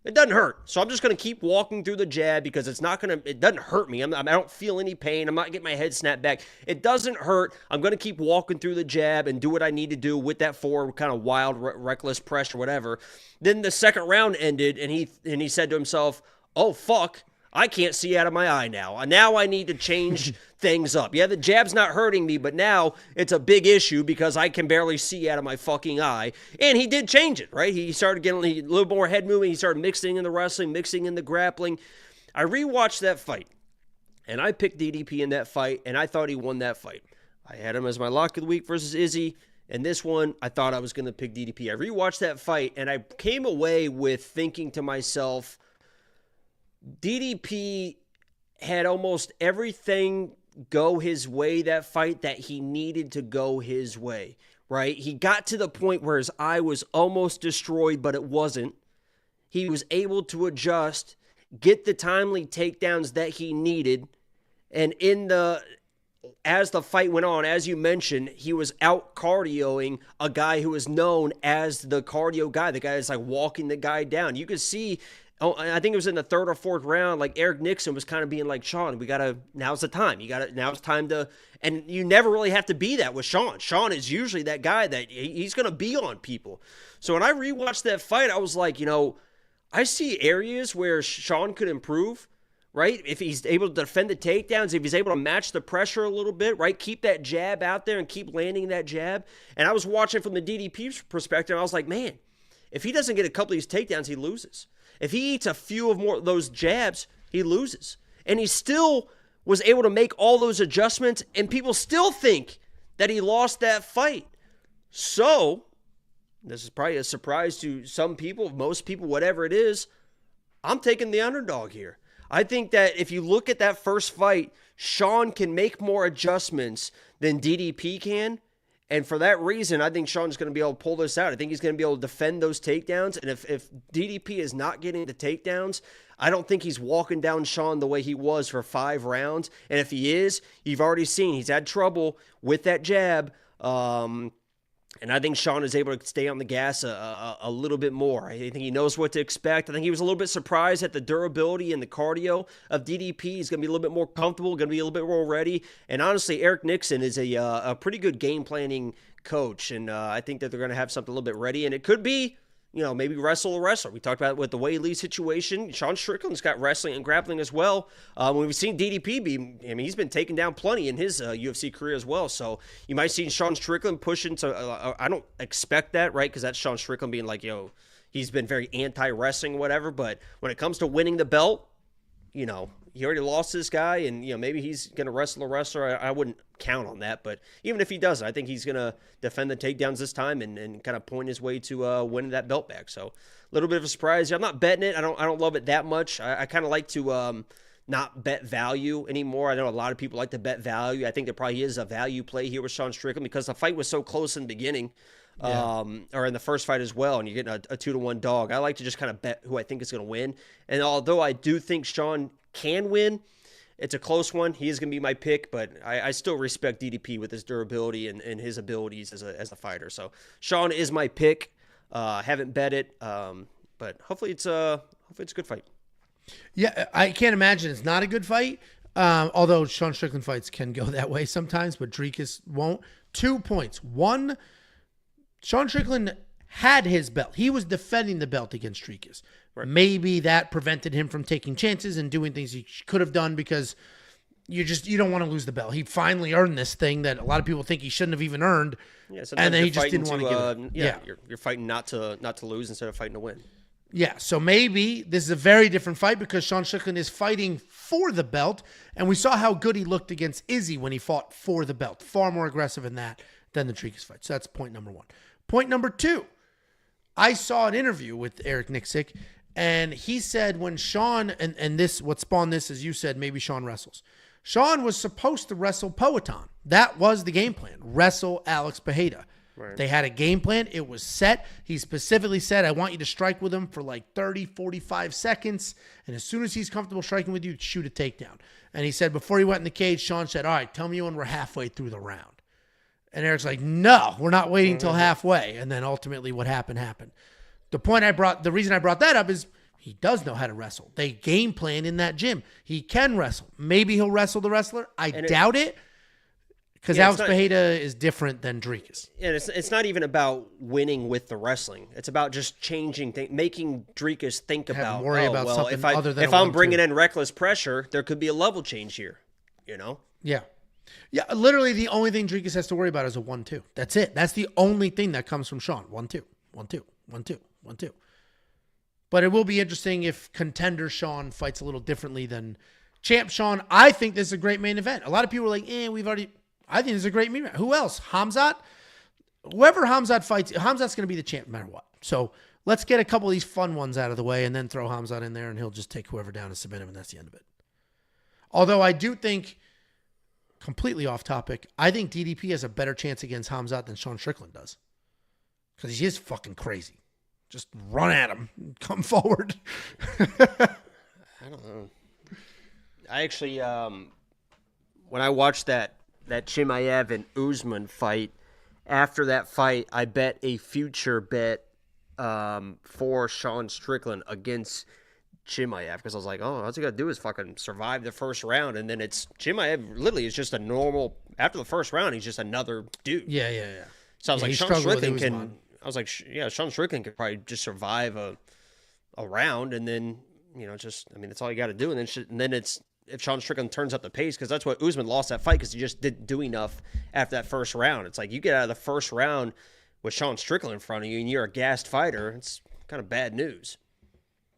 It doesn't hurt. So I'm just going to keep walking through the jab because it doesn't hurt me. I don't feel any pain. I'm not getting my head snapped back. It doesn't hurt. I'm going to keep walking through the jab and do what I need to do with that forward kind of wild, reckless pressure, whatever. Then the second round ended, and he said to himself, oh, fuck, I can't see out of my eye now. Now I need to change things up. Yeah, the jab's not hurting me, but now it's a big issue because I can barely see out of my fucking eye. And he did change it, right? He started getting a little more head movement. He started mixing in the wrestling, mixing in the grappling. I rewatched that fight, and I picked DDP in that fight, and I thought he won that fight. I had him as my lock of the week versus Izzy. And this one, I thought I was going to pick DDP. I rewatched that fight, and I came away with thinking to myself, DDP had almost everything go his way that fight that he needed to go his way, right? He got to the point where his eye was almost destroyed, but it wasn't. He was able to adjust, get the timely takedowns that he needed, and as the fight went on, as you mentioned, he was out cardioing a guy who is known as the cardio guy, the guy that's like walking the guy down. You could see, I think it was in the third or fourth round, like Eric Nixon was kind of being like, Sean, now's the time. Now it's time to, and you never really have to be that with Sean. Sean is usually that guy that he's going to be on people. So when I rewatched that fight, I was like, I see areas where Sean could improve, right? If he's able to defend the takedowns, if he's able to match the pressure a little bit, right? Keep that jab out there and keep landing that jab. And I was watching from the DDP perspective, and I was like, man, if he doesn't get a couple of these takedowns, he loses. If he eats a few of more of those jabs, he loses. And he still was able to make all those adjustments, and people still think that he lost that fight. So, this is probably a surprise to some people, most people, whatever it is, I'm taking the underdog here. I think that if you look at that first fight, Sean can make more adjustments than DDP can. And for that reason, I think Sean's going to be able to pull this out. I think he's going to be able to defend those takedowns. And if DDP is not getting the takedowns, I don't think he's walking down Sean the way he was for 5 rounds. And if he is, you've already seen he's had trouble with that jab. And I think Sean is able to stay on the gas a little bit more. I think he knows what to expect. I think he was a little bit surprised at the durability and the cardio of DDP. He's going to be a little bit more comfortable, going to be a little bit more ready. And honestly, Eric Nixon is a pretty good game planning coach. And I think that they're going to have something a little bit ready. And it could be, maybe wrestle a wrestler. We talked about it with the Weili situation. Sean Strickland's got wrestling and grappling as well. We've seen DDP he's been taken down plenty in his UFC career as well. So you might see Sean Strickland push into, I don't expect that, right? Because that's Sean Strickland being like, he's been very anti-wrestling or whatever. But when it comes to winning the belt, he already lost this guy, and maybe he's going to wrestle a wrestler. I wouldn't count on that, but even if he doesn't, I think he's going to defend the takedowns this time and kind of point his way to winning that belt back. So a little bit of a surprise. I'm not betting it. I don't love it that much. I kind of like to not bet value anymore. I know a lot of people like to bet value. I think there probably is a value play here with Sean Strickland because the fight was so close in the beginning. Yeah. Or in the first fight as well, and you're getting a 2-1 dog. I like to just kind of bet who I think is going to win. And although I do think Sean can win, it's a close one. He is going to be my pick, but I still respect DDP with his durability and his abilities as a fighter. So Sean is my pick. Haven't bet it, but hopefully it's a good fight. Yeah, I can't imagine it's not a good fight. Although Sean Strickland fights can go that way sometimes, but Dricus won't. 2 points. One, Sean Strickland had his belt. He was defending the belt against Dricus. Right. Maybe that prevented him from taking chances and doing things he could have done because you don't want to lose the belt. He finally earned this thing that a lot of people think he shouldn't have even earned. Yeah, and then he just didn't want to give it. Yeah. You're fighting not to lose instead of fighting to win. Yeah, so maybe this is a very different fight because Sean Strickland is fighting for the belt, and we saw how good he looked against Izzy when he fought for the belt. Far more aggressive in that than the Dricus fight. So that's point number 1. Point number 2, I saw an interview with Eric Nixon, and he said when Sean, and this, what spawned this, as you said, maybe Sean wrestles. Sean was supposed to wrestle Poatan. That was the game plan, wrestle Alex Pereira. Right. They had a game plan. It was set. He specifically said, I want you to strike with him for like 30, 45 seconds. And as soon as he's comfortable striking with you, shoot a takedown. And he said before he went in the cage, Sean said, all right, tell me when we're halfway through the round. And Eric's like, no, we're not waiting until halfway. And then ultimately what happened. The reason I brought that up is he does know how to wrestle. They game plan in that gym. He can wrestle. Maybe he'll wrestle the wrestler. I doubt it. Because Alex Pereira is different than Dricus. And it's not even about winning with the wrestling. It's about just changing things, making Dricus think about, something other than if I'm bringing in reckless pressure, there could be a level change here, you know? Yeah. Yeah, literally the only thing Dricus has to worry about is a 1-2. That's it. That's the only thing that comes from Sean. 1-2, 1-2, 1-2, 1-2. But it will be interesting if contender Sean fights a little differently than champ Sean. I think this is a great main event. A lot of people are like, I think it's a great main event. Who else? Hamzat? Whoever Hamzat fights, Hamzat's going to be the champ no matter what. So let's get a couple of these fun ones out of the way and then throw Hamzat in there and he'll just take whoever down and submit him and that's the end of it. Although I do think, completely off topic, I think DDP has a better chance against Hamzat than Sean Strickland does. Because he is fucking crazy. Just run at him. Come forward. I don't know. I actually, when I watched that Chimaev and Usman fight, after that fight, I bet a future bet for Sean Strickland against Chimaev because I was like, oh, all he got to do is fucking survive the first round. And then it's Chimaev literally is just a normal, after the first round, he's just another dude. Yeah. So I was like, Sean Strickland Sean Strickland could probably just survive a round and then, that's all you got to do. And then it's, if Sean Strickland turns up the pace, because that's what Usman lost that fight because he just didn't do enough after that first round. It's like you get out of the first round with Sean Strickland in front of you and you're a gassed fighter. It's kind of bad news.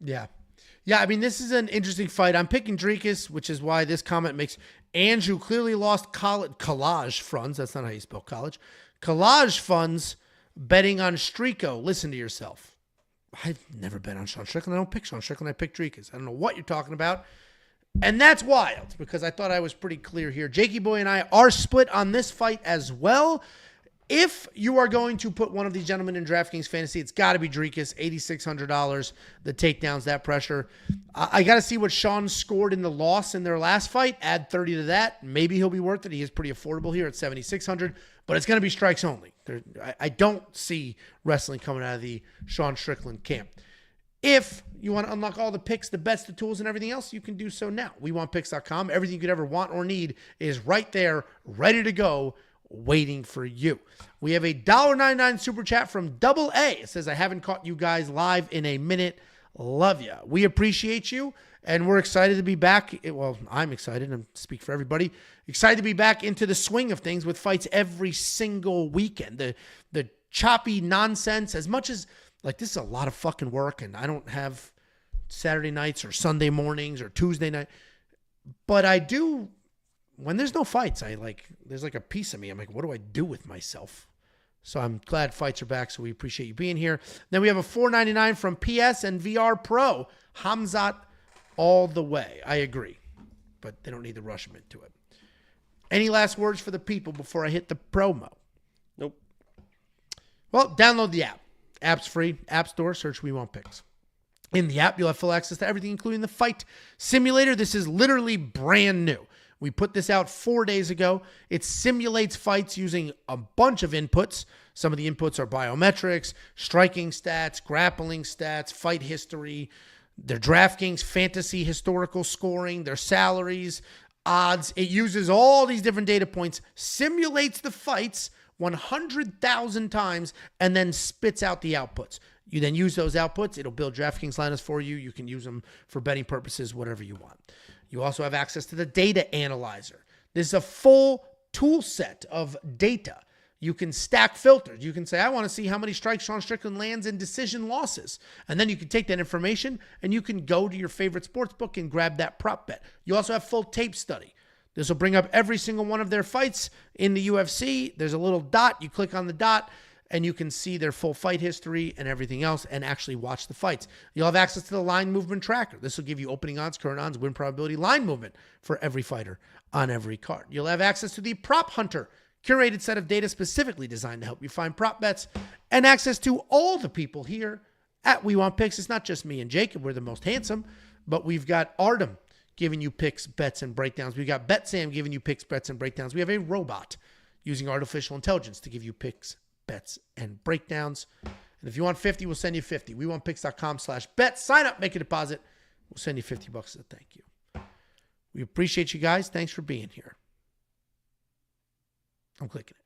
Yeah. Yeah, this is an interesting fight. I'm picking Dricus, which is why this comment makes Anshul clearly lost collage funds. That's not how you spell college. Collage funds betting on Strico. Listen to yourself. I've never bet on Sean Strickland. I don't pick Sean Strickland. I pick Dricus. I don't know what you're talking about. And that's wild because I thought I was pretty clear here. Jakey Boy and I are split on this fight as well. If you are going to put one of these gentlemen in DraftKings Fantasy, it's got to be Dricus, $8,600. The takedowns, that pressure. I got to see what Sean scored in the loss in their last fight. Add 30 to that. Maybe he'll be worth it. He is pretty affordable here at $7,600, but it's going to be strikes only. I don't see wrestling coming out of the Sean Strickland camp. If you want to unlock all the picks, the bets, the tools, and everything else, you can do so now. WeWantPicks.com. Everything you could ever want or need is right there, ready to go, waiting for you. We have a $1.99 super chat from Double A. It says, I haven't caught you guys live in a minute. Love ya. We appreciate you, and we're excited to be back. Well, I'm excited, and speak for everybody. Excited to be back into the swing of things with fights every single weekend. The choppy nonsense, as much as... this is a lot of fucking work, and I don't have Saturday nights or Sunday mornings or Tuesday night. But I do, when there's no fights, there's a piece of me. I'm like, what do I do with myself? So I'm glad fights are back, so we appreciate you being here. Then we have a $4.99 from PS and VR Pro. Hamzat all the way. I agree. But they don't need to rush him into it. Any last words for the people before I hit the promo? Nope. Well, download the app. App's free. App Store. Search We Want Picks. In the app, you'll have full access to everything, including the fight simulator. This is literally brand new. We put this out 4 days ago. It simulates fights using a bunch of inputs. Some of the inputs are biometrics, striking stats, grappling stats, fight history, their DraftKings fantasy historical scoring, their salaries, odds. It uses all these different data points, simulates the fights 100,000 times, and then spits out the outputs. You then use those outputs. It'll build DraftKings lineups for you. You can use them for betting purposes, whatever you want. You also have access to the data analyzer. This is a full tool set of data. You can stack filters. You can say, I want to see how many strikes Sean Strickland lands in decision losses. And then you can take that information and you can go to your favorite sports book and grab that prop bet. You also have full tape study. This will bring up every single one of their fights in the UFC. There's a little dot. You click on the dot, and you can see their full fight history and everything else and actually watch the fights. You'll have access to the line movement tracker. This will give you opening odds, current odds, win probability, line movement for every fighter on every card. You'll have access to the Prop Hunter curated set of data specifically designed to help you find prop bets, and access to all the people here at We Want Picks. It's not just me and Jacob. We're the most handsome, but we've got Artem giving you picks, bets, and breakdowns. We've got Bet Sam giving you picks, bets, and breakdowns. We have a robot using artificial intelligence to give you picks, bets, and breakdowns. And if you want 50, we'll send you 50. WeWantPicks.com/bet. Sign up, make a deposit. We'll send you $50 as a thank you. We appreciate you guys. Thanks for being here. I'm clicking it.